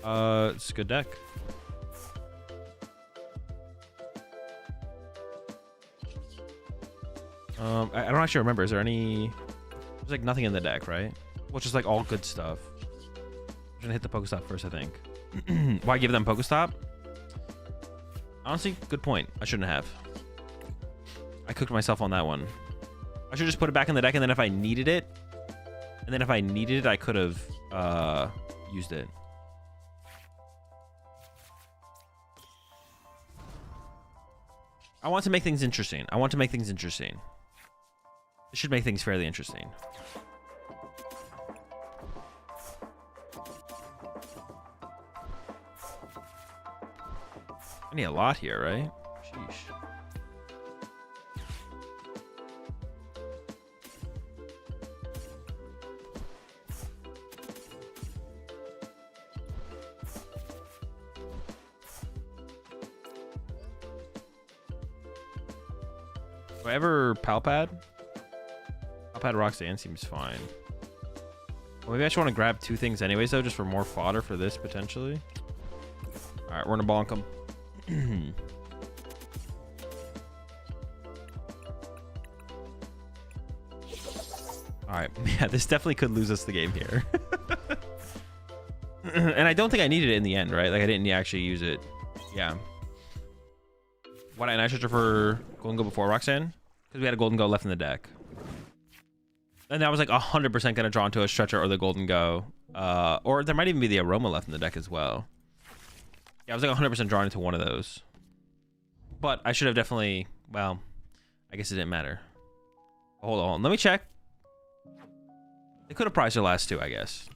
It's a good deck. I don't actually remember. Is there any... There's like nothing in the deck, right? Well, just like all good stuff. I'm gonna hit the Pokestop first, I think. Why give them Pokestop? Honestly, good point. I shouldn't have. I cooked myself on that one. I should just put it back in the deck, and then if I needed it, I could have used it. I want to make things interesting. It should make things fairly interesting. I need a lot here, right? Sheesh. Do I ever Palpad? Palpad Roxanne seems fine. Well, maybe I just want to grab 2 things anyways, though, just for more fodder for this, potentially. All right, we're gonna bonk them. All right, yeah, this definitely could lose us the game here. And I don't think I needed it in the end, right? Like, I didn't actually use it. Yeah. Why didn't I search for Gholdengo before Roxanne? Because we had a Gholdengo left in the deck. And I was like 100% going to draw into a Stretcher or the Gholdengo. Or there might even be the Aroma left in the deck as well. Yeah, I was like 100% drawn into one of those. But I should have definitely... Well, I guess it didn't matter. Hold on. Let me check. They could have prized their last two, I guess.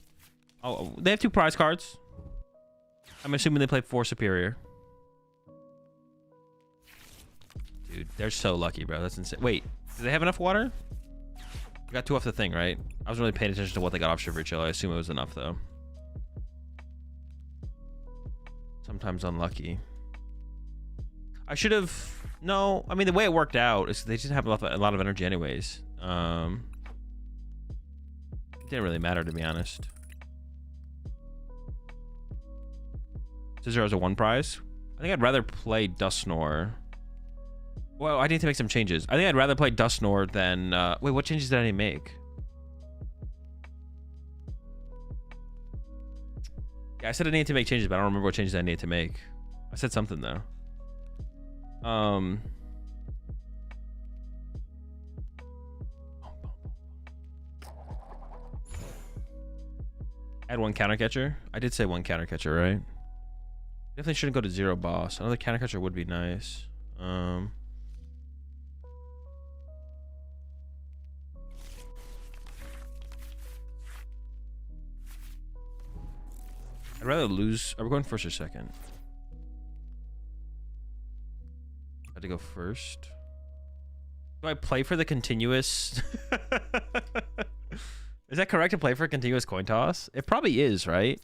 Oh, they have 2 prize cards. I'm assuming they played 4 Superior. Dude, they're so lucky, bro. That's insane. Wait, do they have enough water? We got 2 off the thing, right? I wasn't really paying attention to what they got off Shivery Chill. I assume it was enough, though. Sometimes unlucky. I should have... No, I mean, the way it worked out is they just have a lot of energy anyways. It didn't really matter, to be honest. Scissor has a 1 prize. I think I'd rather play Dusknoir. Well, I need to make some changes. I think I'd rather play Dusknoir than... wait, what changes did I need to make? Yeah, I said I needed to make changes, but I don't remember what changes I needed to make. I said something, though. Add 1 counter catcher. I did say 1 counter catcher, right? Definitely shouldn't go to 0 boss. Another counter catcher would be nice. I'd rather lose. Are we going first or second? Had to go first. Do I play for the continuous? Is that correct to play for a continuous coin toss? It probably is, right?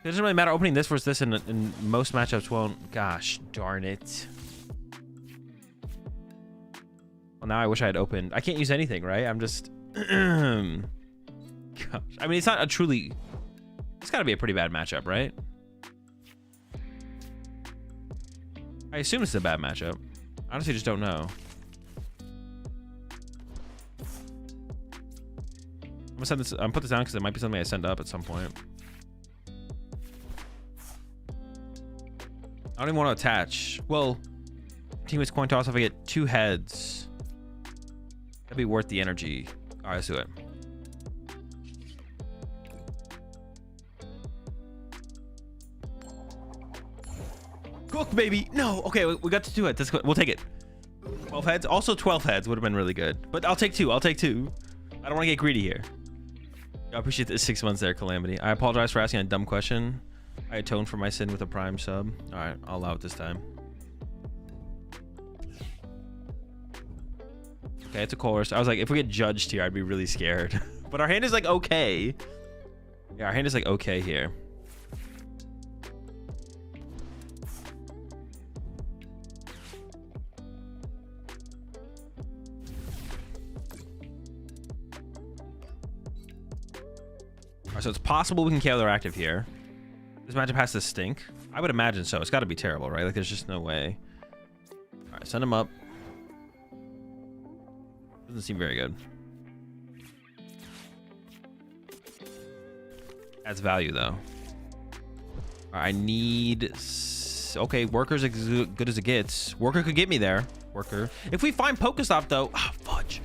It doesn't really matter opening this versus this in most matchups won't. Gosh darn it. Well, now I wish I had opened. I can't use anything, right? I'm just... Gosh. I mean, it's not a truly... It's got to be a pretty bad matchup, right? I assume it's a bad matchup. Honestly, just don't know. I'm gonna send this. I'm put this down because it might be something I send up at some point. I don't even want to attach. Well, teammates coin toss if I get 2 heads. That'd be worth the energy. All right, let's do it. Cook, baby. No. Okay, we got to 2 heads. We'll take it. 12 heads. Also 12 heads would have been really good. But I'll take 2. I'll take 2. I don't want to get greedy here. I appreciate the 6 months there, Calamity. I apologize for asking a dumb question. I atone for my sin with a Prime sub. All right, I'll allow it this time. Okay, it's a Colress. I was like, if we get judged here, I'd be really scared. But our hand is like okay. Yeah, our hand is like okay here. So it's possible we can KO their active here. This matchup has to stink. I would imagine so. It's got to be terrible, right? Like, there's just no way. All right, send him up. Doesn't seem very good. Adds value, though. All right, I need... Okay, Worker's as good as it gets. Worker could get me there. Worker. If we find Pokestop, though... Ah, oh, fudge.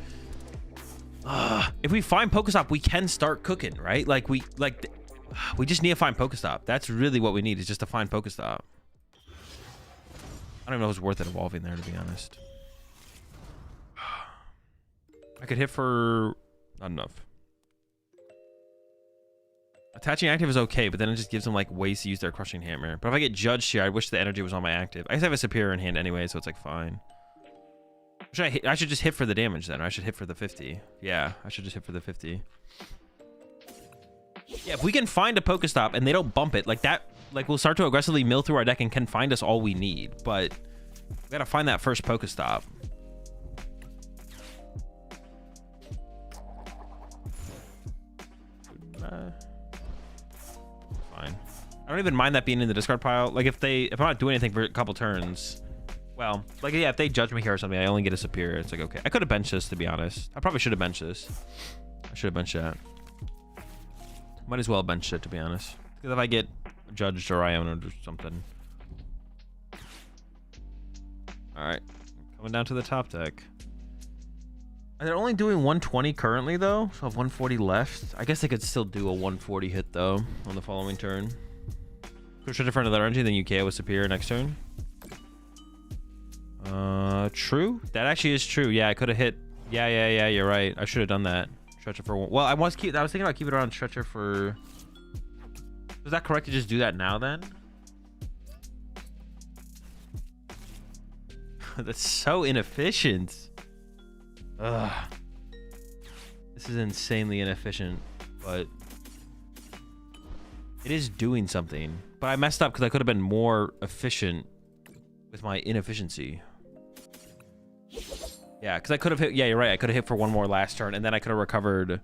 If we find Pokestop, we can start cooking, right? Like we just need to find Pokestop. That's really what we need, is just to find Pokestop. I don't even know if it's worth it evolving there, to be honest. I could hit for... Not enough. Attaching active is okay, but then it just gives them like ways to use their Crushing Hammer. But if I get judged here, I wish the energy was on my active. I just have a Superior in hand anyway, so it's like fine. I should just hit for the damage then, or I should hit for the 50. Yeah, I should just hit for the 50. Yeah, if we can find a Pokestop and they don't bump it, like that, like we'll start to aggressively mill through our deck and can find us all we need. But we gotta find that first Pokestop. Fine. I don't even mind that being in the discard pile. Like if I'm not doing anything for a couple turns. Well, like, yeah, if they judge me here or something, I only get a Superior. It's like, okay. I could have benched this, to be honest. I probably should have benched this. I should have benched that. Might as well bench it, to be honest. Because if I get judged or Iona or something. All right, coming down to the top deck. They're only doing 120 currently, though, so I have 140 left. I guess they could still do a 140 hit, though, on the following turn. Push it in front of another energy, then you KO with Superior next turn. True. That actually is true. Yeah, I could have hit. Yeah. You're right. I should have done that. Stretcher for one. Well, I was thinking about keeping it on stretcher for. Was that correct to just do that now then? That's so inefficient. Ugh. This is insanely inefficient, but it is doing something. But I messed up because I could have been more efficient with my inefficiency. Yeah, because I could have hit. Yeah, you're right. I could have hit for one more last turn, and then I could have recovered.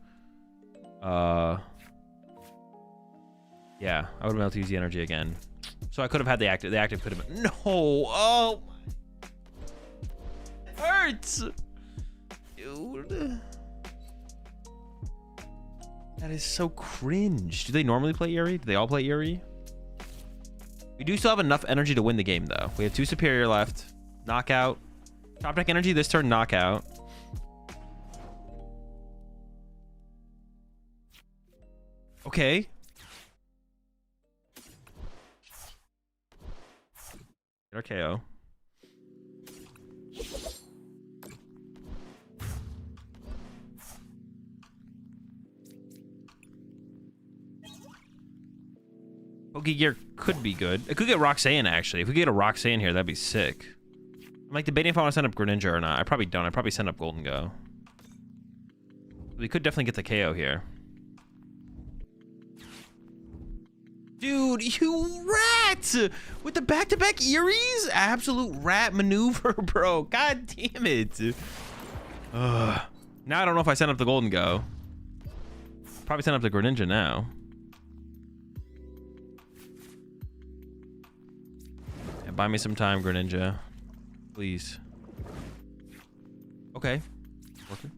Yeah, I would have been able to use the energy again. So I could have had the active. The active could have been. No. Oh. It hurts. Dude. That is so cringe. Do they normally play Eerie? Do they all play Eerie? We do still have enough energy to win the game, though. We have 2 Superior left. Knockout. Top deck energy this turn, knockout. Okay. Get our KO. Pokegear could be good. It could get Roxanne, actually. If we could get a Roxanne here, that'd be sick. I'm like debating if I want to send up Greninja or not. I probably don't. I'd probably send up Gholdengo. We could definitely get the KO here. Dude, you rat! With the back-to-back Eries? Absolute rat maneuver, bro. God damn it. Ugh. Now I don't know if I send up the Gholdengo. Probably send up the Greninja now. Yeah, buy me some time, Greninja. Please. Okay. Working.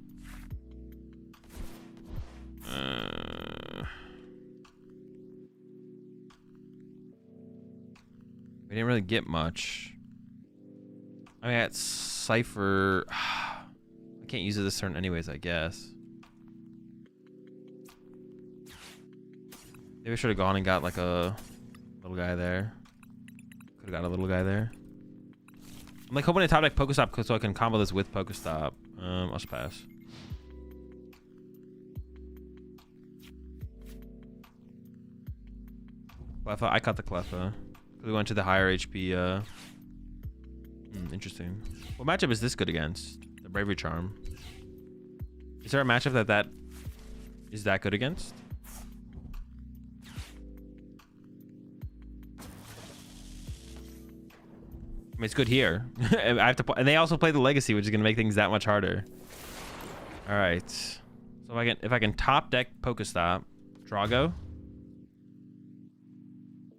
We didn't really get much. I mean, at Cypher. I can't use it this turn anyways, I guess. Maybe I should have gone and got like a little guy there. Could have got a little guy there. I'm like hoping to top deck Pokestop so I can combo this with Pokestop. I'll just pass. Cleffa, I caught the Cleffa. We went to the higher HP. Interesting. What matchup is this good against? The Bravery Charm. Is there a matchup that is that good against? I mean, it's good here. I have to, and they also play the Legacy, which is gonna make things that much harder. All right. So if I can top deck Pokestop, Drago.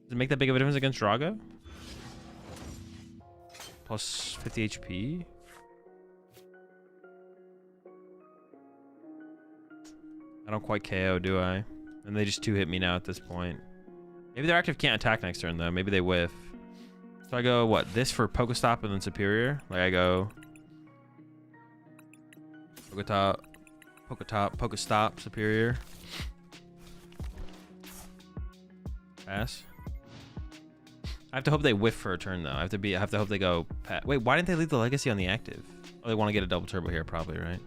Does it make that big of a difference against Drago? Plus 50 HP. I don't quite KO, do I? And they just 2-hit me now at this point. Maybe their active can't attack next turn, though. Maybe they whiff. So I go, what? This for Pokestop and then Superior? Like I go... Pokestop, Superior. Pass. I have to hope they whiff for a turn, though. I have to hope they go... Wait, why didn't they leave the Legacy on the active? Oh, they want to get a double turbo here, probably, right?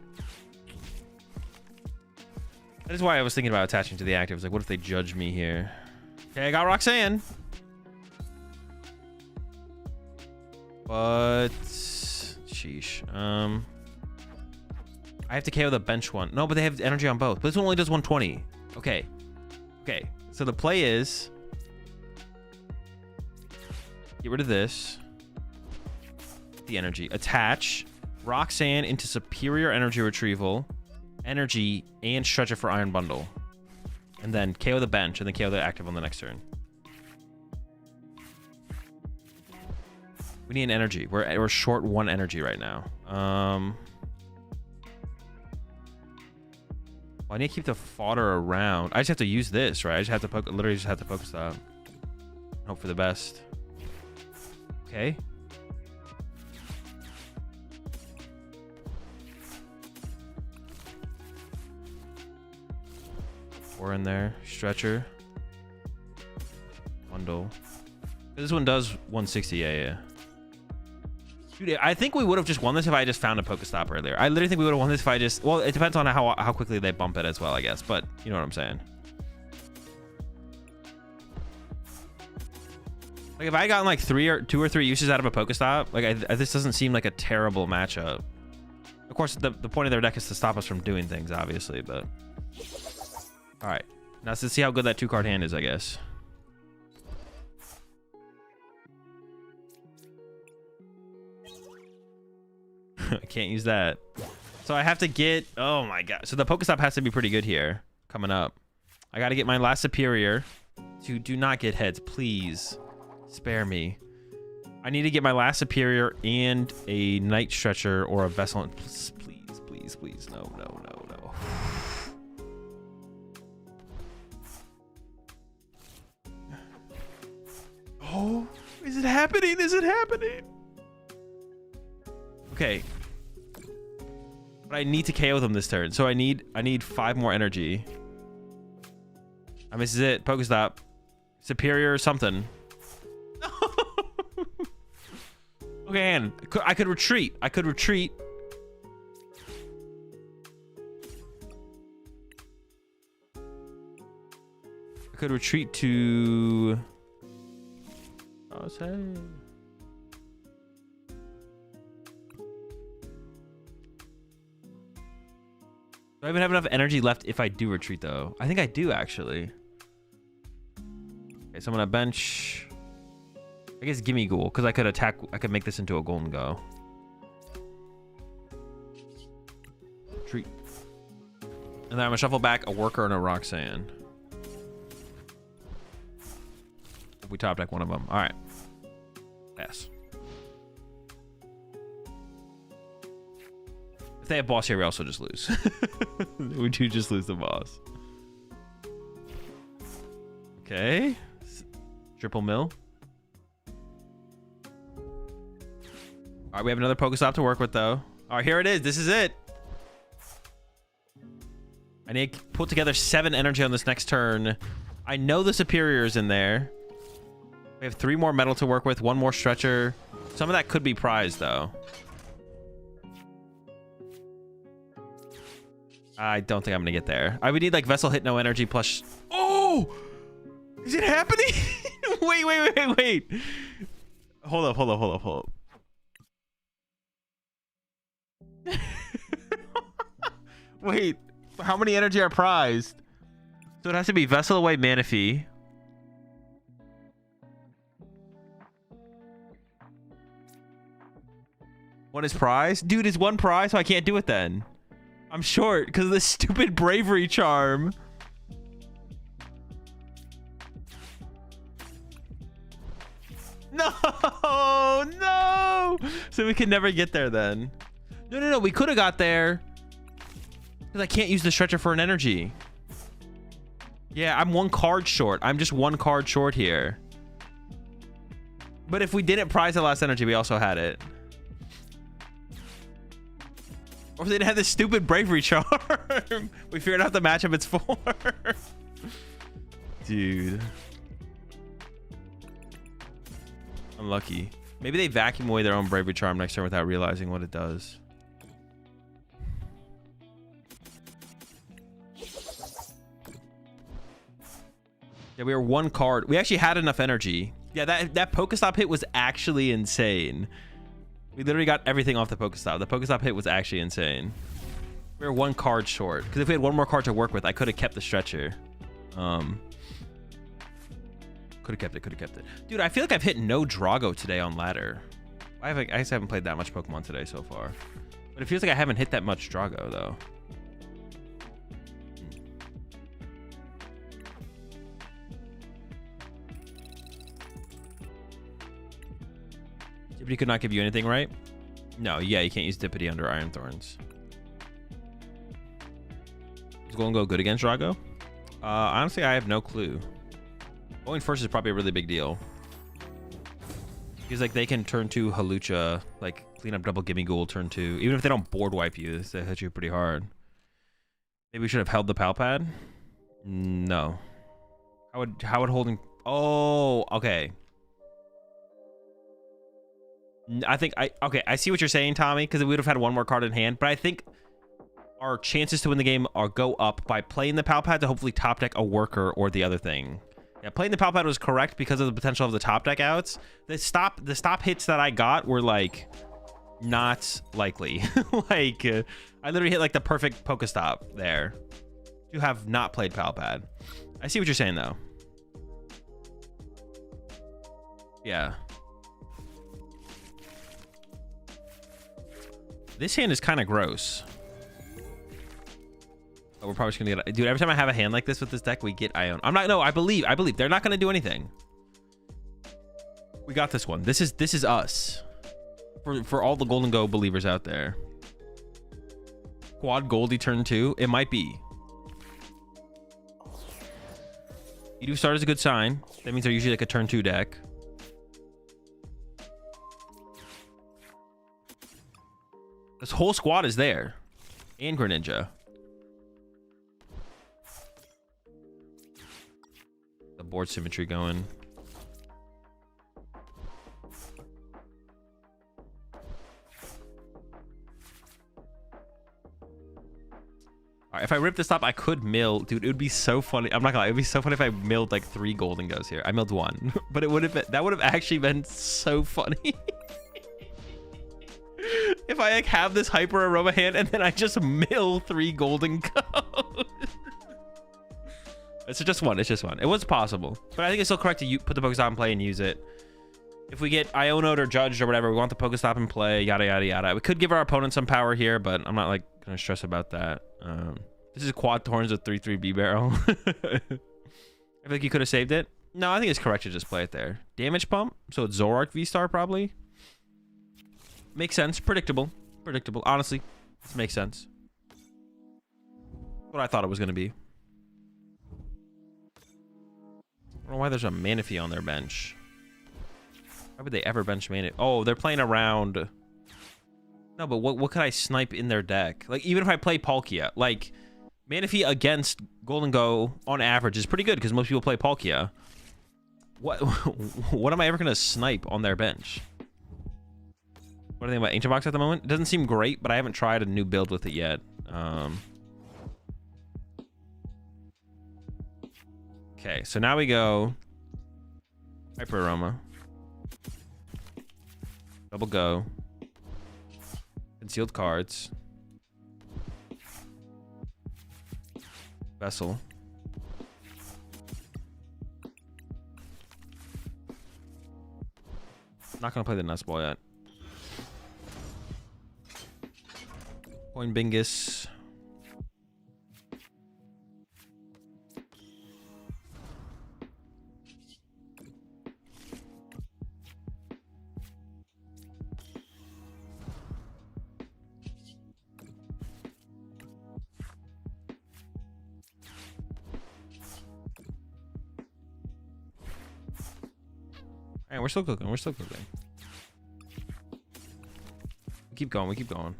That is why I was thinking about attaching to the active. Like, what if they judge me here? Okay, I got Roxanne. But... Sheesh. I have to KO the bench one. No, but they have energy on both. But this one only does 120. Okay. Okay. So the play is... Get rid of this. The energy. Attach Roxanne into Superior Energy Retrieval, Energy, and stretch it for Iron Bundle. And then KO the bench, and then KO the active on the next turn. We need an energy. We're short 1 energy right now. Well, I need to keep the fodder around. I just have to use this, right? I just have to literally just have to Pokestop. Hope for the best. Okay. 4 in there. Stretcher. Bundle. This one does 160. Yeah. Dude, I think we would have just won this if I just found a Pokestop earlier. I literally think we would have won this if I just... Well, it depends on how quickly they bump it as well, I guess. But you know what I'm saying. Like, if I gotten like 2 or 3 uses out of a Pokestop, like, this doesn't seem like a terrible matchup. Of course, the point of their deck is to stop us from doing things, obviously, but... Alright. Now, let's see how good that 2-card hand is, I guess. I can't use that. So I have to get... Oh, my God. So the Pokestop has to be pretty good here. Coming up. I got to get my last Superior. Do not get heads, please. Spare me. I need to get my last Superior and a Night Stretcher or a Vessel. Please. No. Oh, is it happening? Okay. But I need to KO them this turn. So I need 5 more energy. I mean, this is it. Pokestop. Superior or something. Okay, and I could retreat. I could retreat to... Oh, say. Do I even have enough energy left if I do retreat, though? I think I do, actually. Okay, so I'm gonna bench... I guess Gimme Ghoul, because I could attack... I could make this into a Gholdengo. Retreat. And then I'm gonna shuffle back a Worker and a Roxanne. We top deck one of them. Alright. Pass. If they have boss here, we also just lose. We do just lose the boss. Okay. Triple mill. All right, we have another Pokestop to work with, though. All right, here it is. This is it. I need to put together 7 energy on this next turn. I know the Superior is in there. We have 3 more metal to work with, 1 more Stretcher. Some of that could be prized, though. I don't think I'm going to get there. I would need, like, Vessel hit no energy plus... Oh! Is it happening? Wait. Hold up. Wait, how many energy are prized? So it has to be Vessel away Manaphy. One is prized? Dude, is 1 prize, so I can't do it then. I'm short because of this stupid Bravery Charm. No! So we can never get there then. No. We could have got there. Because I can't use the Stretcher for an energy. Yeah, I'm 1 card short. I'm just 1 card short here. But if we didn't prize the last energy, we also had it. Or if they didn't have this stupid Bravery Charm. We figured out the matchup it's for. Dude. Unlucky. Maybe they vacuum away their own Bravery Charm next turn without realizing what it does. Yeah, we were 1 card. We actually had enough energy. Yeah, that Pokestop hit was actually insane. We literally got everything off the Pokestop. The Pokestop hit was actually insane. We were 1 card short. Because if we had 1 more card to work with, I could have kept the Stretcher. Could have kept it. Dude, I feel like I've hit no Drago today on ladder. I just haven't played that much Pokemon today so far. But it feels like I haven't hit that much Drago, though. Dippity could not give you anything, right? No, yeah, you can't use Dippity under Iron Thorns. Is Gholdengo good against Drago? Honestly, I have no clue. Going first is probably a really big deal. Because, like, they can turn 2 Halucha, like, clean up double Gimme Ghoul, turn 2. Even if they don't board wipe you, they hit you pretty hard. Maybe we should have held the Pal Pad. No. How would holding... Oh, okay. Okay, I see what you're saying, Tommy, because we would have had one more card in hand, but I think our chances to win the game are go up by playing the Pal Pad to hopefully top deck a worker or the other thing. Yeah, playing the Pal Pad was correct because of the potential of the top deck outs. The stop hits that I got were like not likely. Like I literally hit like the perfect Pokestop there. You have not played Pal Pad. I see what you're saying though. Yeah. This hand is kind of gross. Oh, we're probably just gonna get... Dude, every time I have a hand like this with this deck, we get Ione. I'm not... No, I believe. They're not gonna do anything. We got this one. This is us. For all the Gholdengo believers out there. Quad Goldie turn 2. It might be. You do start as a good sign. That means they're usually like a turn 2 deck. This whole squad is there. And Greninja. The board symmetry going. All right, if I rip this up, I could mill. Dude, it would be so funny. I'm not gonna lie. It would be so funny if I milled like 3 Gholdengos here. I milled 1. But it would have been... That would have actually been so funny. If I like have this Hyper Aroma hand and then I just mill 3 Gholdengo. It's just one. It's just one. It was possible, but I think it's still correct to put the Pokestop in play and use it. If we get Iono'd or judged or whatever, we want the Pokestop in play. Yada yada yada. We could give our opponent some power here, but I'm not like gonna stress about that. This is Quad Thorns with 3/3 B barrel. I feel like you could have saved it. No, I think it's correct to just play it there. Damage pump. So it's Zoroark V-Star probably. Makes sense. Predictable. Honestly, this makes sense. What I thought it was going to be. I don't know why there's a Manaphy on their bench. Why would they ever bench Manaphy? Oh, they're playing around. No, but what could I snipe in their deck? Like, even if I play Palkia, like, Manaphy against Gholdengo on average is pretty good because most people play Palkia. What am I ever going to snipe on their bench? What do you think about Ancient Box at the moment? It doesn't seem great, but I haven't tried a new build with it yet. Okay, so now we go Hyper Aroma. Double Go. Concealed cards. Vessel. Not gonna play the Nuts Ball yet. Coin Bingus. Alright, we're still cooking. We keep going.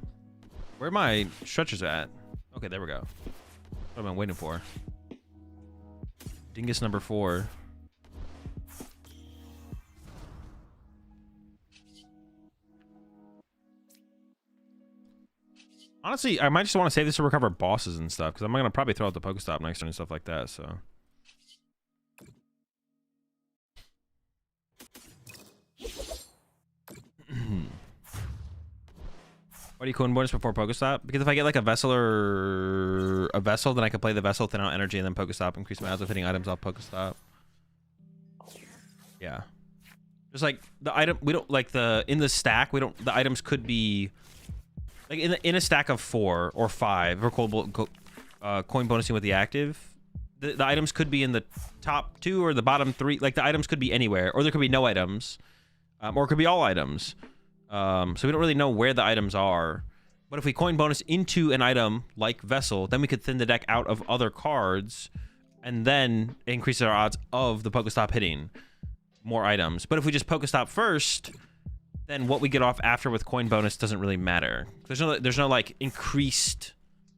Where are my stretchers at? Okay, there we go. What am I waiting for? Dingus number 4. Honestly, I might just want to save this to recover bosses and stuff, because I'm going to probably throw out the Pokestop next turn and stuff like that, so... Why do you coin bonus before Pokestop? Because if I get like a Vessel or a Vessel, then I can play the Vessel, thin out energy, and then Pokestop, increase my odds of hitting items off Pokestop. Yeah. Just like the item, we don't like in the stack, we don't, the items could be like in a stack of 4 or 5 or coin bonusing with the active. The items could be in the top 2 or the bottom 3. Like the items could be anywhere, or there could be no items, or it could be all items. So we don't really know where the items are, but if we coin bonus into an item like Vessel, then we could thin the deck out of other cards and then increase our odds of the Pokestop hitting more items. But if we just Pokestop first, then what we get off after with coin bonus doesn't really matter. There's no like increased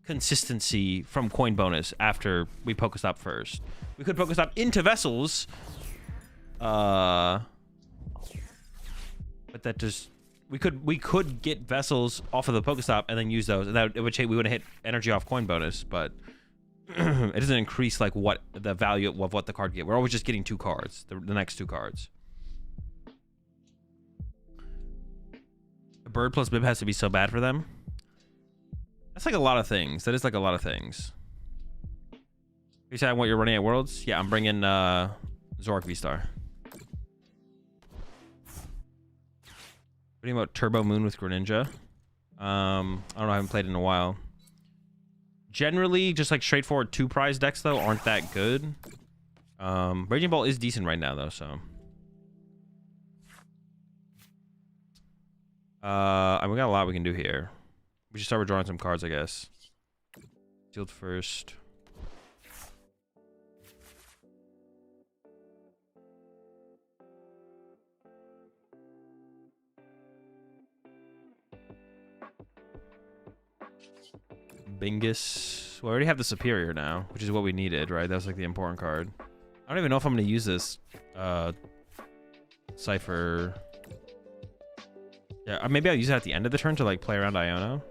consistency from coin bonus after we Pokestop first. We could Pokestop into vessels, but that just we could get vessels off of the Pokestop and then use those, and that it would change. We would have hit energy off coin bonus, but it doesn't increase like what the value of what the card get. We're always just getting 2 cards, the next 2 cards. The bird plus bib has to be so bad for them. That's like a lot of things. That is like a lot of things. You said what you're running at Worlds? Yeah, I'm bringing Zorak V-Star. What do you about Turbo Moon with Greninja? I don't know, I haven't played in a while. Generally, just like straightforward 2 prize decks though aren't that good. Raging Bolt is decent right now though, so. And we got a lot we can do here. We should start withdrawing some cards, I guess. Sealed first. Bingus. Well, I already have the Superior now, which is what we needed, right? That was like the important card. I don't even know if I'm going to use this Cypher. Yeah, maybe I'll use it at the end of the turn to like play around Iono.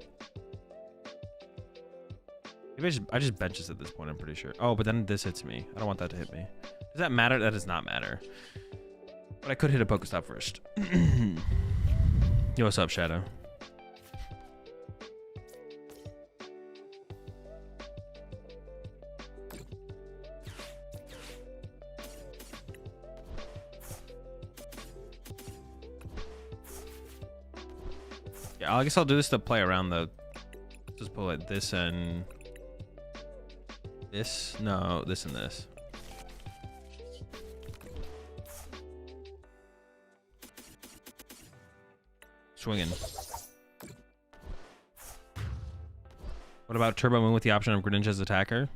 Maybe I just bench this at this point, I'm pretty sure. Oh, but then this hits me. I don't want that to hit me. Does that matter? That does not matter. But I could hit a Pokestop first. Yo, what's up, Shadow? I guess I'll do this to play around the. Just pull it this and this. No, this and this. Swinging. What about Turbo Moon with the option of Greninja's attacker?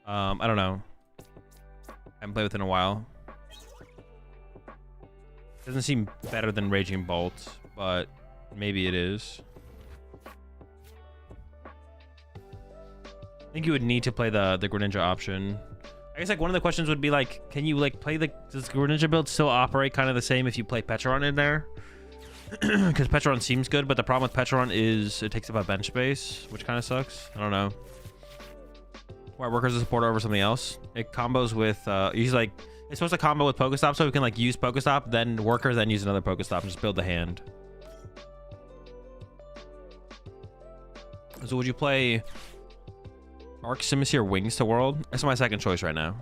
I don't know. I haven't played with it in a while. Doesn't seem better than Raging Bolt, but. Maybe it is. I think you would need to play the Greninja option. I guess like one of the questions would be like, can you like play does Greninja build still operate kind of the same if you play Petron in there? Because Petron seems good, but the problem with Petron is it takes up a bench space, which kind of sucks. I don't know. Why Worker's a supporter over something else? It combos with he's like it's supposed to combo with Pokestop, so we can like use Pokestop, then Worker, then use another Pokestop and just build the hand. So would you play Arc Simisear or Wings to World? That's my second choice right now.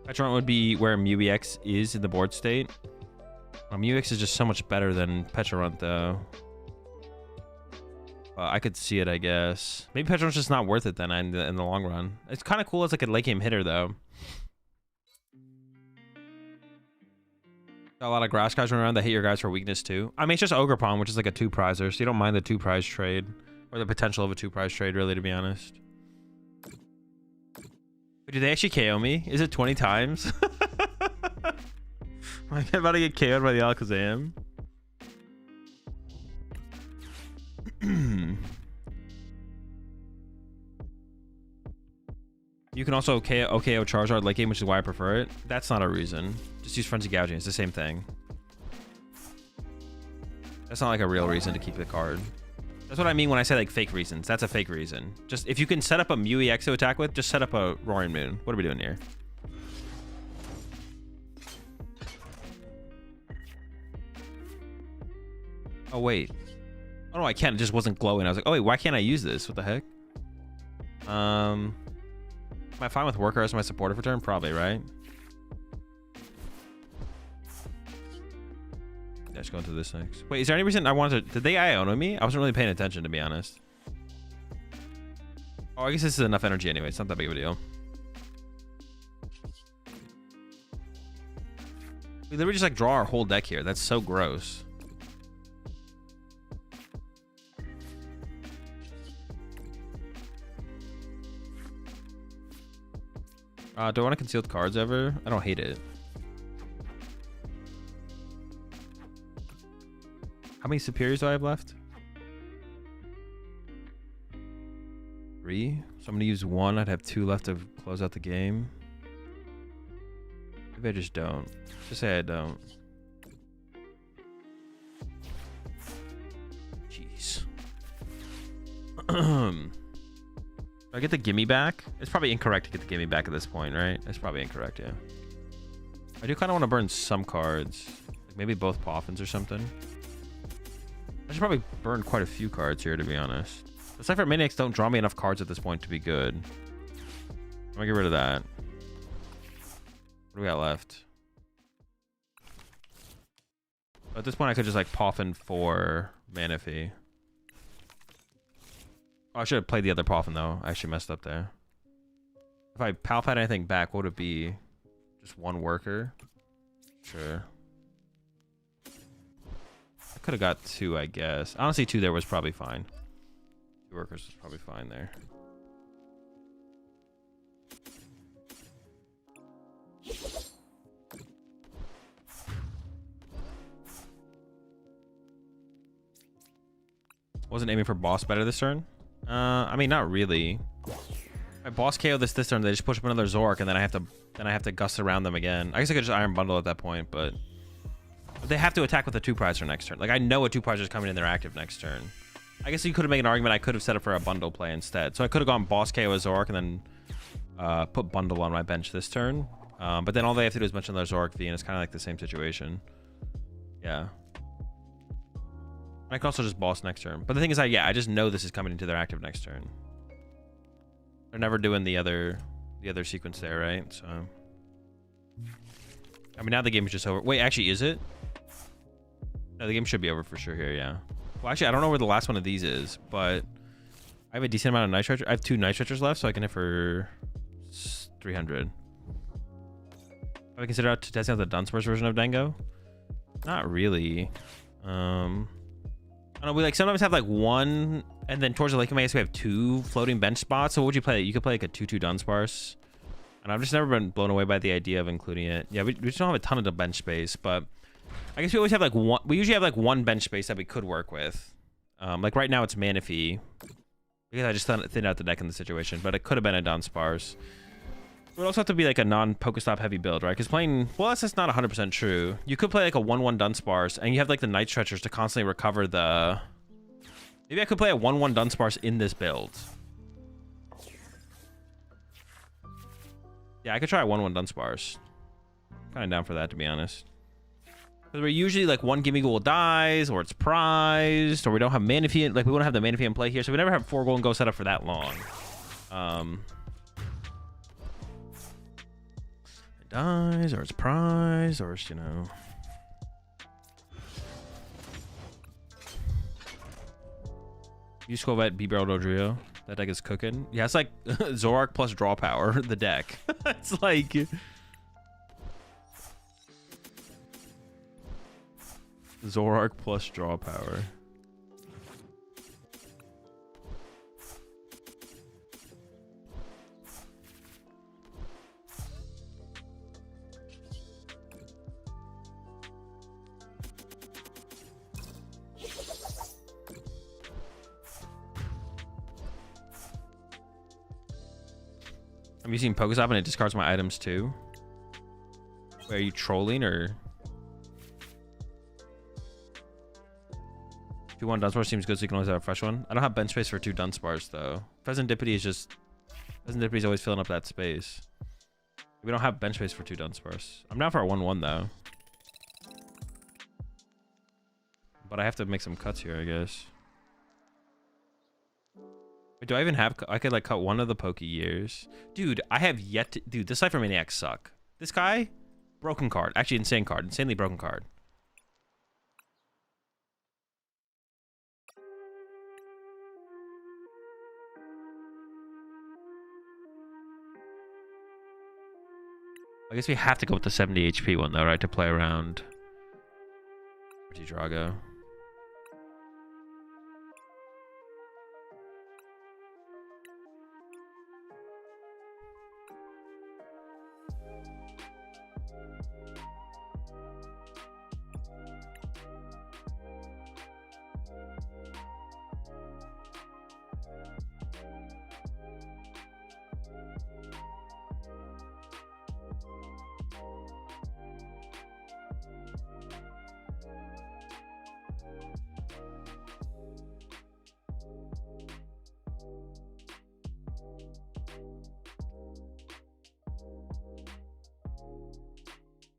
Petron would be where MewEX is in the board state. MewEX is just so much better than Petron though. I could see it, I guess. Maybe Petron's just not worth it then in the long run. It's kind of cool as like a late game hitter though. Got a lot of grass guys running around that hit your guys for weakness too. I mean, it's just Ogerpon, which is like a 2-prizer, so you don't mind the 2-prize trade. Or the potential of a 2-prize trade, really, to be honest. But do they actually KO me? Is it 20 times? Am I about to get KO'd by the Alakazam? You can also KO Charizard late game, which is why I prefer it. That's not a reason. Just use Frenzy Gouging. It's the same thing. That's not like a real reason to keep the card. That's what I mean when I say like fake reasons. That's a fake reason. Just if you can set up a MewEX to attack with, just set up a Roaring Moon. What are we doing here? Oh wait. Oh no, I can't. It just wasn't glowing. I was like, oh wait, why can't I use this? What the heck? Am I fine with Worker as my supporter for turn? Probably, right? Let's go into this next. Wait, is there any reason I wanted to... Did they Iono me? I wasn't really paying attention, to be honest. Oh, I guess this is enough energy anyway. It's not that big of a deal. We literally just like draw our whole deck here. That's so gross. Do I want to concealed cards ever? I don't hate it. How many superiors do I have left? 3. So I'm gonna use 1. I'd have 2 left to close out the game. Maybe I just don't. Just say I don't. Jeez. Do I get the gimme back? It's probably incorrect to get the gimme back at this point, right? It's probably incorrect, yeah. I do kind of want to burn some cards. Like maybe both Poffins or something. I should probably burn quite a few cards here, to be honest. The Cypher Maniacs don't draw me enough cards at this point to be good. I'm gonna get rid of that. What do we got left? At this point, I could just like Poffin for Manaphy. Oh, I should have played the other Poffin though. I actually messed up there. If I Palpad anything back, what would it be? Just 1 worker? Sure. I could have got 2, I guess. Honestly, 2 there was probably fine. 2 workers was probably fine there. Wasn't aiming for boss better this turn. I mean, not really. I boss KO this turn. They just push up another Zork, and then I have to gust around them again. I guess I could just Iron Bundle at that point, but they have to attack with a 2 prize for next turn. Like I know a 2 prize is coming in their active next turn. I guess you could have made an argument. I could have set up for a bundle play instead. So I could have gone boss KO a Zork and then put bundle on my bench this turn. But then all they have to do is mention their Zork V, and it's kind of like the same situation. Yeah. I could also just boss next turn. But the thing is, I just know this is coming into their active next turn. They're never doing the other sequence there, right? So I mean, now the game is just over. Wait, actually, is it? No, the game should be over for sure here, yeah. Well, actually, I don't know where the last one of these is, but I have a decent amount of Night Stretcher. I have 2 Night Stretchers left, so I can hit for 300. Have I considered testing out the Dunsparce version of Dango? Not really. I don't know, we like sometimes have like 1, and then towards the late game, I guess we have 2 floating bench spots. So what would you play? You could play like a 2/2 Dunsparce. And I've just never been blown away by the idea of including it. Yeah, we just don't have a ton of the bench space, but I guess we always have like 1. We usually have like 1 bench space that we could work with. Like right now it's Manaphy, because I just thinned out the deck in the situation, but it could have been a Dunsparce. It would also have to be like a non-Pokestop heavy build, right? Because playing, well, that's just not 100% true. You could play like a 1/1 Dunsparce, and you have like the Night Stretchers to constantly recover the... Maybe I could play a 1/1 Dunsparce in this build. Yeah, I could try a 1/1 Dunsparce. Kind of down for that, to be honest. Because we're usually like 1 Gimme Ghoul dies, or it's prized, or we don't have Manaphy, like we won't have the Manaphy in play here, so we never have 4 Gholdengo set up for that long. It dies, or it's prized, or it's, you know... You Squavet, B-Barrel Dodrio. That deck is cooking. Yeah, it's like Zorak plus draw power, the deck. It's like... Zorak plus draw power. I'm using Pokestop and it discards my items too. Wait, are you trolling or? 2/1 Dunsparce seems good, so you can always have a fresh one. I don't have bench space for 2 Dunsparce though. Pheasantipity is just... Pheasantipity is always filling up that space. We don't have bench space for 2 Dunsparce. I'm down for a 1/1 though. But I have to make some cuts here, I guess. Wait, do I even have... I could like cut 1 of the Poke Years. Dude, I have yet to... Dude, the Cypher Maniacs suck. This guy, broken card. Actually, insane card. Insanely broken card. I guess we have to go with the 70 HP one though, right? To play around Drago.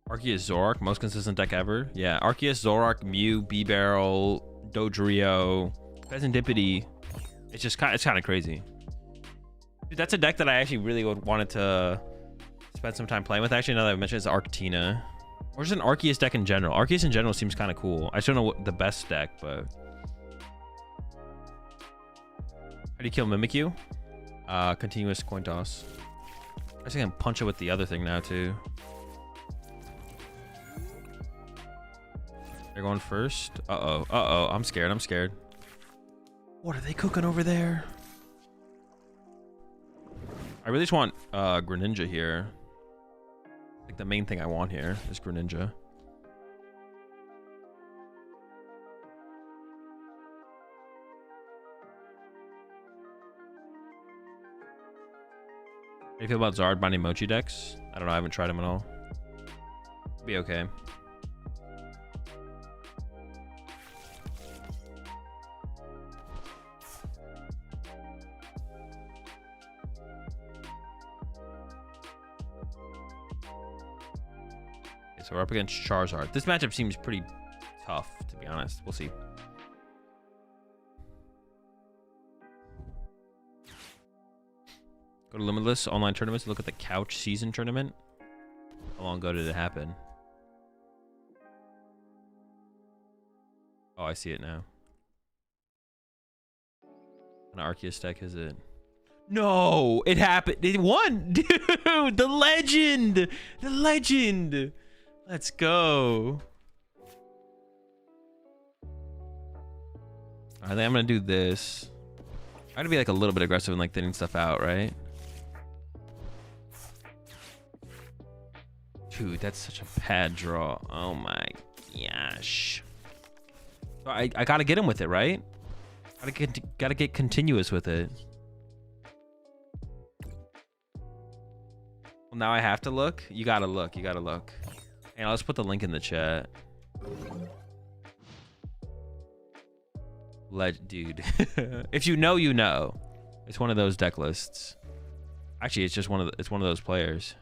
Arceus Zoroark, most consistent deck ever. Yeah, Arceus, Zoroark, Mew, B-Barrel, Dodrio, Pheasantipity. It's kind of crazy. Dude, that's a deck that I actually really wanted to spend some time playing with. Actually, now that I've mentioned, it's Arctina. Or just an Arceus deck in general. Arceus in general seems kind of cool. I just don't know what the best deck, but... How do you kill Mimikyu? Continuous coin toss. I guess I can punch it with the other thing now, too. They're going first. Uh-oh. Uh-oh. I'm scared. I'm scared. What are they cooking over there? I really just want Greninja here. Like the main thing I want here is Greninja. How do you feel about Zard binding Mochi decks? I don't know. I haven't tried them at all. Be okay. So we're up against Charizard. This matchup seems pretty tough, to be honest. We'll see. Go to Limitless online tournaments. Look at the Couch Season Tournament. How long ago did it happen? Oh, I see it now. What kind of Arceus deck is it? No, it happened. It won, dude. The legend. The legend. Let's go. I think I'm gonna do this. I'm gonna be like a little bit aggressive and like thinning stuff out, right? Dude, that's such a bad draw. Oh my gosh. So I gotta get him with it, right? Gotta get continuous with it. Well, now I have to look. You gotta look. You gotta look. And let's put the link in the chat. Dude. If you know, you know. It's one of those deck lists. Actually, it's just one of those players.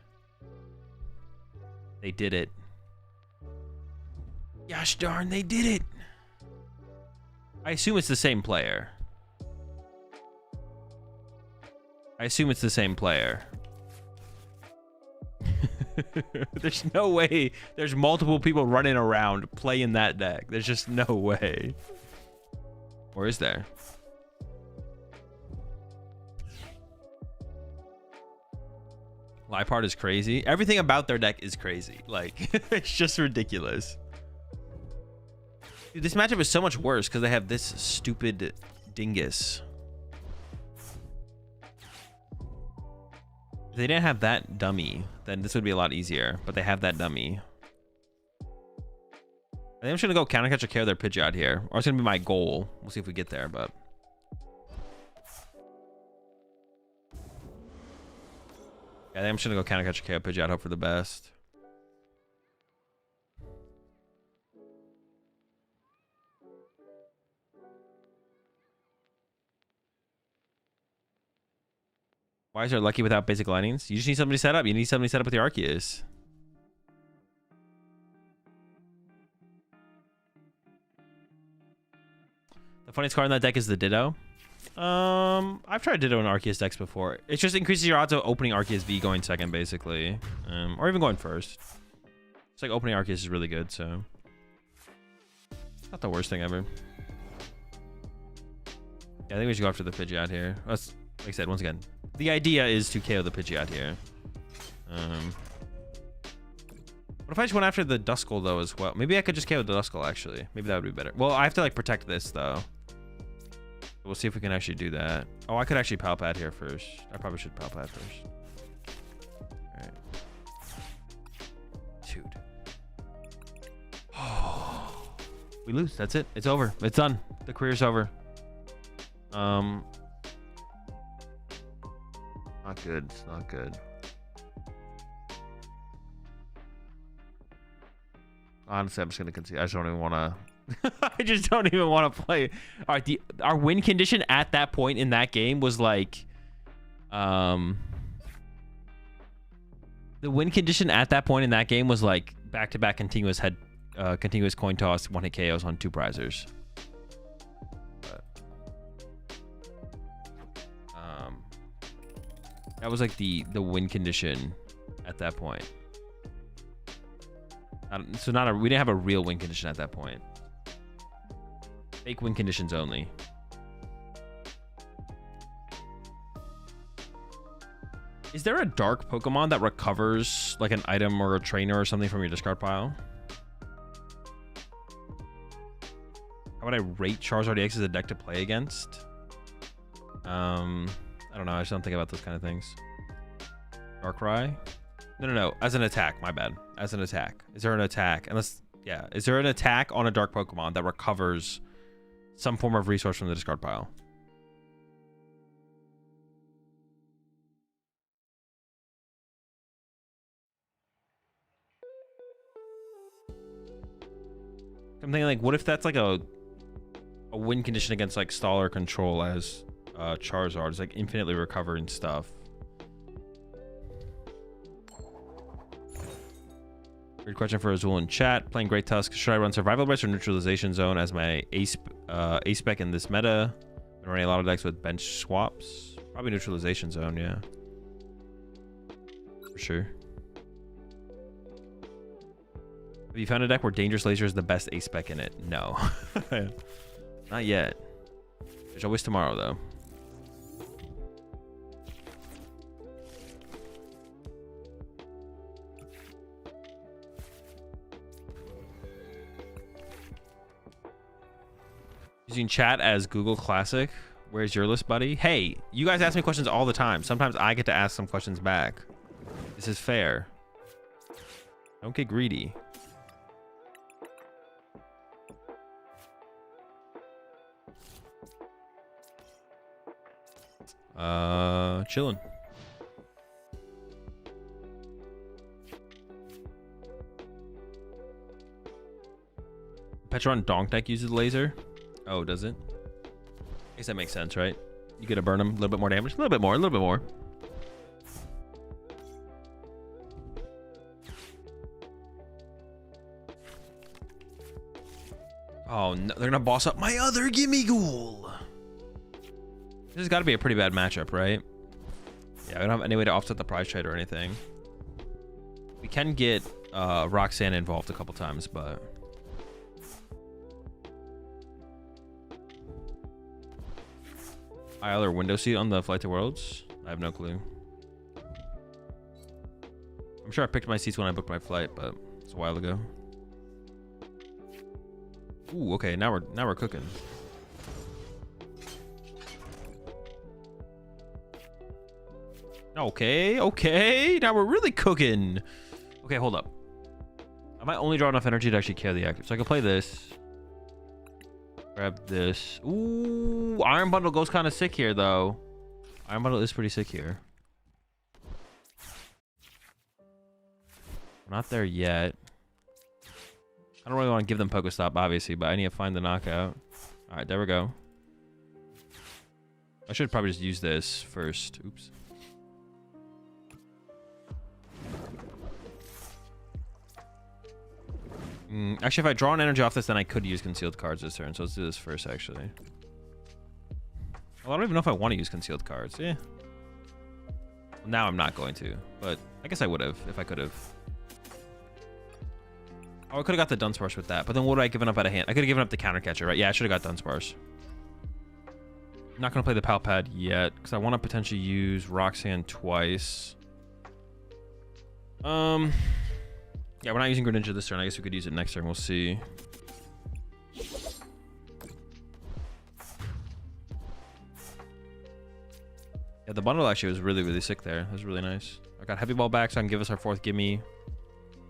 They did it. Gosh darn, they did it. I assume it's the same player. There's no way there's multiple people running around playing that deck. There's just no way. Or is there? Liepard is crazy. Everything about their deck is crazy. Like, it's just ridiculous. Dude, this matchup is so much worse because they have this stupid dingus. If they didn't have that dummy, then this would be a lot easier. But they have that dummy. I think I'm just going to go counter catch or KO their Pidgeot here. Or it's going to be my goal. We'll see if we get there, but... I think I'm just going to go counter catch or KO Pidgeot. Hope for the best. Why is there lucky without basic linings? You just need somebody set up. You need somebody set up with your Arceus. The funniest card in that deck is the Ditto. I've tried Ditto in Arceus decks before. It just increases your odds of opening Arceus V going second, basically. Or even going first. It's like opening Arceus is really good, so... Not the worst thing ever. Yeah, I think we should go after the Pidgeot here. That's, like I said, once again, the idea is to KO the Pidgeot here. What if I just went after the Duskull, though, as well? Maybe I could just KO the Duskull, actually. Maybe that would be better. Well, I have to, like, protect this, though. We'll see if we can actually do that. Oh, I could actually Palpad here first. I probably should Palpad first. Alright. Dude. We lose. That's it. It's over. It's done. The career's over. Not good. It's not good. Honestly, I'm just gonna concede. I just don't even want to. I just don't even want to play. All right, our win condition at that point in that game was like, the win condition at that point in that game was like back-to-back continuous continuous coin toss 1-hit KOs on 2 prizers. But, that was like the win condition at that point. We didn't have a real win condition at that point. Fake win conditions only. Is there a dark Pokemon that recovers like an item or a trainer or something from your discard pile? How would I rate Charizard EX as a deck to play against? I don't know. I just don't think about those kind of things. Darkrai? No. As an attack. My bad. As an attack. Is there an attack? Yeah. Is there an attack on a dark Pokemon that recovers some form of resource from the discard pile? I'm thinking like, what if that's like a win condition against like stall or control as Charizard? It's like infinitely recovering stuff. Weird question for Azul in chat. Playing Great Tusk. Should I run Survival Burst or Neutralization Zone as my ace spec in this meta? Been running a lot of decks with bench swaps. Probably Neutralization Zone, yeah. For sure. Have you found a deck where Dangerous Laser is the best ace spec in it? No. Not yet. There's always tomorrow, though. Using chat as Google Classic. Where's your list, buddy? Hey, you guys ask me questions all the time. Sometimes I get to ask some questions back. This is fair. Don't get greedy. Chilling. Petron Donk deck uses laser. Oh, does it? I guess that makes sense, right? You gotta burn them, a little bit more damage, a little bit more. Oh no, they're gonna boss up my other Gimme Ghoul. This has got to be a pretty bad matchup, right? Yeah, I don't have any way to offset the prize trade or anything. We can get Roxanne involved a couple times, but aisle or window seat on the Flight to Worlds? I have no clue. I'm sure I picked my seats when I booked my flight, but it's a while ago. Ooh, okay, now we're cooking. Okay, now we're really cooking. Okay, hold up. I might only draw enough energy to actually KO the active, so I can play this. Grab this. Ooh, Iron Bundle goes kind of sick here, though. Iron Bundle is pretty sick here. We're not there yet. I don't really want to give them Pokestop, obviously, but I need to find the knockout. All right, there we go. I should probably just use this first. Oops. Actually, if I draw an energy off this, then I could use concealed cards this turn. So let's do this first, actually. Well, I don't even know if I want to use concealed cards. Yeah. Well, now I'm not going to, but I guess I would have if I could have. Oh, I could have got the Dunsparce with that, but then what would I have given up out of hand? I could have given up the counter catcher, right? Yeah, I should have got Dunsparce. I'm not going to play the Palpad yet because I want to potentially use Roxanne twice. Yeah, we're not using Greninja this turn. I guess we could use it next turn. We'll see. Yeah, the bundle actually was really, really sick there. That was really nice. I got Heavy Ball back, so I can give us our 4th gimme.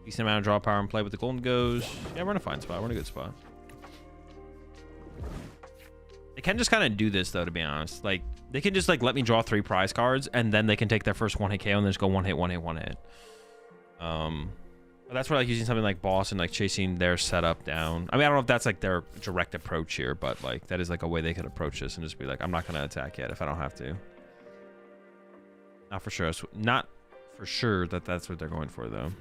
Decent amount of draw power and play with the Gholdengos. Yeah, we're in a fine spot. We're in a good spot. They can just kind of do this, though, to be honest. Like, they can just, like, let me draw 3 prize cards, and then they can take their first 1-hit KO and then just go 1-hit, 1-hit, 1-hit. But that's where, like, using something like Boss and, like, chasing their setup down. I mean, I don't know if that's, like, their direct approach here, but, like, that is, like, a way they could approach this and just be like, I'm not going to attack yet if I don't have to. Not for sure. Not for sure that that's what they're going for, though.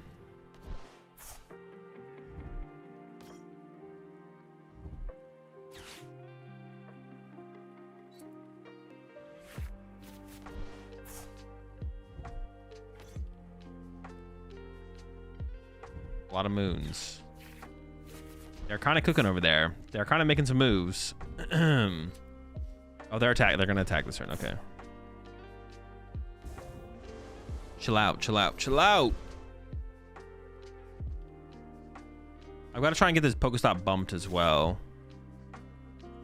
lot of moons. They're kind of cooking over there. They're kind of making some moves. Oh, they're gonna attack this turn. Okay. Chill out, chill out, chill out. I've got to try and get this Pokestop bumped as well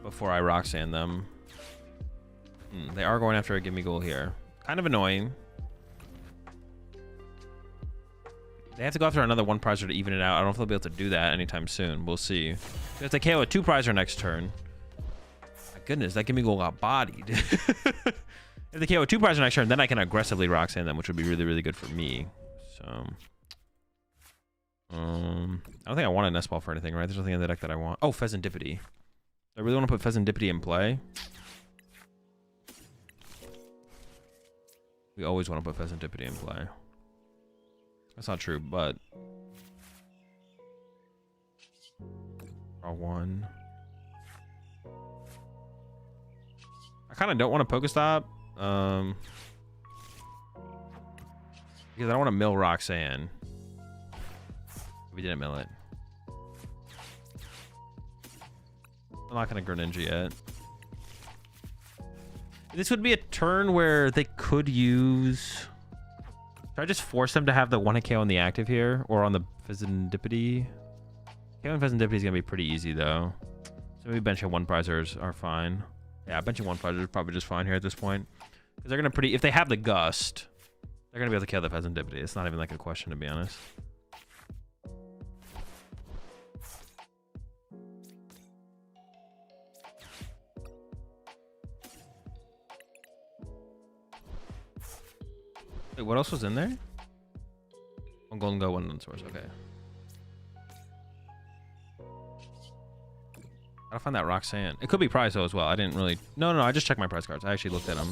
before I Roxanne them. They are going after a Gimme Ghoul here. Kind of annoying. They have to go after another 1 prizer to even it out. I don't know if they'll be able to do that anytime soon. We'll see. If they KO a 2 prizer next turn. My goodness, that Gimme Ghoul got bodied. If they KO a 2 prizer next turn, then I can aggressively Roxanne them, which would be really, really good for me. So, I don't think I want a Nest Ball for anything, right? There's nothing in the deck that I want. Oh, Pheasantipity. I really want to put Pheasantipity in play. We always want to put Pheasantipity in play. That's not true, but draw 1. I kind of don't want to Pokestop. Because I don't want to mill Roxanne. We didn't mill it. I'm not going to Greninja yet. This would be a turn where they could use... Should I just force them to have the 1-hit KO on the active here? Or on the Pheasantipity? KO and Pheasantipity is going to be pretty easy, though. So maybe benching 1 prizers are fine. Yeah, benching 1 prizers is probably just fine here at this point. Because they're going to if they have the Gust, they're going to be able to kill the Pheasantipity. It's not even like a question, to be honest. Wait, what else was in there? One Gholdengo, 1 Dunsource. Okay. Gotta find that Roxanne. It could be prize though as well. I didn't really. No, I just checked my prize cards. I actually looked at them.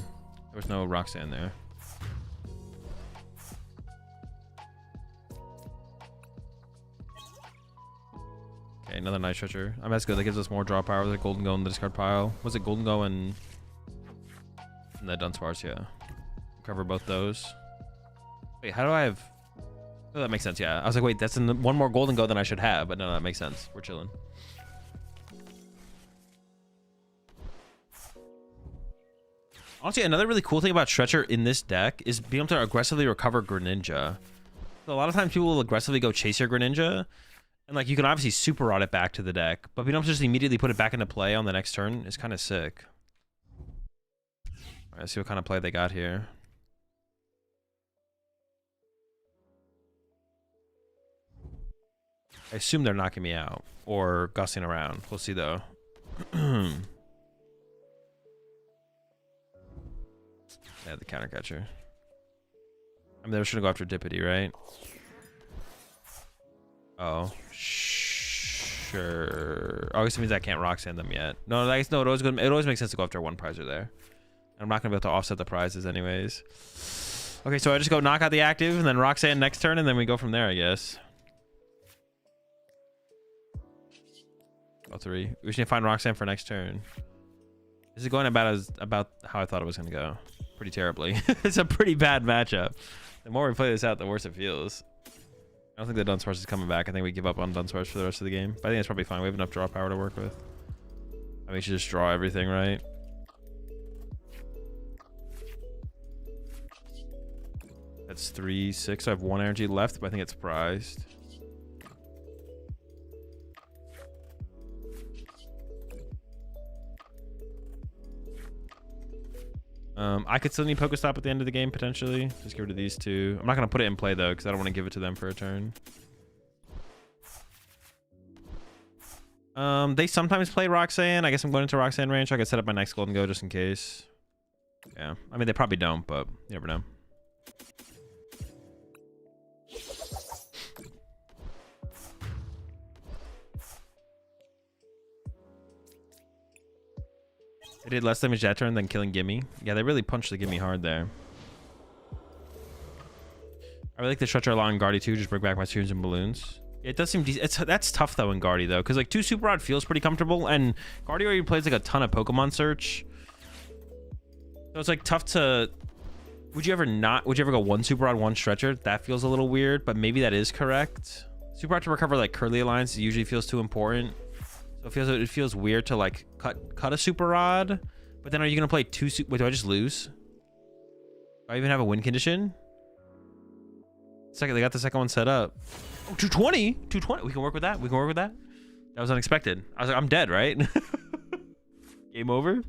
There was no Roxanne there. Okay, another Night Stretcher. I mean, that's good. That gives us more draw power with a Gholdengo in the discard pile. Was it Gholdengo and the Dunsparce? Yeah. Cover both those. Wait, how do I have... Oh, that makes sense, yeah. I was like, wait, that's one more Gholdengo than I should have, but no, that makes sense. We're chilling. Honestly, another really cool thing about Stretcher in this deck is being able to aggressively recover Greninja. So a lot of times people will aggressively go chase your Greninja, and like you can obviously super rod it back to the deck, but being able to just immediately put it back into play on the next turn is kind of sick. All right, let's see what kind of play they got here. I assume they're knocking me out or gussing around. We'll see though. Yeah, the counter catcher. I mean, they're just gonna go after Dippity, right? Oh, sure. Oh, I guess it means I can't Roxanne them yet. No, it always makes sense to go after 1 prizer there. I'm not gonna be able to offset the prizes anyways. Okay, so I just go knock out the active and then Roxanne next turn, and then we go from there, I guess. Oh, 3. We just need to find Roxanne for next turn. This is going about how I thought it was gonna go. Pretty terribly. It's a pretty bad matchup. The more we play this out, the worse it feels. I don't think the Dunsparce is coming back. I think we give up on Dunsparce for the rest of the game. But I think it's probably fine. We have enough draw power to work with. I mean, we should just draw everything, right? That's 3, 6. I have 1 energy left, but I think it's prized. I could still need Pokestop at the end of the game, potentially. Just get rid of these 2. I'm not going to put it in play, though, because I don't want to give it to them for a turn. They sometimes play Roxanne. I guess I'm going into Roxanne range, so I could set up my next Gholdengo just in case. Yeah. I mean, they probably don't, but you never know. They did less damage that turn than killing Gimme. Yeah, they really punched the Gimme hard there. I really like the Stretcher Law in Guardy too. Just bring back my Tunes and Balloons. It does seem decent. That's tough though in Guardy though, because like 2 Super Rod feels pretty comfortable, and Guardy already plays like a ton of Pokemon Search. So it's like tough to... Would you ever go 1 Super Rod, 1 Stretcher? That feels a little weird, but maybe that is correct. Super hard to recover like Curly Alliance usually feels too important. So it feels weird to like cut a Super Rod. But then are you gonna play two wait, do I just lose? Do I even have a win condition? Second, they got the second one set up. Oh, 220? 220. We can work with that. We can work with that. That was unexpected. I was like, I'm dead, right? Game over.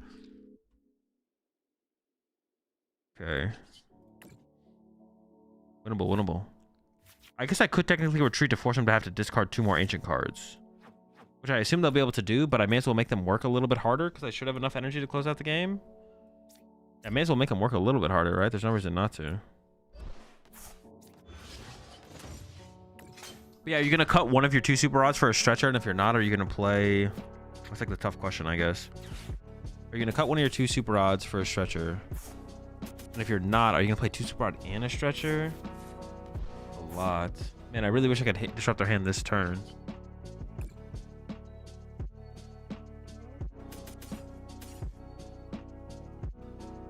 Okay. Winnable, winnable. I guess I could technically retreat to force them to have to discard 2 more ancient cards. Which I assume they'll be able to do, but I may as well make them work a little bit harder because I should have enough energy to close out the game. I may as well make them work a little bit harder, right? There's no reason not to. But yeah, you're going to cut one of your 2 super rods for a stretcher, and if you're not, are you going to play... That's like the tough question, I guess. Are you going to cut one of your 2 super rods for a stretcher? And if you're not, are you going to play 2 super rod and a stretcher? A lot. Man, I really wish I could disrupt their hand this turn.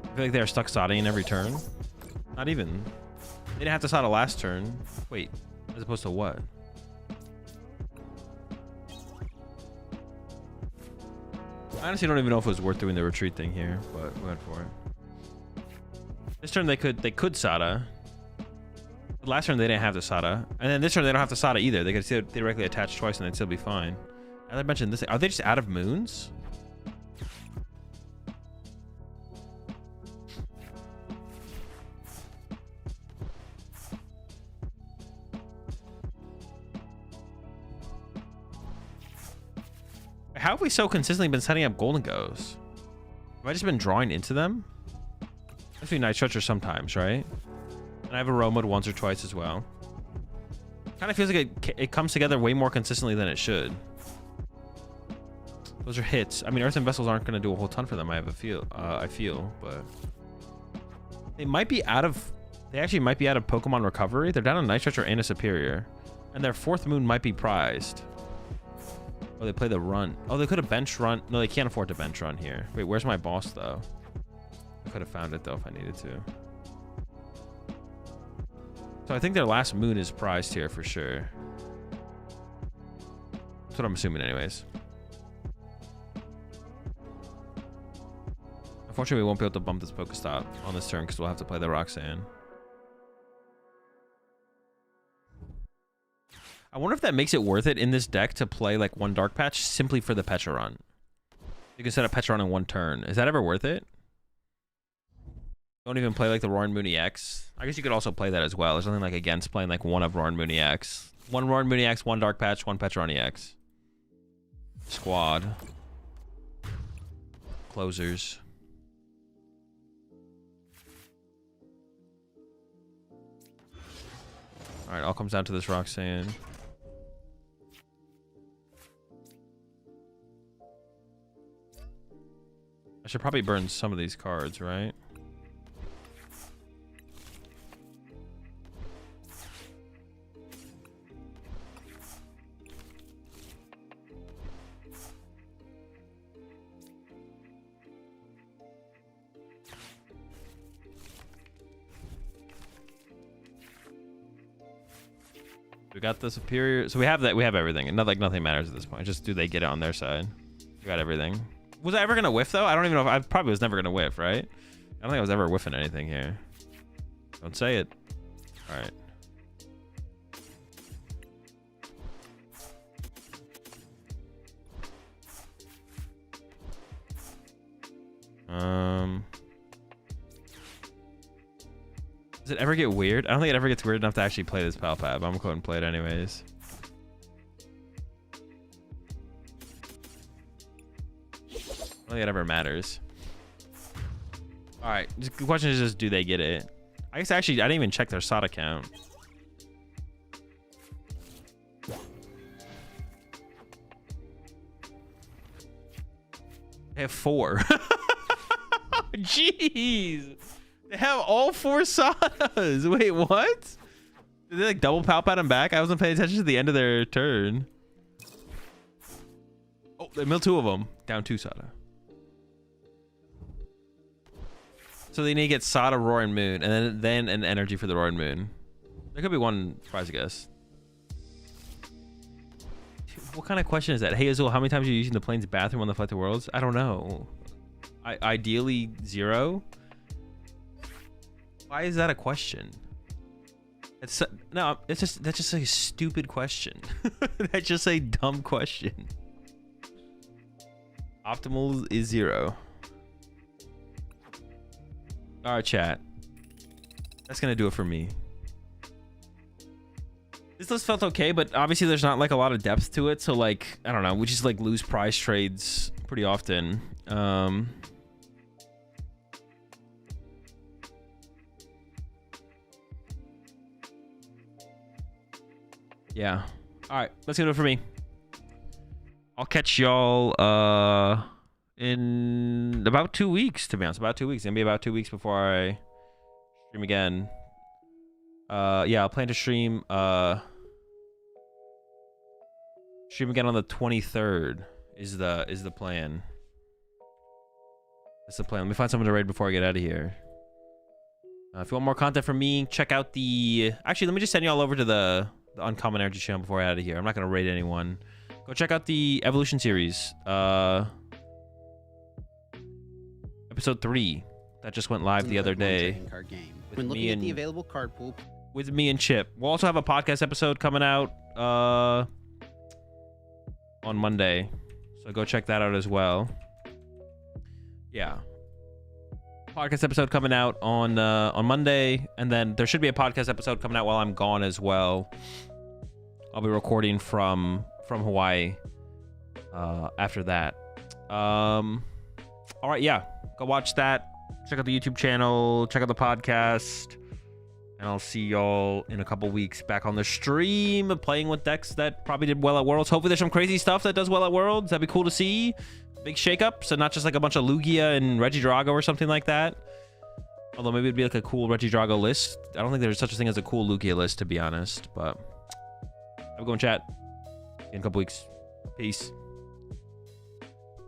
I feel like they're stuck sodding every turn. Not even. They didn't have to sod last turn. Wait, as opposed to what? I honestly don't even know if it was worth doing the retreat thing here, but we went for it. This turn they could Sada. But last turn they didn't have the Sada. And then this turn they don't have the Sada either. They could still theoretically attach twice and they'd still be fine. Now that I mentioned this, are they just out of moons? How have we so consistently been setting up Gholdengos? Have I just been drawing into them? Must be Night Stretcher sometimes, right? And I have Aroma'd once or twice as well. Kind of feels like it comes together way more consistently than it should. Those are hits. I mean, Earthen Vessels aren't going to do a whole ton for them. I feel, but they might be out of. They actually might be out of Pokemon Recovery. They're down on Night Stretcher and a Superior, and their 4th moon might be prized. Oh, they play the run. Oh, they could have bench run. No, they can't afford to bench run here. Wait, where's my boss, though? I could have found it, though, if I needed to. So I think their last moon is prized here for sure. That's what I'm assuming anyways. Unfortunately, we won't be able to bump this Pokestop on this turn because we'll have to play the Roxanne. I wonder if that makes it worth it in this deck to play like 1 Dark Patch simply for the Pecha run. You can set up Pecha run in 1 turn. Is that ever worth it? Don't even play like the Roaring Moon EX. I guess you could also play that as well. There's nothing like against playing like 1 of Roaring Moon EX. 1 Roaring Moon EX, 1 Dark Patch, 1 Pecha run EX. Squad. Closers. Alright, all comes down to this Roxanne. I should probably burn some of these cards, right? We got the Superior, so we have that. We have everything, and nothing matters at this point. Just do they get it on their side? We got everything. Was I ever gonna whiff though? I don't even know if I probably was never gonna whiff, right? I don't think I was ever whiffing anything here. Don't say it. All right. Does it ever get weird? I don't think it ever gets weird enough to actually play this Palpab. I'm gonna go ahead and play it anyways. I don't think it ever matters. All right, the question is just, do they get it? I guess actually, I didn't even check their SOT account. They have 4. Jeez. They have all 4 Sadas. Wait, what? Did they like double Palpat them back? I wasn't paying attention to the end of their turn. Oh, they milled 2 of them. Down 2 Sada. So they need to get Sada, Roaring Moon, and then an energy for the Roaring Moon. There could be 1 prize, I guess. What kind of question is that? Hey Azul, how many times are you using the plane's bathroom on the Flight to Worlds? I don't know. Ideally 0. Why is that a question? No, that's just a stupid question. That's just a dumb question. Optimal is 0. All right, chat. That's gonna do it for me. This list felt okay, but obviously there's not like a lot of depth to it. So like, I don't know, we just like lose prize trades pretty often. Yeah. All right, that's gonna do it for me. I'll catch y'all in about 2 weeks, to be honest. About 2 weeks. It's gonna be about 2 weeks before I stream again. Yeah, I'll plan to stream again on the 23rd is the plan. That's the plan. Let me find someone to raid before I get out of here. If you want more content from me, check out the... Actually, let me just send y'all over to the Uncommon Energy channel before I get out of here. I'm not going to raid anyone. Go check out the Evolution series. Episode 3. That just went live the other day. When looking at the available card pool... With me and Chip. We'll also have a podcast episode coming out on Monday. So go check that out as well. Yeah. Podcast episode coming out on Monday, and then there should be a podcast episode coming out while I'm gone as well. I'll be recording from Hawaii after that. All right, yeah. Go watch that. Check out the YouTube channel. Check out the podcast. And I'll see y'all in a couple weeks back on the stream, playing with decks that probably did well at Worlds. Hopefully there's some crazy stuff that does well at Worlds. That'd be cool to see. Big shakeups, and not just like a bunch of Lugia and Regidrago or something like that. Although maybe it'd be like a cool Regidrago list. I don't think there's such a thing as a cool Lugia list, to be honest. But have a go and chat in a couple weeks. Peace.